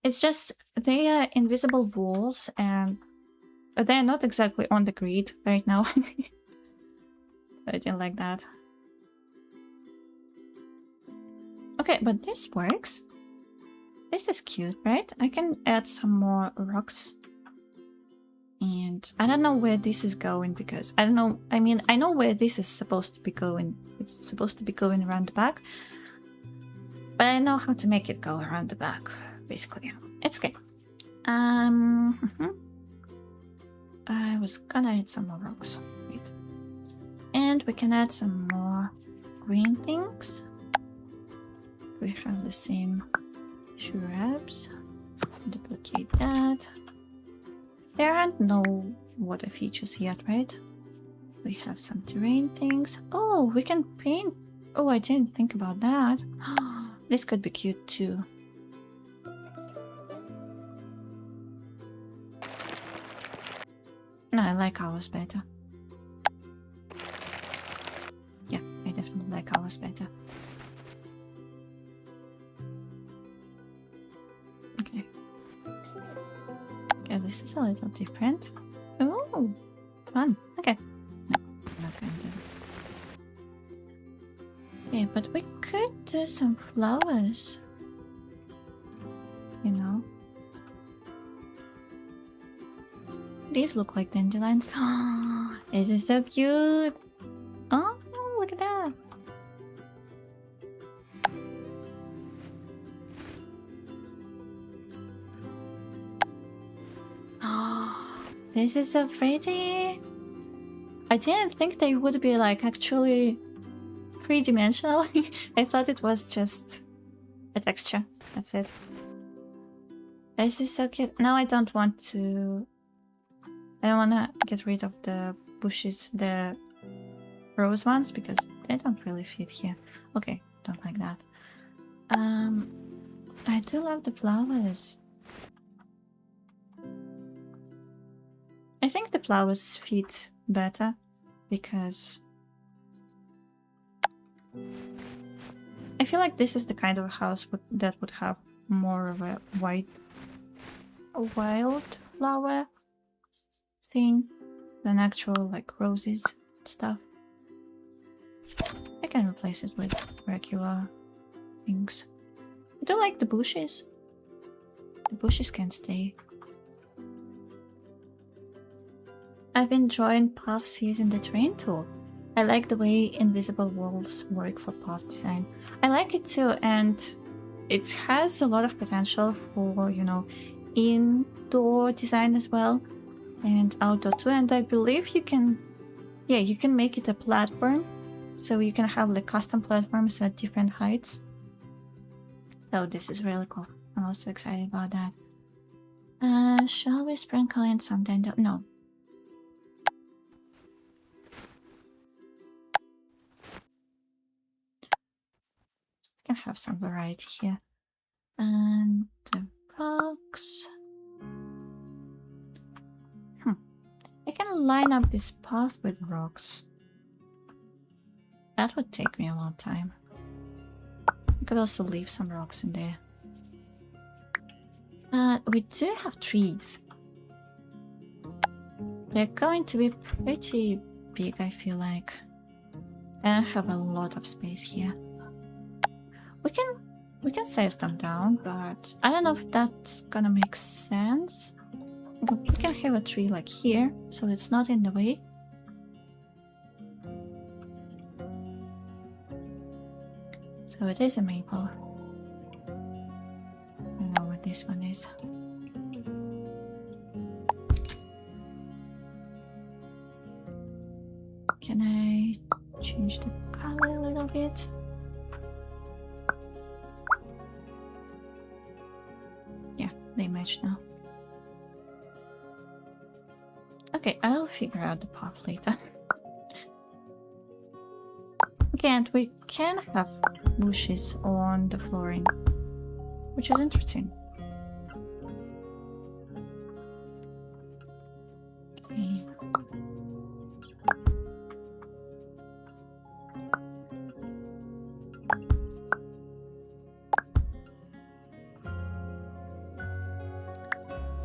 It's just they are invisible walls, and they're not exactly on the grid right now. I didn't like that. Okay, but this works. This is cute, right? I can add some more rocks. And I don't know where this is going because I don't know. I mean, I know where this is supposed to be going. It's supposed to be going around the back. But I know how to make it go around the back, basically. It's okay. I was gonna add some more rocks. Wait. And we can add some more green things. We have the same shrubs. Duplicate that. There aren't no water features yet, right? We have some terrain things. Oh, we can paint. Oh, I didn't think about that. This could be cute too. No, I like ours better. Yeah, I definitely like ours better. Okay. Okay, this is a little different. Oh, fun. Okay. No, I'm not going to. Okay, but we could do some flowers. these look like dandelions. This is so cute. Oh, look at that. Oh, this is so pretty. I didn't think they would be like actually three-dimensional. I thought it was just a texture. That's it. This is so cute. Now I don't want to... I don't want to get rid of the bushes, the rose ones, because they don't really fit here. Okay, don't like that. I do love the flowers. I think the flowers fit better because I feel like this is the kind of house that would have more of a wild flower thing than actual like roses stuff. I can replace it with regular things. I don't like the bushes. The bushes can stay. I've been drawing paths using the terrain tool. I like the way invisible walls work for path design. I like it too, and it has a lot of potential for, you know, indoor design as well, and outdoor too. And I believe you can, yeah, you can make it a platform, so you can have like custom platforms at different heights. So this is really cool. I'm also excited about that. Shall we sprinkle in some dandelion? No. Can have some variety here. And the rocks. I can line up this path with rocks. That would take me a long time. I could also leave some rocks in there. We do have trees. They're going to be pretty big, I feel like. And I have a lot of space here. We can size them down, but I don't know if that's gonna make sense. We can have a tree like here, so it's not in the way. So it is a maple. I don't know what this one is. Can I change the color a little bit? They match now. Okay, I'll figure out the path later. Okay, and we can have bushes on the flooring, which is interesting. Okay.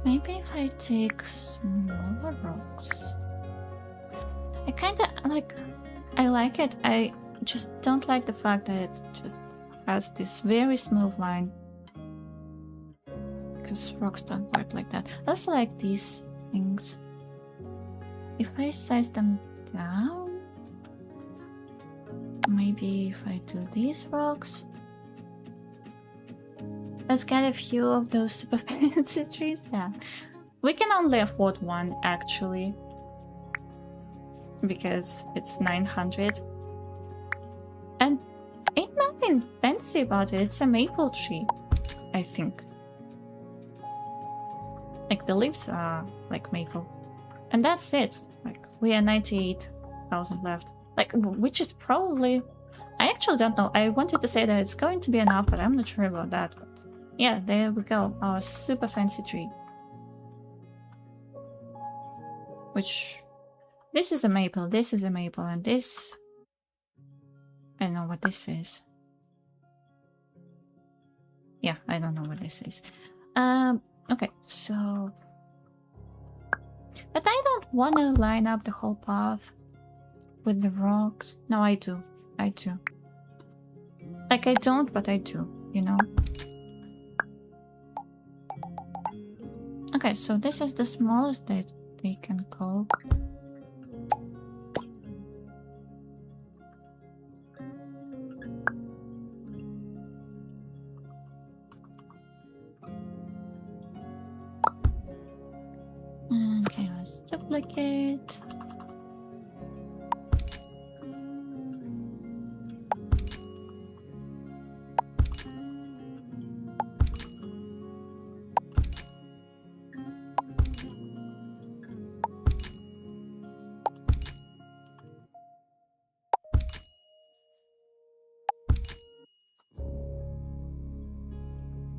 Maybe if I take smaller rocks. I kinda like... I like it. I just don't like the fact that it just has this very smooth line. Because rocks don't work like that. I also like these things. If I size them down... Maybe if I do these rocks... Let's get a few of those super fancy trees down. We can only afford one, actually. Because it's 900. And ain't nothing fancy about it. It's a maple tree, I think. Like, the leaves are like maple. And that's it. Like, we are 98,000 left. Like, which is probably... I actually don't know. I wanted to say that it's going to be enough, but I'm not sure about that. But yeah, there we go. Our super fancy tree. Which... This is a maple, and this... I don't know what this is. Yeah, I don't know what this is. Okay, so... But I don't want to line up the whole path with the rocks. No, I do. I do. Like, I don't, but I do, you know? Okay, so this is the smallest that they can go. Okay, let's duplicate.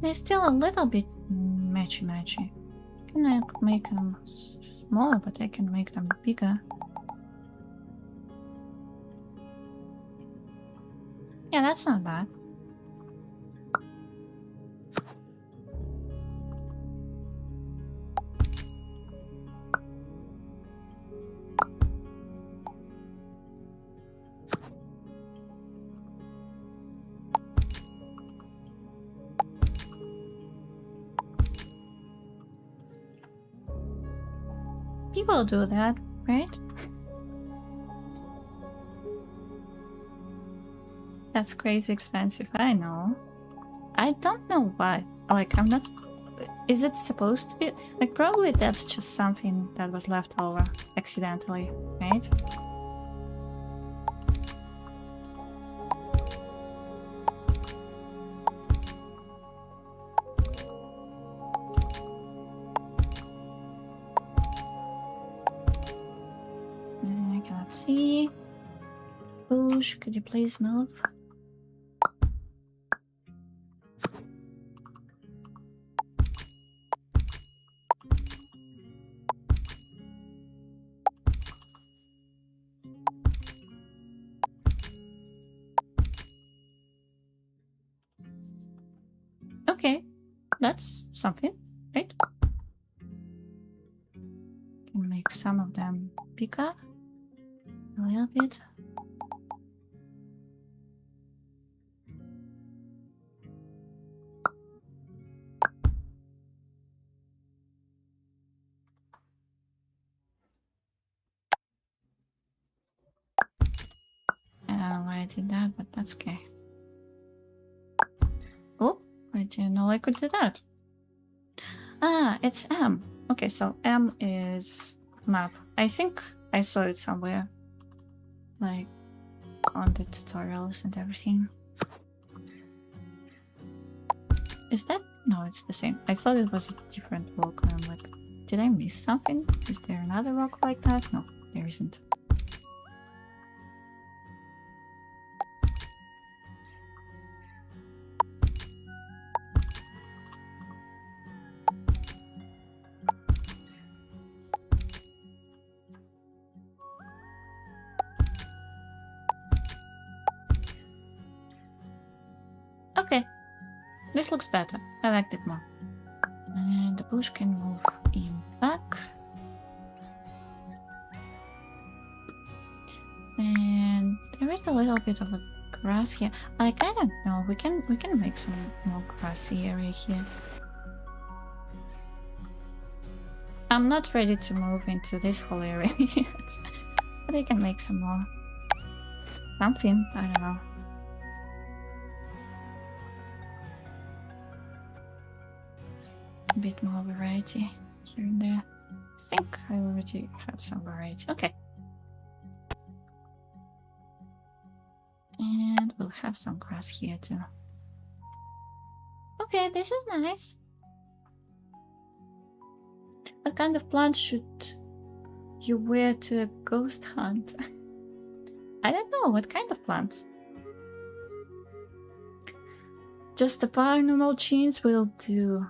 They're still a little bit matchy. Can I make them smaller, but I can make them bigger. Yeah, that's not bad. People do that, right? That's crazy expensive, I know. I don't know why. Like, I'm not... Is it supposed to be... Like, probably that's just something that was left over accidentally, right? I cannot see. Bush, could you please move? Okay, that's something, right? Can make some of them bigger a little bit. I don't know why I did that, but that's okay. Oh, I didn't know I could do that. Ah, it's M. Okay, so M is map. I think I saw it somewhere. Like, on the tutorials and everything. Is that? No, it's the same. I thought it was a different rock, and I'm like, did I miss something? Is there another rock like that? No, there isn't. Okay, this looks better. I liked it more. And the bush can move in back. And there is a little bit of a grass here. Like, I don't know. We can make some more grassy area here. I'm not ready to move into this whole area yet, but I can make some more. Something. I don't know. A bit more variety here and there. I think I already had some variety. Okay. And we'll have some grass here too. Okay, this is nice. What kind of plant should you wear to a ghost hunt? I don't know. What kind of plants? Just the paranormal jeans will do.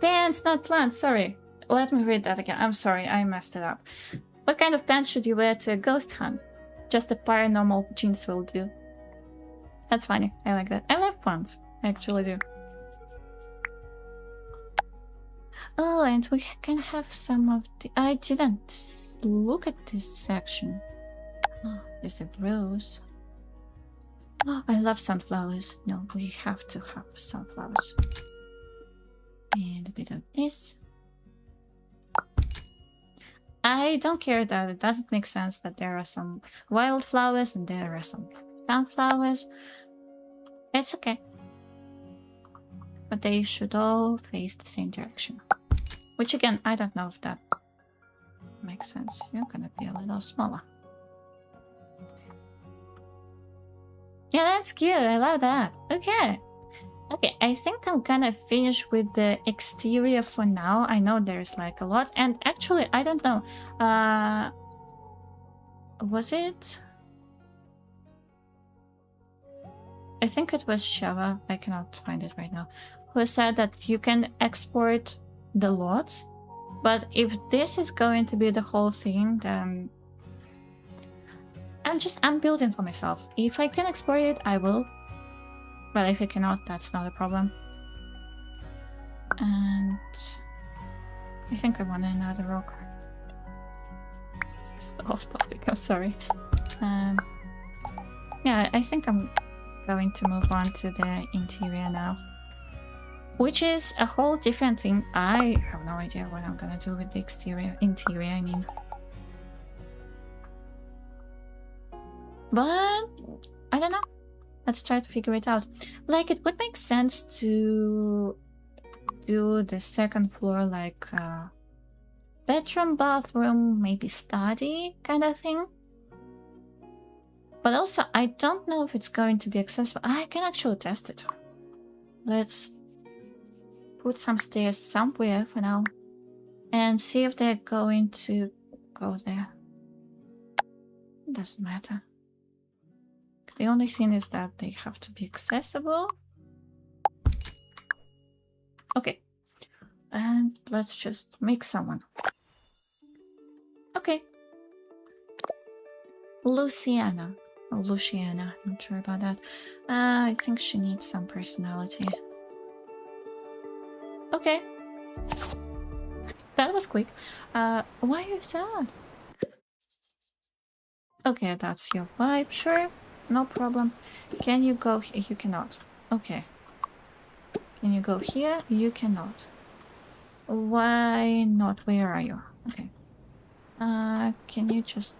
Pants, not plants, sorry. Let me read that again. I'm sorry, I messed it up. What kind of pants should you wear to a ghost hunt? Just the paranormal jeans will do. That's funny, I like that. I love pants, I actually do. Oh, and we can have some of the... I didn't look at this section. Oh, there's a rose. Oh, I love sunflowers. No, we have to have sunflowers. And a bit of this. I don't care that it doesn't make sense that there are some wildflowers and there are some sunflowers. It's okay. But they should all face the same direction. Which again, I don't know if that makes sense. You're gonna be a little smaller. Yeah, that's cute. I love that. Okay. Okay, I think I'm gonna finish with the exterior for now. I know there's like a lot. And actually, I don't know. Was it? I think it was Sheva. I cannot find it right now. Who said that you can export the lots. But if this is going to be the whole thing, then I'm building for myself. If I can export it, I will. But if I cannot, that's not a problem. And I think I want another rock. It's off topic, I'm sorry. Yeah, I think I'm going to move on to the interior now. Which is a whole different thing. I have no idea what I'm gonna do with the interior, I mean. But I don't know. Let's try to figure it out. Like, it would make sense to do the second floor like bedroom, bathroom, maybe study kind of thing. But also, I don't know if it's going to be accessible. I can actually test it. Let's put some stairs somewhere for now and see if they're going to go there. Doesn't matter. The only thing is that they have to be accessible. Okay. And let's just make someone. Okay. Luciana. Oh, Luciana. I'm not sure about that. I think she needs some personality. Okay. That was quick. Why are you sad? Okay, that's your vibe. Sure. No problem. Can you go here? You cannot. Okay. Can you go here? You cannot. Why not? Where are you? Okay. Can you just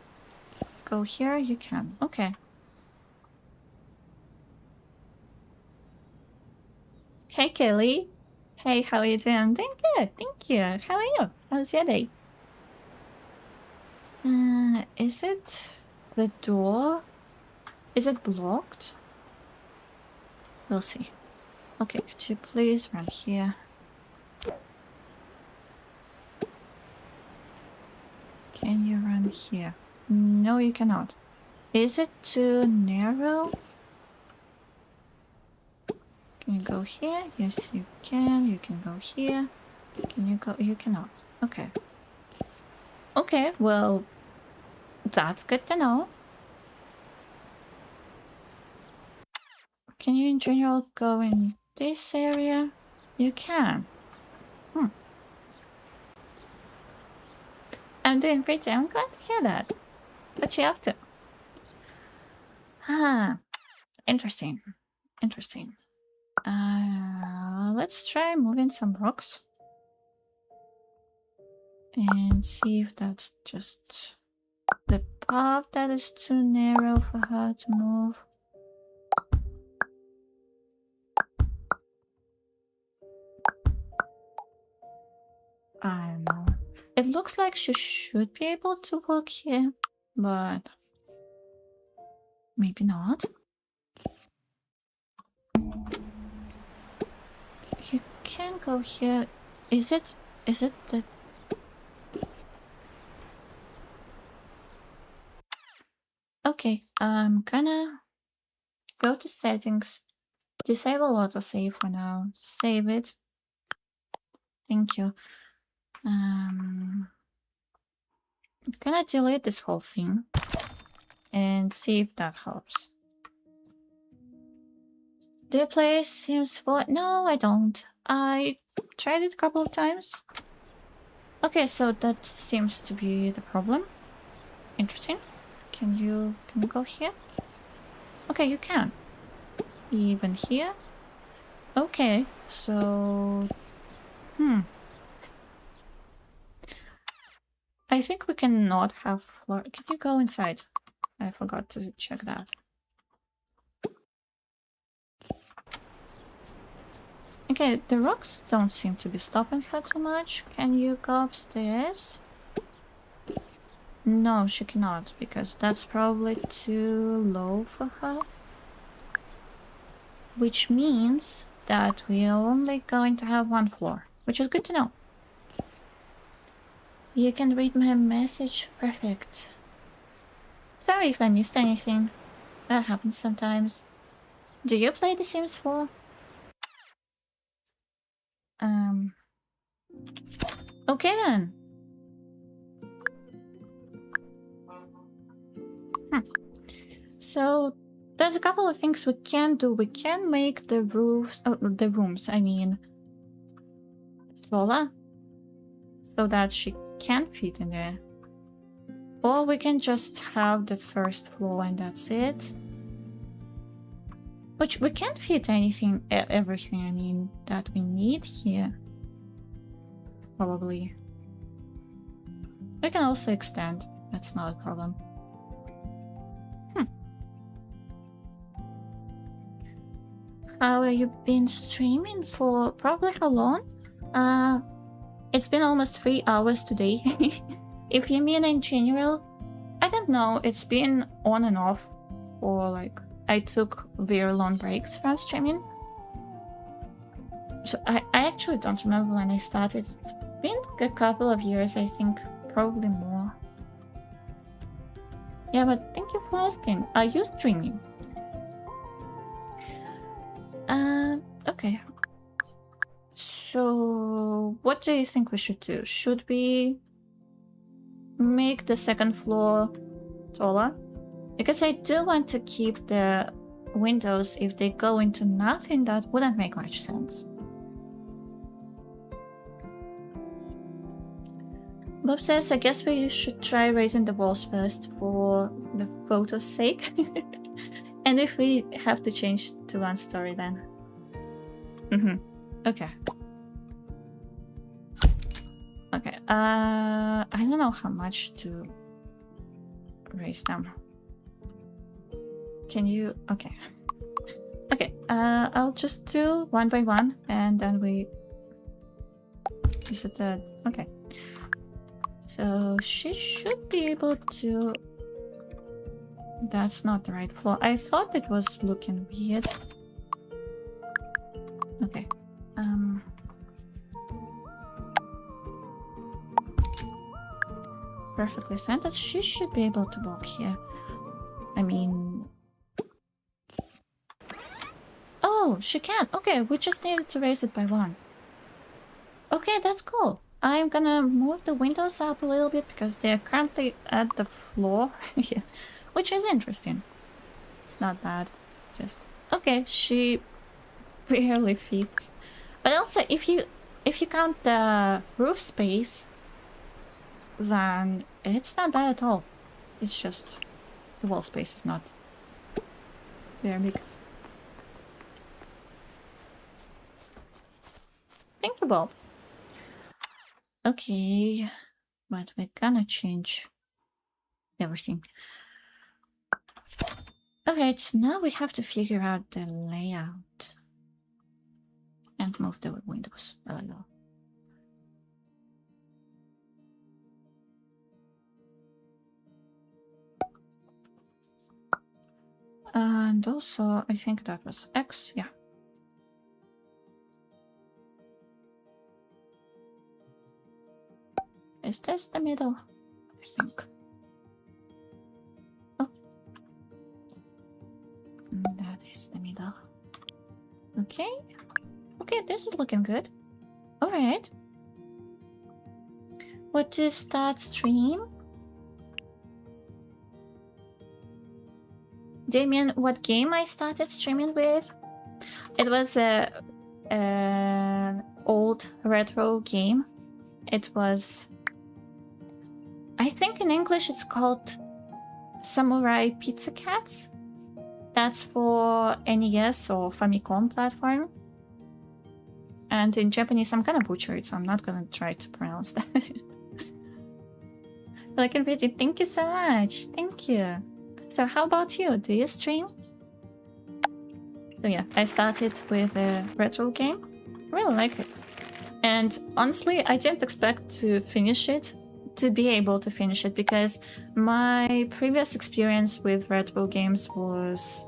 go here? You can. Okay. Hey, Kelly. Hey, how are you doing? I'm doing good. Thank you. How are you? How's your day? Is it the door? Is it blocked? We'll see. Okay, could you please run here? Can you run here? No, you cannot. Is it too narrow? Can you go here? Yes, you can. You can go here. Can you go? You cannot. Okay. Okay, well, that's good to know. Can you in general go in this area? You can. I'm doing pretty. I'm glad to hear that. What you up to? Interesting. Interesting. Let's try moving some rocks. And see if that's just the path that is too narrow for her to move. I don't know. It looks like she should be able to walk here, but maybe not. You can go here. Is it the... Okay, I'm gonna go to settings, disable autosave for now, save it. Thank you. I'm gonna delete this whole thing and see if that helps. Do you play Sims 4? No, I don't. I tried it a couple of times. Okay, so that seems to be the problem. Interesting. Can you go here? Okay, you can. Even here? Okay, so... I I think we cannot have floor. Can you go inside? I forgot to check that. Okay, the rocks don't seem to be stopping her too much. Can you go upstairs? No, she cannot, because that's probably too low for her. Which means that we are only going to have one floor, which is good to know. You can read my message. Perfect. Sorry if I missed anything. That happens sometimes. Do you play The Sims 4? Okay then. So there's a couple of things we can do. We can make the roofs, the rooms, I mean, taller, so that she can fit in there. Or we can just have the first floor and that's it. Which we can't fit anything, everything, I mean, that we need here. Probably. We can also extend, that's not a problem. How have you been streaming for? Probably how long? It's been almost 3 hours today. If you mean in general, I don't know, it's been on and off, or like I took very long breaks from streaming. So I actually don't remember when I started. It's been a couple of years, I think, probably more. Yeah, but thank you for asking. Are you streaming? Okay. So, what do you think we should do? Should we make the second floor taller? Because I do want to keep the windows. If they go into nothing, that wouldn't make much sense. Bob says, I guess we should try raising the walls first for the photo's sake. And if we have to change to 1 story, then. Okay. Okay. I don't know how much to raise them. Can you? Okay. Okay. I'll just do 1 by 1, and then we. Is it a? Okay. So she should be able to. That's not the right floor. I thought it was looking weird. Okay. Perfectly centered. She should be able to walk here. I mean... Oh, she can. Okay, we just needed to raise it by 1. Okay, that's cool. I'm gonna move the windows up a little bit because they are currently at the floor. Yeah. Which is interesting. It's not bad. Just... Okay, she barely fits. But also, if you count the roof space, then it's not bad at all. It's just the wall space is not very big. Thank you, Bob. Okay, but we're gonna change everything. Alright, now we have to figure out the layout. And move the windows a little. And also, I think that was X, yeah. Is this the middle? I think. Oh. That is the middle. Okay. Okay, this is looking good. Alright. What to start stream? Do you mean what game I started streaming with? It was a old retro game. It was... I think in English it's called Samurai Pizza Cats. That's for NES or Famicom platform. And in Japanese, I'm gonna butcher it, so I'm not gonna try to pronounce that. Like and pretty, thank you so much. Thank you. So how about you? Do you stream? So yeah, I started with a retro game. Really like it. And honestly, I didn't expect to finish it, to be able to finish it, because my previous experience with retro games was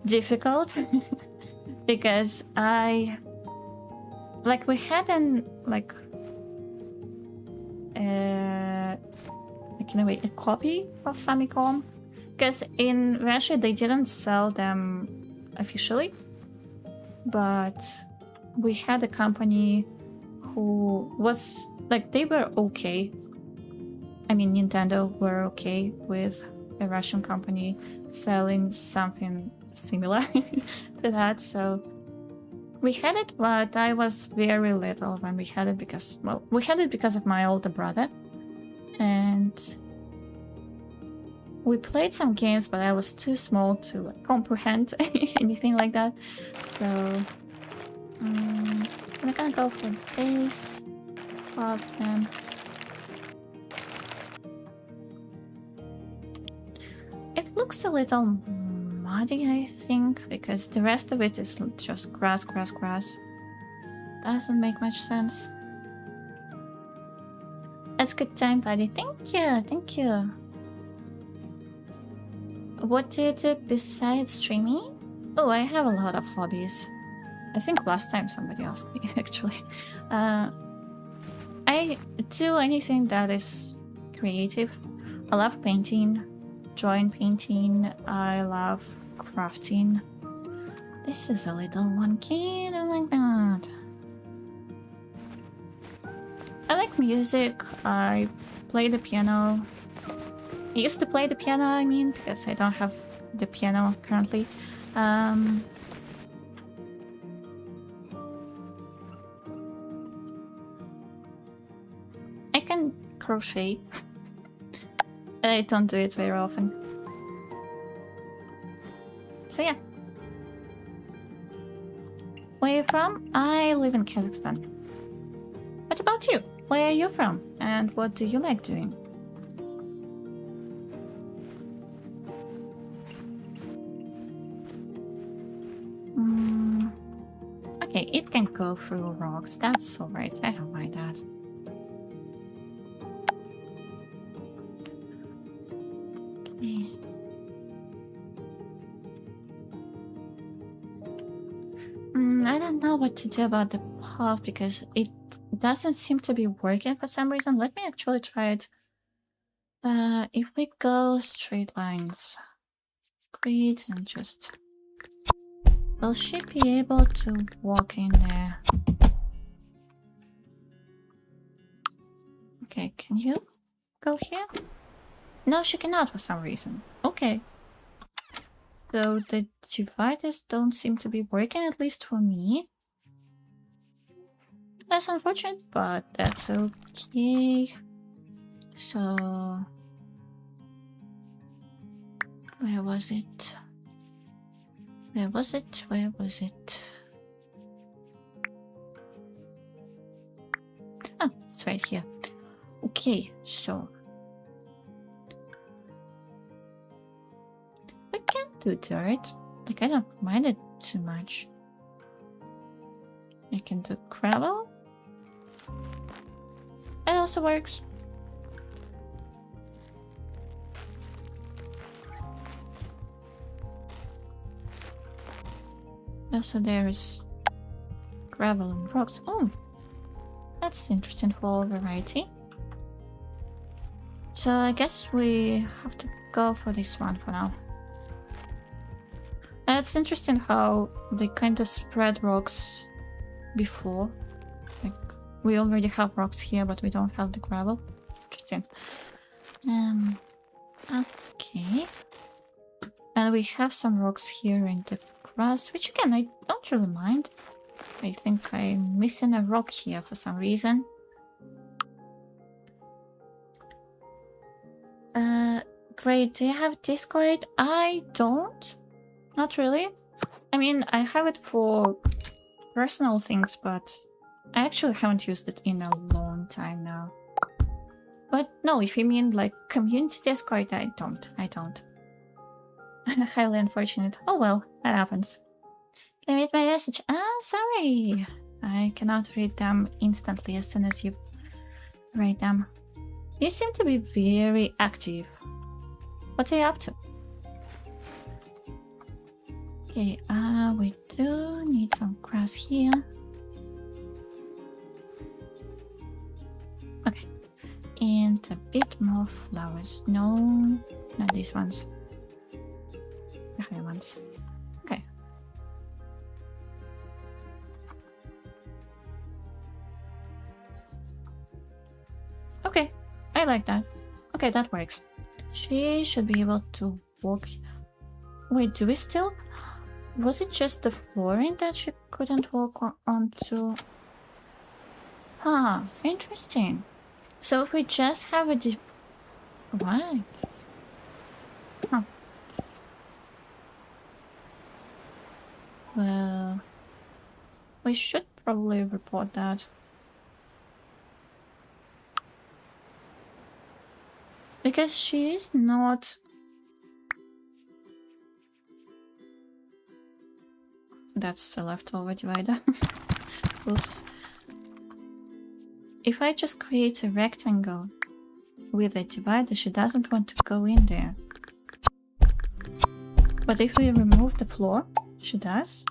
difficult. Because we had an in a way a copy of Famicom, because in Russia they didn't sell them officially, but we had a company who was like, they were okay. I mean, Nintendo were okay with a Russian company selling something similar to that, so we had it, but I was very little when we had it because, well, we had it because of my older brother, and we played some games, but I was too small to like comprehend anything like that. So I'm gonna go for this part then. It looks a little muddy, I think, because the rest of it is just grass. Doesn't make much sense. That's good time, buddy. Thank you. What do you do besides streaming? Oh, I have a lot of hobbies. I think last time somebody asked me, actually. I do anything that is creative. I love painting, drawing painting. I love crafting. This is a little wonky, I don't like that. I like music. I play the piano. I used to play the piano, I mean, because I don't have the piano currently. I can crochet. I don't do it very often. So yeah. Where are you from? I live in Kazakhstan. What about you? Where are you from? And what do you like doing? Okay, it can go through rocks. That's alright. I don't mind that. Okay. I don't know what to do about the path because it doesn't seem to be working for some reason. Let me actually try it. If we go straight lines, great, and just... Will she be able to walk in there? Okay, can you go here? No, she cannot for some reason. Okay. So the dividers don't seem to be working, at least for me. That's unfortunate, but that's okay. So... Where was it? Where was it? Where was it? Oh, it's right here. Okay, so... We can't do dirt. Like, I don't mind it too much. I can do gravel. That also works. So there's gravel and rocks. Oh, that's interesting for variety. So I guess we have to go for this one for now. And it's interesting how they kind of spread rocks before. Like, we already have rocks here, but we don't have the gravel. Interesting. Okay. And we have some rocks here in the grass, which again, I don't really mind. I think I'm missing a rock here for some reason. Great, do you have Discord? I don't. Not really. I mean, I have it for personal things, but I actually haven't used it in a long time now. But no, if you mean like community Discord, I don't. Highly unfortunate. Oh well, that happens. Can I read my message? Sorry. I cannot read them instantly as soon as you write them. You seem to be very active. What are you up to? Okay, we do need some grass here. Okay. And a bit more flowers. No, not these ones. The higher ones. Okay. Okay, I like that. Okay, that works. She should be able to walk. Wait, do we still? Was it just the flooring that she couldn't walk onto? Huh, interesting. So if we just have a why? Huh. Well, we should probably report that. Because she is not... That's a leftover divider. Oops. If I just create a rectangle with a divider, she doesn't want to go in there. But if we remove the floor, she does.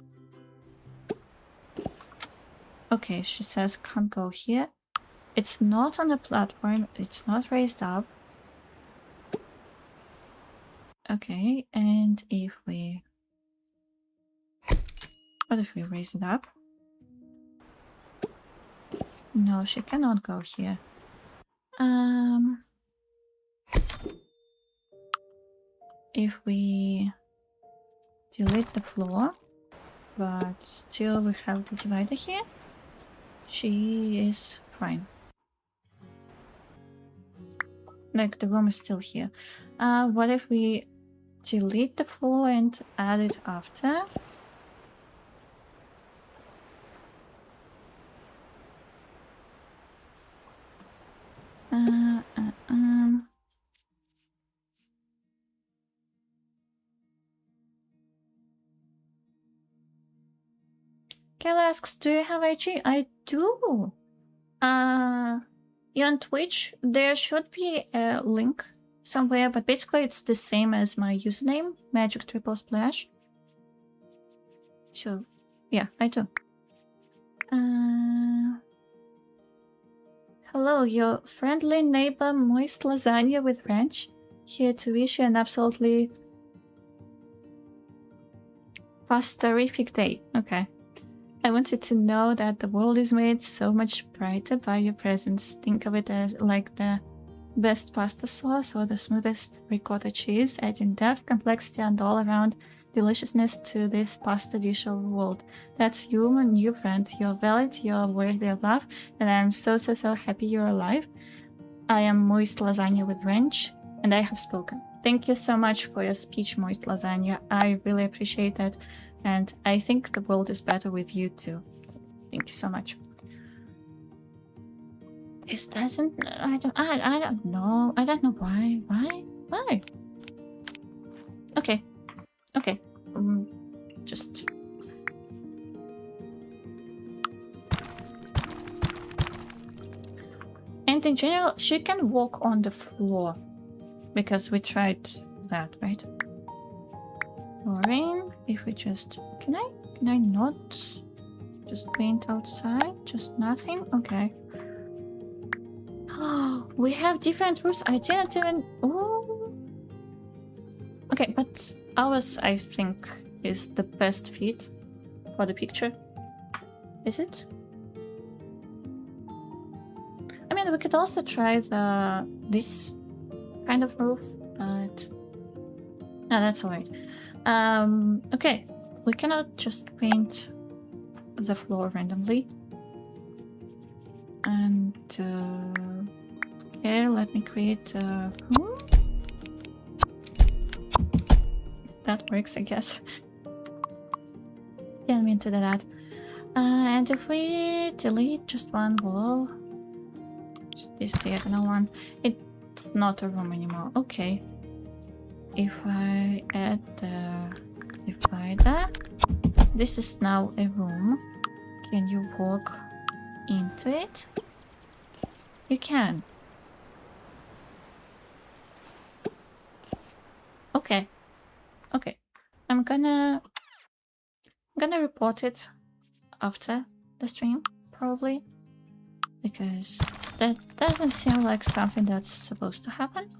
Okay, she says can't go here. It's not on a platform, it's not raised up. Okay, and if we... What if we raise it up? No, she cannot go here. If we delete the floor, but still we have the divider here, she is fine. Like the room is still here. What if we delete the floor and add it after? Kel asks, do you have IG? I do. You're on Twitch. There should be a link somewhere, but basically it's the same as my username, Magic_Splash. So, yeah, I do. Hello, your friendly neighbor Moist Lasagna with Ranch, here to wish you an absolutely pastorific day. Okay. I wanted to know that the world is made so much brighter by your presence. Think of it as like the best pasta sauce or the smoothest ricotta cheese, adding depth, complexity, and all-around deliciousness to this pasta dish of the world. That's you, my new friend. You're valid, you're worthy of love, and I'm so happy you're alive. I am Moist Lasagna with Ranch, and I have spoken. Thank you so much for your speech, Moist Lasagna. I really appreciate it. And I think the world is better with you too. Thank you so much. This doesn't... I don't know. I don't know why. Why? Okay. Okay. Just... And in general, she can walk on the floor. Because we tried that, right? Flooring. If we just... Can I not just paint outside? Just nothing? Okay. Oh, we have different roofs. I didn't even... Oh. Okay, but ours, I think, is the best fit for the picture. Is it? I mean, we could also try this kind of roof, but... No, that's alright. Okay, we cannot just paint the floor randomly. And, okay, let me create a... That works, I guess. Didn't mean to do that. And if we delete just one wall... This diagonal one. It's not a room anymore. Okay. If I add the divider, this is now a room. Can you walk into it? You can. Okay. Okay. I'm gonna report it after the stream, probably. Because that doesn't seem like something that's supposed to happen.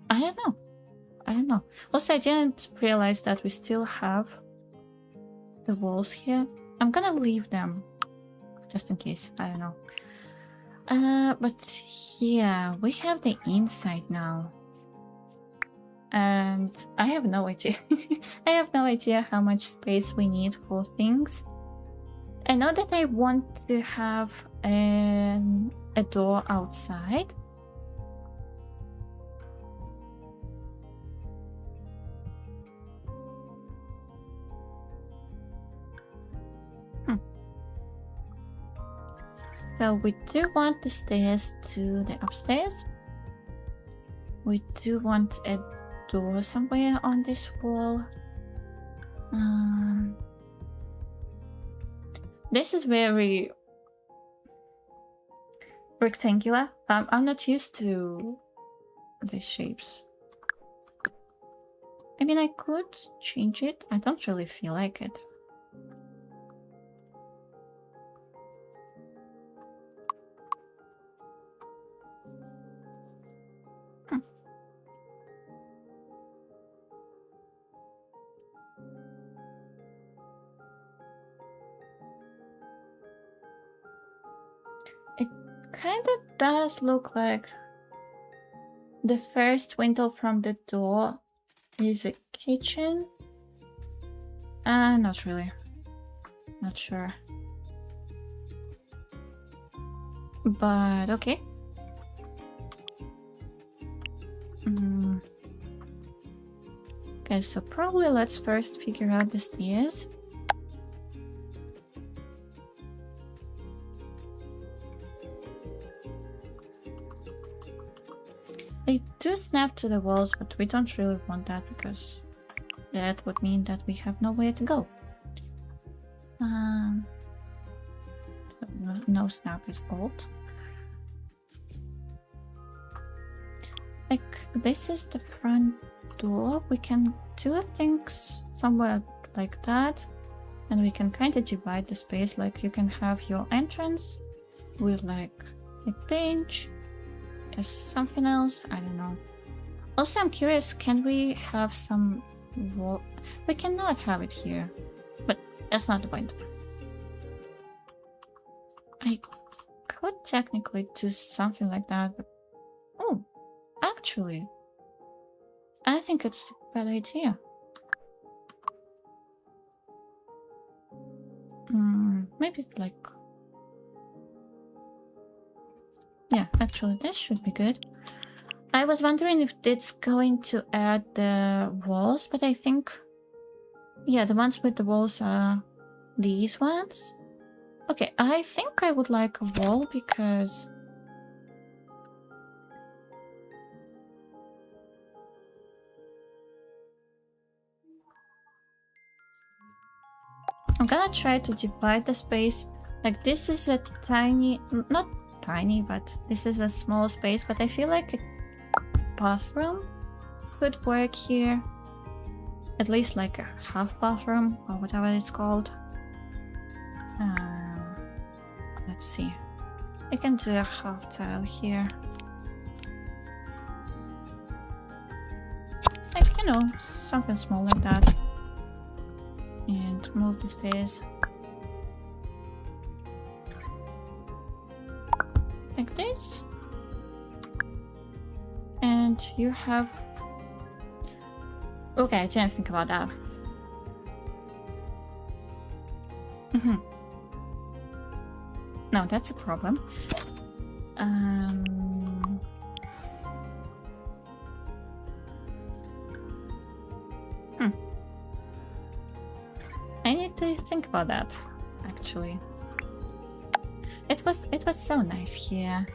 I don't know. I don't know. Also, I didn't realize that we still have the walls here. I'm gonna leave them just in case. I don't know. But yeah, we have the inside now. And I have no idea. I have no idea how much space we need for things. I know that I want to have a door outside. So we do want the stairs to the upstairs. We do want a door somewhere on this wall. This is very rectangular. I'm not used to these shapes. I mean, I could change it. I don't really feel like it. Kinda does look like the first window from the door is a kitchen. Not really. Not sure. But okay. Okay, so probably let's first figure out the stairs. They do snap to the walls, but we don't really want that because that would mean that we have nowhere to go. No snap is old. Like, this is the front door. We can do things somewhere like that, and we can kind of divide the space. Like, you can have your entrance with like a bench. Something else, I don't know. Also, I'm curious, can we have some wall? We cannot have it here, but that's not the point. I could technically do something like that, but oh, actually, I think it's a bad idea. Maybe like, yeah, actually, this should be good. I was wondering if it's going to add the walls, but I think, yeah, the ones with the walls are these ones. Okay, I think I would like a wall because I'm gonna try to divide the space. Like, this is a tiny, not tiny, but this is a small space, but I feel like a bathroom could work here. At least like a half bathroom or whatever it's called. Let's see. I can do a half tile here. Like, you know, something small like that. And move the stairs. Like this. And you have... Okay, I didn't think about that. No, that's a problem. I need to think about that, actually. It was so nice here.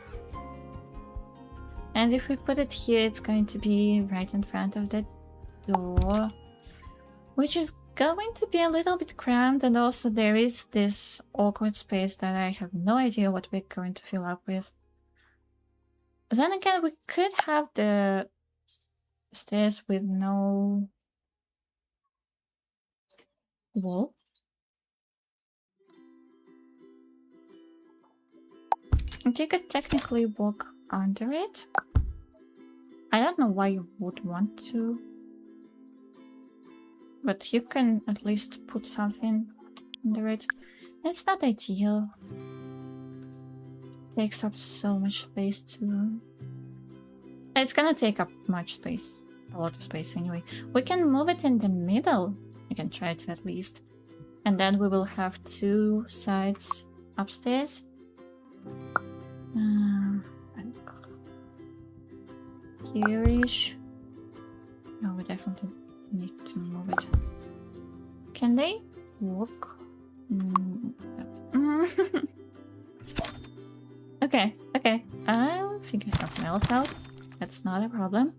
And if we put it here, it's going to be right in front of the door, which is going to be a little bit cramped, and also there is this awkward space that I have no idea what we're going to fill up with. Then again, we could have the stairs with no wall. And you could technically walk under it. I don't know why you would want to, but you can at least put something under it. It's not ideal. It takes up so much space too. It's gonna take up much space. A lot of space anyway. We can move it in the middle. We can try to at least. And then we will have two sides upstairs. Here-ish. No, we definitely need to move it. Can they walk? Okay, okay. I'll figure something else out. That's not a problem.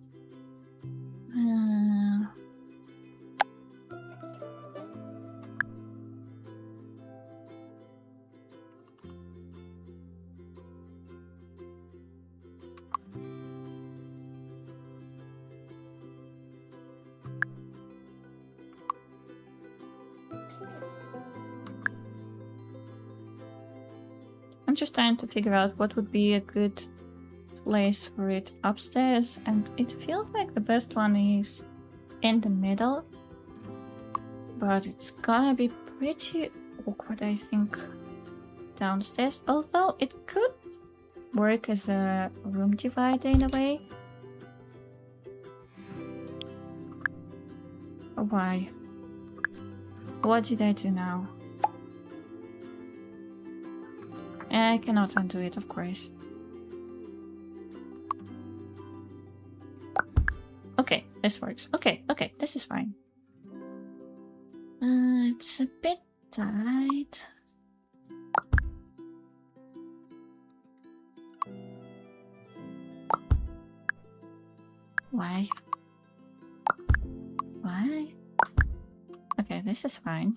I'm just trying to figure out what would be a good place for it upstairs, and it feels like the best one is in the middle, but it's gonna be pretty awkward, I think, downstairs, although it could work as a room divider in a way. Why? What did I do now? I cannot undo it, of course. Okay, this works. Okay, okay, this is fine. It's a bit tight. Why? Why? Okay, this is fine.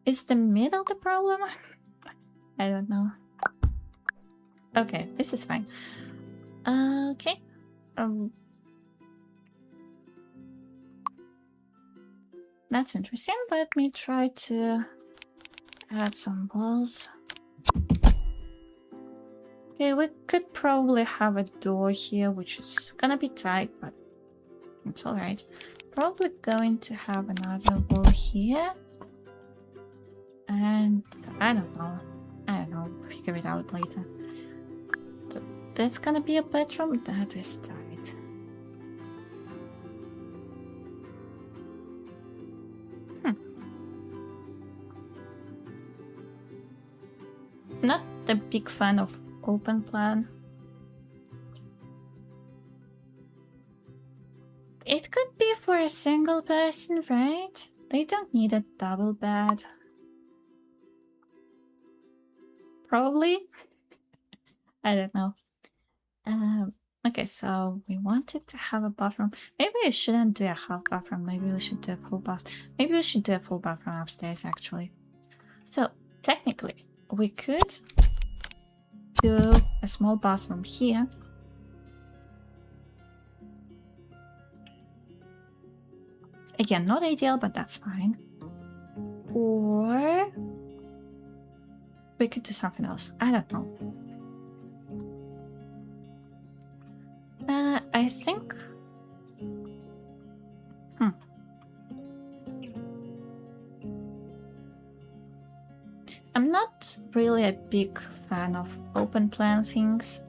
Is the middle the problem? I don't know. Okay, this is fine. Okay. That's interesting. Let me try to add some walls. Okay, we could probably have a door here, which is gonna be tight, but it's alright. Probably going to have another wall here. And I don't know, figure it out later. That's gonna be a bedroom. That is tight. Not a big fan of open plan. It could be for a single person, right? They don't need a double bed. Probably. I don't know. Okay, so we wanted to have a bathroom. Maybe we shouldn't do a half bathroom. Maybe we should do a full bath. Maybe we should do a full bathroom upstairs, actually. So, technically, we could do a small bathroom here. Again, not ideal, but that's fine. Or we could do something else. I don't know. I think... I'm not really a big fan of open plan things.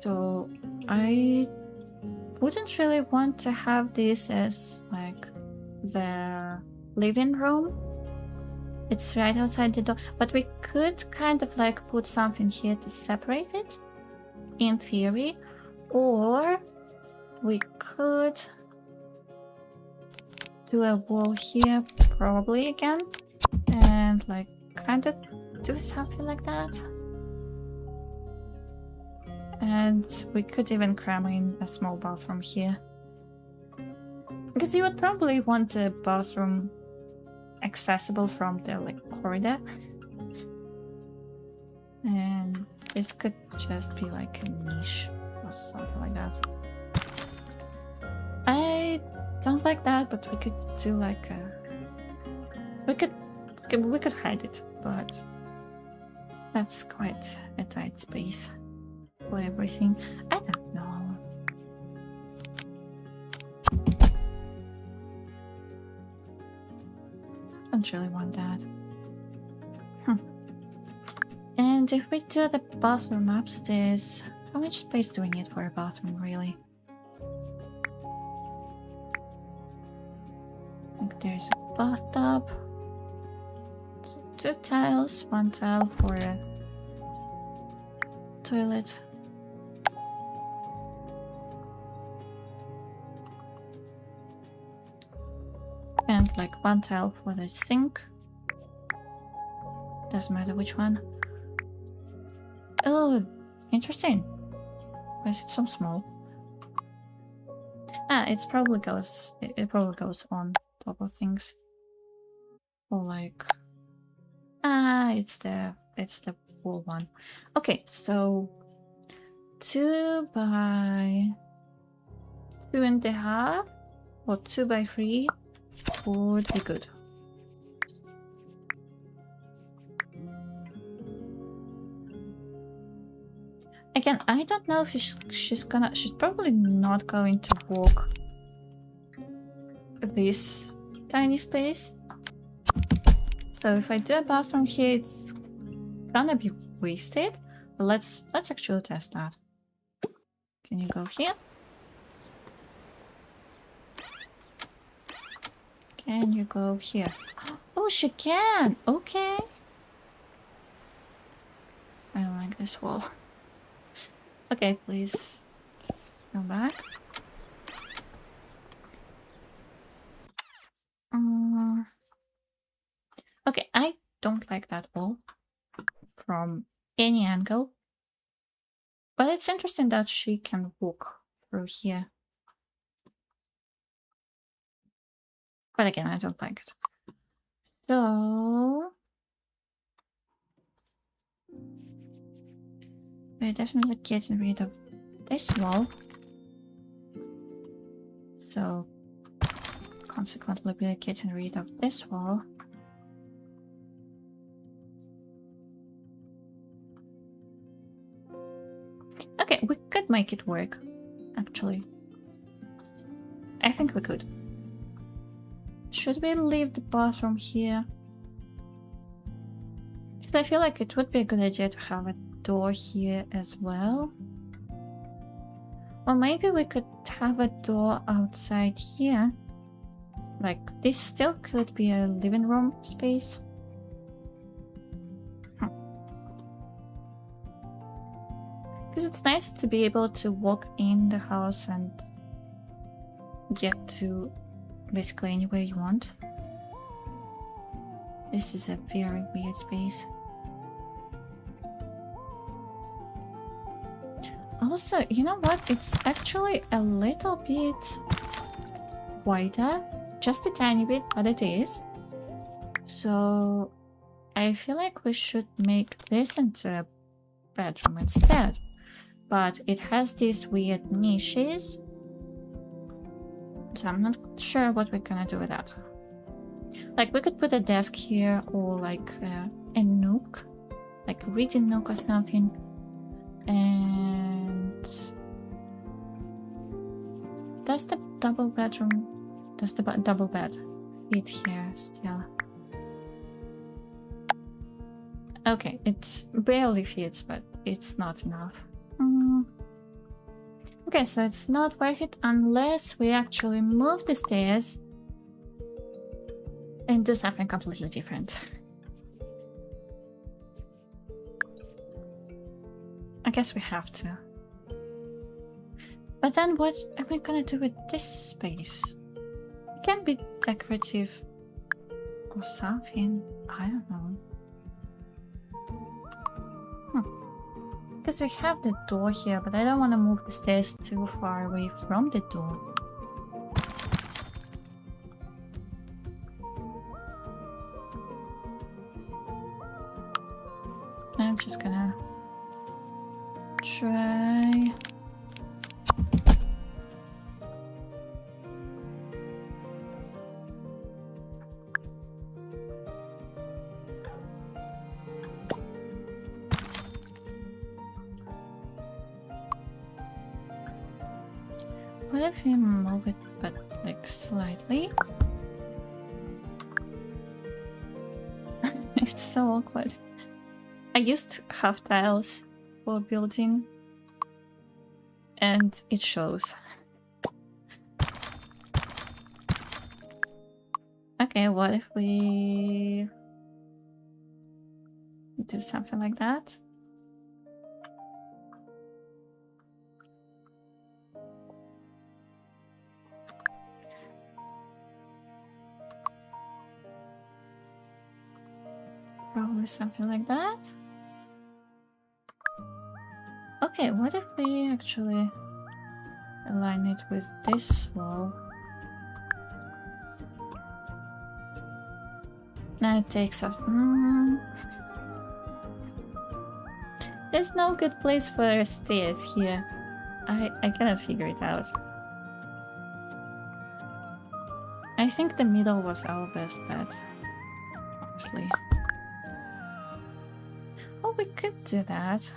So I wouldn't really want to have this as like the living room. It's right outside the door, but we could kind of like put something here to separate it, in theory, or we could do a wall here, probably again, and like kind of do something like that. And we could even cram in a small bathroom here. Because you would probably want a bathroom accessible from the like corridor. And this could just be like a niche or something like that. I don't like that, but we could do like a... We could hide it, but that's quite a tight space for everything. I don't know. Don't really want that. And if we do the bathroom upstairs, how much space do we need for a bathroom, really? Like there's a bathtub, 2 tiles, 1 tile for a toilet. And like 1 tile for the sink. Doesn't matter which one. Oh, interesting. Why is it so small? Ah, it probably goes on top of things. Or like, it's the wall one. Okay, so 2 by 2.5 or 2 by 3 would be good. Again, I don't know if she's probably not going to walk this tiny space. So if I do a bathroom here, it's gonna be wasted. But let's actually test that. Can you go here? Can you go here? Oh, she can! Okay. I don't like this wall. Okay, please go back. Okay, I don't like that wall from any angle. But it's interesting that she can walk through here. But again, I don't like it. So we're definitely getting rid of this wall. So consequently we're getting rid of this wall. Okay, we could make it work, actually. I think we could. Should we leave the bathroom here? Because I feel like it would be a good idea to have a door here as well. Or maybe we could have a door outside here. Like, this still could be a living room space. Because it's nice to be able to walk in the house and get to basically anywhere you want. This is a very weird space. Also, you know what? It's actually a little bit wider. Just a tiny bit, but it is. So I feel like we should make this into a bedroom instead. But it has these weird niches. So I'm not sure what we're gonna do with that. Like, we could put a desk here, or like a nook, like a reading nook or something. And does the double bed fit here still? Okay, it barely fits, but it's not enough. Okay, so it's not worth it unless we actually move the stairs and do something completely different. I guess we have to. But then what am I gonna do with this space? Can be decorative or something. I don't know. Because we have the door here, but I don't want to move the stairs too far away from the door. I'm just gonna try. What if we move it, but like slightly? It's so awkward. I used half tiles for building, and it shows. Okay, what if we do something like that? Probably something like that. Okay, what if we actually align it with this wall? Now it takes off. There's no good place for stairs here. I cannot figure it out. I think the middle was our best bet, honestly. Oh, we could do that.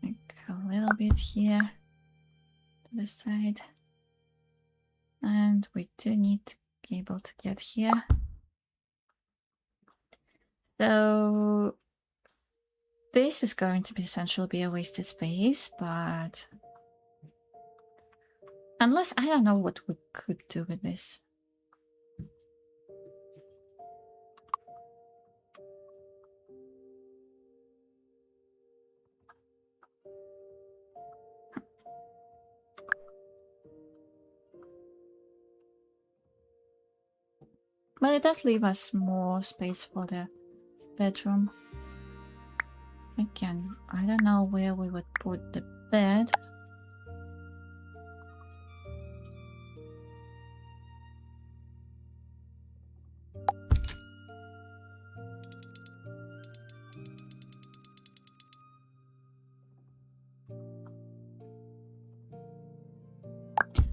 Like a little bit here to the side. And we do need to be able to get here. So this is going to be essentially be a wasted space, but unless I don't know what we could do with this. But it does leave us more space for the bedroom. Again, I don't know where we would put the bed.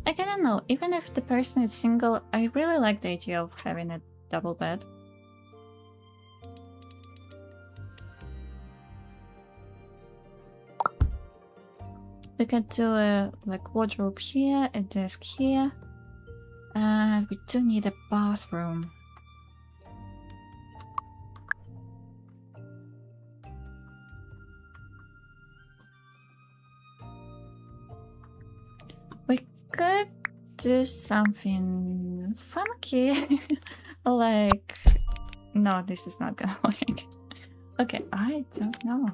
I don't know, even if the person is single, I really like the idea of having a double bed. We could do a like wardrobe here, a desk here, and we do need a bathroom. We could do something funky. Like, no, this is not gonna work. Okay, I don't know.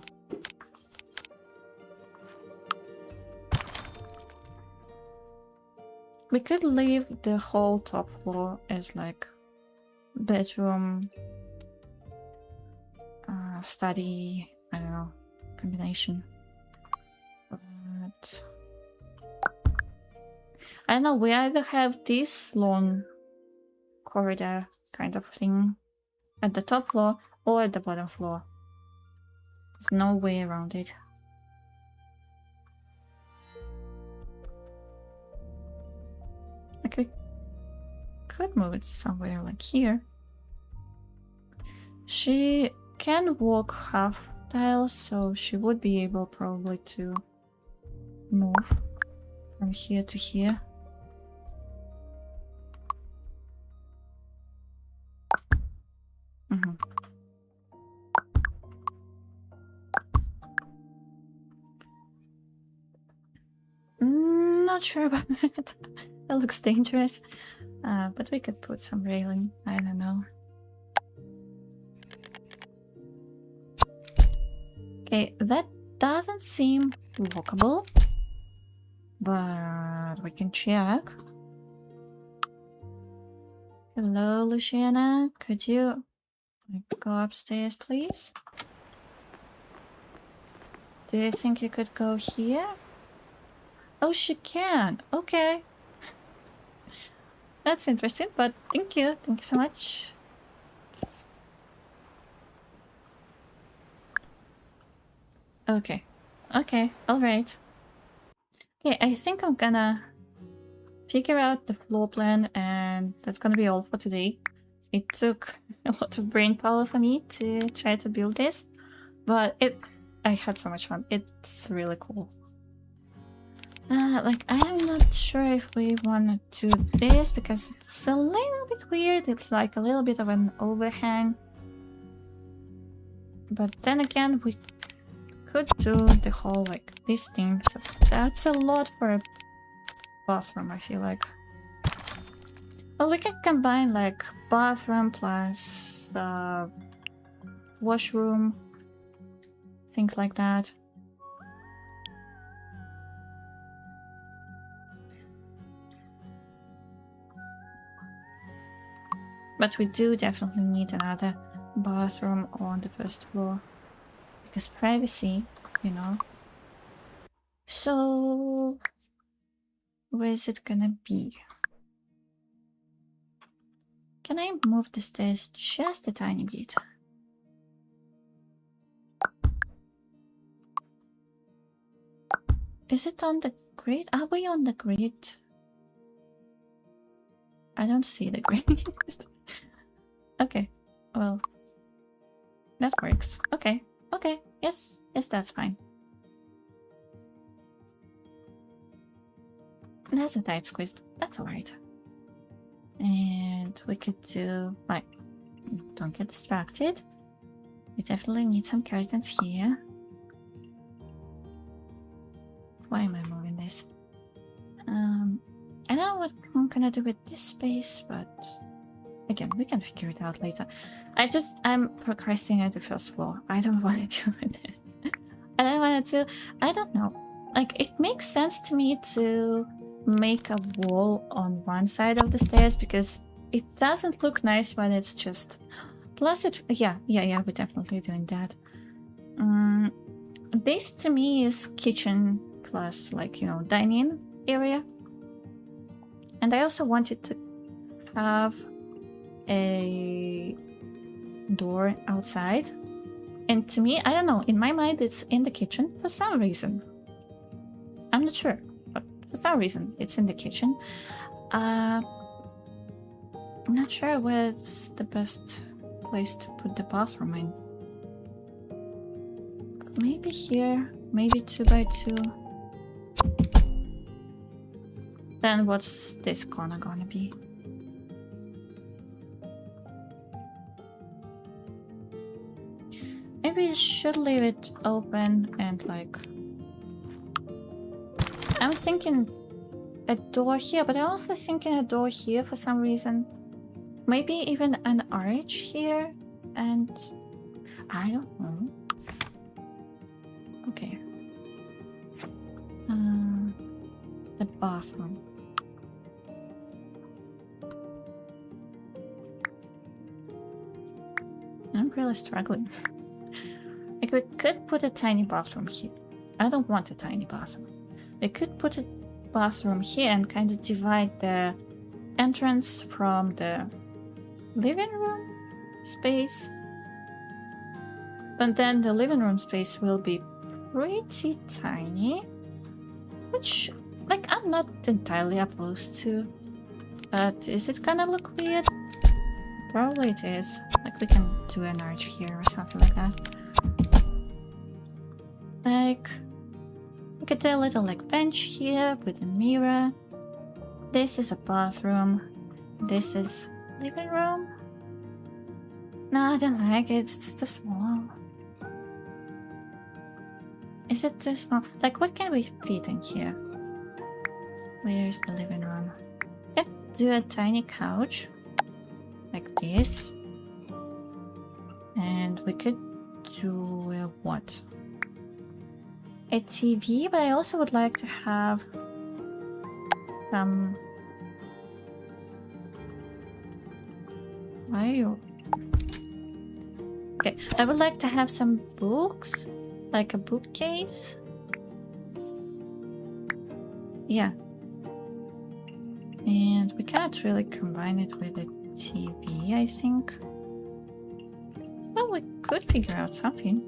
We could leave the whole top floor as like bedroom, study, I don't know, combination. But I don't know, we either have this long corridor kind of thing at the top floor or at the bottom floor. There's no way around it. Like we could move it somewhere like here. She can walk half tile, so she would be able probably to move from here to here. Not sure about that. That looks dangerous. But we could put some railing. I don't know. Okay, that doesn't seem walkable. But But we can check. Hello, Luciana. Could you go upstairs, please? Do you think you could go here? Oh, she can. Okay. That's interesting, but thank you. Thank you so much. Okay. Okay, alright. Okay, I think I'm gonna figure out the floor plan, and that's gonna be all for today. It took a lot of brain power for me to try to build this, but I had so much fun. It's really cool. Like, I'm not sure if we want to do this because it's a little bit weird. It's like a little bit of an overhang. But then again, we could do the whole, like, this thing. That's a lot for a bathroom, I feel like. Well, we can combine, like, bathroom plus washroom, things like that. But we do definitely need another bathroom on the first floor. Because privacy, you know. So, where's it gonna be? Can I move the stairs just a tiny bit? Is it on the grid? Are we on the grid? I don't see the grid. Okay, well, that works. Okay, okay, yes, that's fine. That's a tight squeeze, that's alright. And we could do, like, don't get distracted. We definitely need some curtains here. Why am I moving this? I don't know what I'm gonna do with this space, but again, we can figure it out later. I'm procrastinating the first floor. I don't want to do it. I don't know. Like, it makes sense to me to make a wall on one side of the stairs because it doesn't look nice when it's just... Plus it... Yeah, we're definitely doing that. This to me is kitchen plus, like, you know, dining area. And I also wanted to have a door outside. And to me, I don't know, in my mind it's in the kitchen for some reason. I'm not sure, but for some reason it's in the kitchen. I'm not sure where it's the best place to put the bathroom in. Maybe here, maybe 2 by 2. Then what's this corner gonna be? Maybe I should leave it open and, like... I'm thinking a door here, but I'm also thinking a door here for some reason. Maybe even an arch here, and... I don't know. Okay. The bathroom. I'm really struggling. Like, we could put a tiny bathroom here. I don't want a tiny bathroom. We could put a bathroom here and kind of divide the entrance from the living room space. But then the living room space will be pretty tiny. Which, like, I'm not entirely opposed to. But is it gonna look weird? Probably it is. Like, we can do an arch here or something like that. Like, we could do a little, like, bench here with a mirror. This is a bathroom. This is living room. No, I don't like it. It's too small. Is it too small? Like, what can we fit in here? Where's the living room? Let's do a tiny couch. Like this. And we could do what? A TV, but I also would like to have some... Why are you... Okay, I would like to have some books, like a bookcase. Yeah. And we cannot really combine it with a TV, I think. Well, we could figure out something.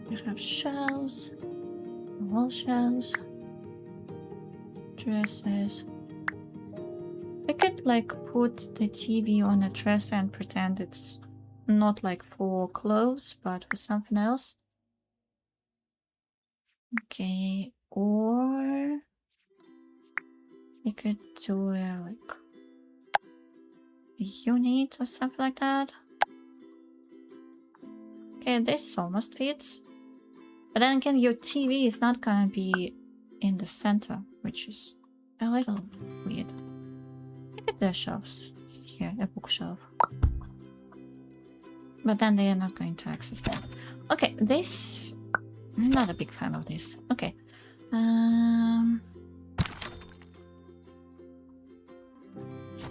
We have shelves, wall shelves, dresses. We could like put the TV on a dresser and pretend it's not like for clothes, but for something else. Okay, or we could do like a unit or something like that. Okay, this almost fits. But then again, your TV is not gonna be in the center, which is a little weird. Look at the shelves here, a bookshelf. But then they are not going to access that. Okay, this... I'm not a big fan of this. Okay.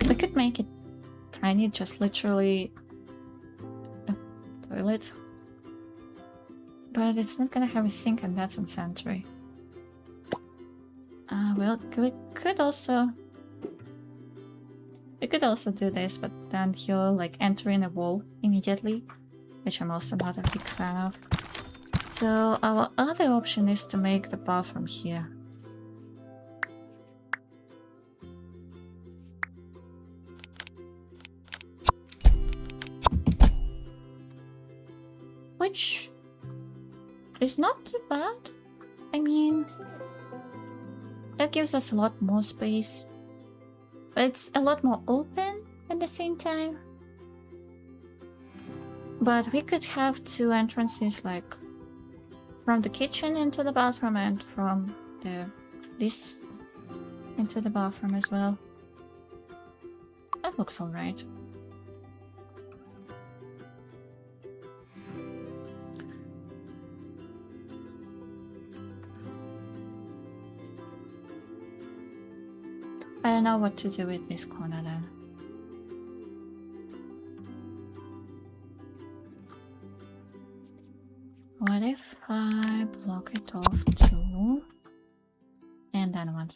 We could make it tiny, just literally a toilet. But it's not gonna have a sink, and that's unsanitary. Well, we could also do this, but then you're like entering a wall immediately, which I'm also not a big fan of. So our other option is to make the bathroom here. Which is not too bad. I mean, that gives us a lot more space. But it's a lot more open at the same time. But we could have two entrances, like from the kitchen into the bathroom and from this into the bathroom as well. That looks alright. I don't know what to do with this corner then. What if I block it off too? And then what?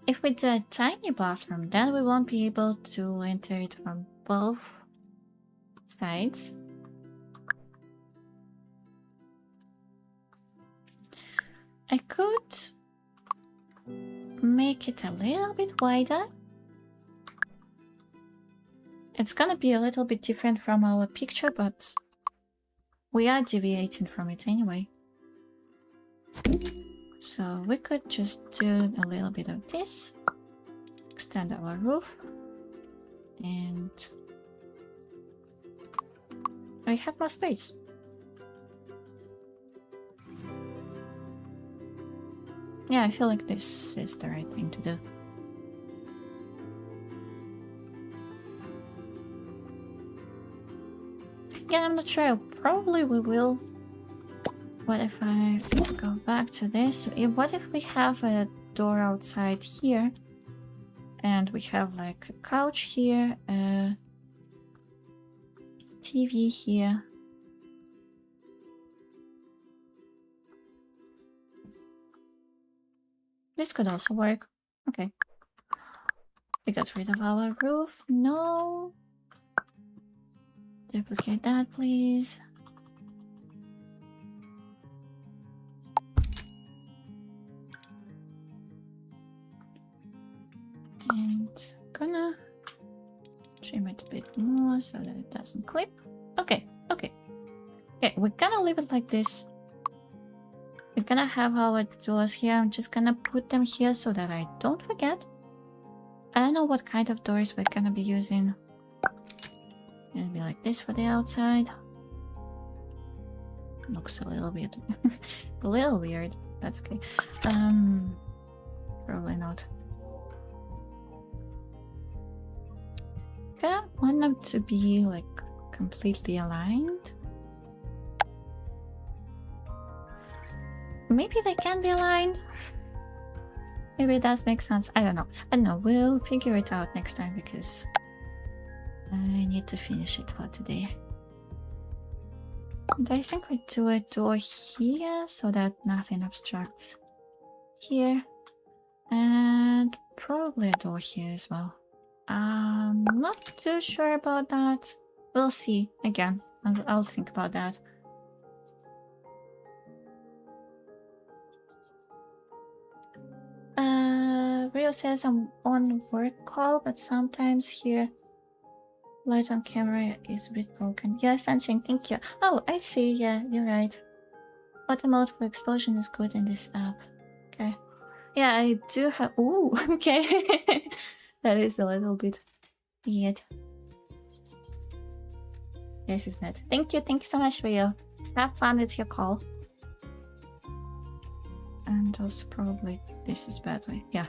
If we do a tiny bathroom, then we won't be able to enter it from both sides. I could make it a little bit wider. It's gonna be a little bit different from our picture, but we are deviating from it anyway. So we could just do a little bit of this, extend our roof, and we have more space. Yeah, I feel like this is the right thing to do. Yeah, I'm not sure. Probably we will. What if I go back to this? What if we have a door outside here? And we have like a couch here, a TV here. This could also work. Okay. We got rid of our roof. No. Duplicate that, please. And gonna trim it a bit more so that it doesn't clip. Okay, okay. Okay, we're gonna leave it like this. We're gonna have our doors here. I'm just gonna put them here so that I don't forget. I don't know what kind of doors we're gonna be using. It'll be like this for the outside. Looks a little bit a little weird. That's okay. Probably not. I want them to be like completely aligned. Maybe they can be aligned. Maybe it does make sense. I don't know. I don't know. We'll figure it out next time because I need to finish it for today. And I think we do a door here so that nothing obstructs here. And probably a door here as well. I'm not too sure about that. We'll see. Again, I'll think about that. Rio says I'm on work call, but sometimes here light on camera is a bit broken. Yeah, Sunshine, thank you. Oh, I see. Yeah, you're right. Auto mode for explosion is good in this app. Okay. Yeah, I do have. Ooh, okay. That is a little bit weird. This is bad. Thank you so much, Rio. Have fun with your call. And also probably this is badly. Yeah.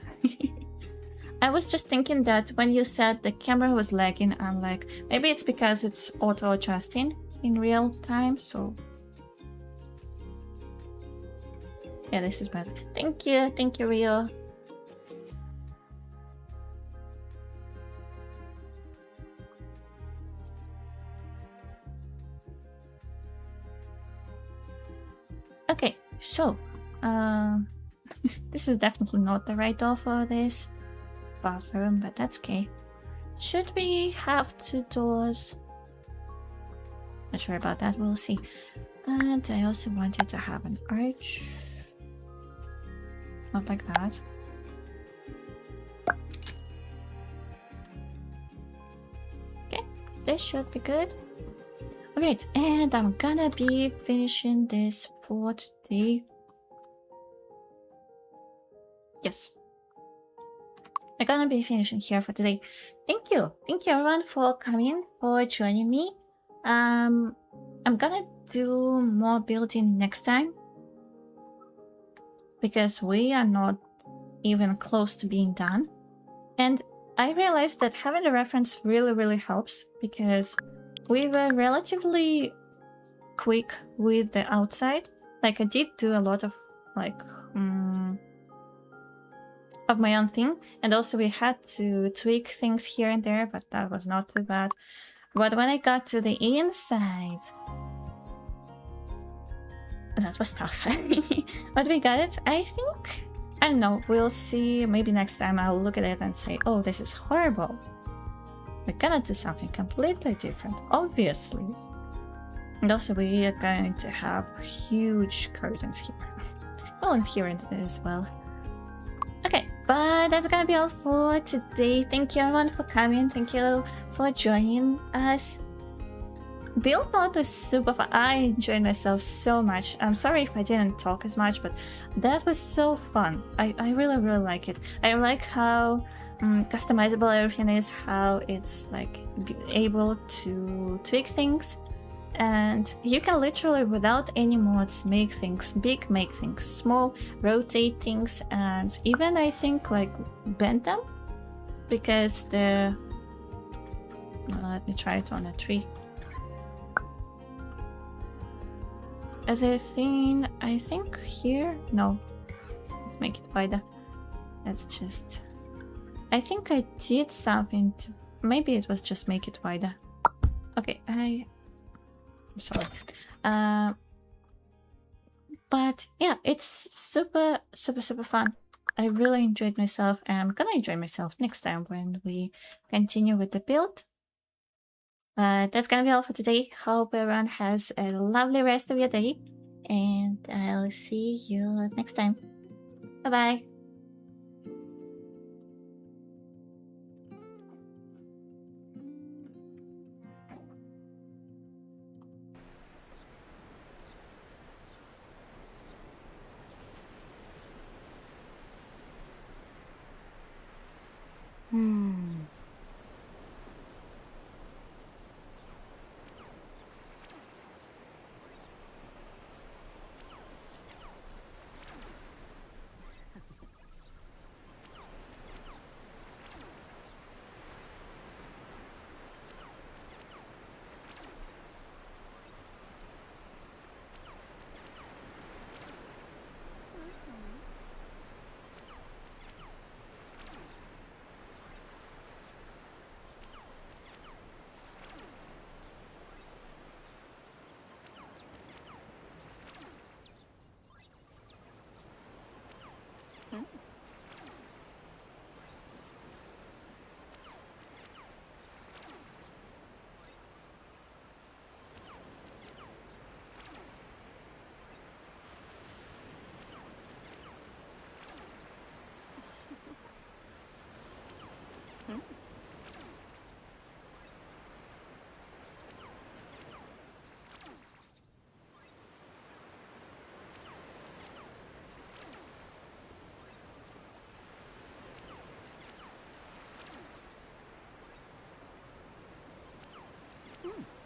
I was just thinking that when you said the camera was lagging, I'm like, maybe it's because it's auto-adjusting in real time, so... Yeah, this is bad. Thank you, Rio. Okay, so... this is definitely not the right door for this bathroom, but that's okay. Should we have two doors? Not sure about that, we'll see. And I also wanted to have an arch. Not like that. Okay, this should be good. Alright, and I'm gonna be finishing this for today. Yes. I'm gonna be finishing here for today. Thank you everyone for coming, for joining me. I'm gonna do more building next time because we are not even close to being done. And I realized that having a reference really helps because we were relatively quick with the outside. Like I did do a lot of like of my own thing, and also we had to tweak things here and there, but that was not too bad. But when I got to the inside, that was tough. But we got it. I think, I don't know, we'll see. Maybe next time I'll look at it and say, oh, this is horrible. We're gonna do something completely different, obviously. And also we are going to have huge curtains here. Well, and here as well. Okay, but that's gonna be all for today. Thank you everyone for coming. Thank you for joining us. Build mode was super fun. I enjoyed myself so much. I'm sorry if I didn't talk as much, but that was so fun. I really like it. I like how customizable everything is, how it's like able to tweak things. And you can literally, without any mods, make things big, make things small, rotate things, and even I think like bend them, because the let me try it on a tree. The thing, I think here, no, let's make it wider. Let's just, I think I did something to, maybe it was just make it wider. Okay, I'm sorry. But yeah, it's super fun. I really enjoyed myself, and I'm gonna enjoy myself next time when we continue with the build. But that's gonna be all for today. Hope everyone has a lovely rest of your day, and I'll see you next time. Bye bye. Hmm.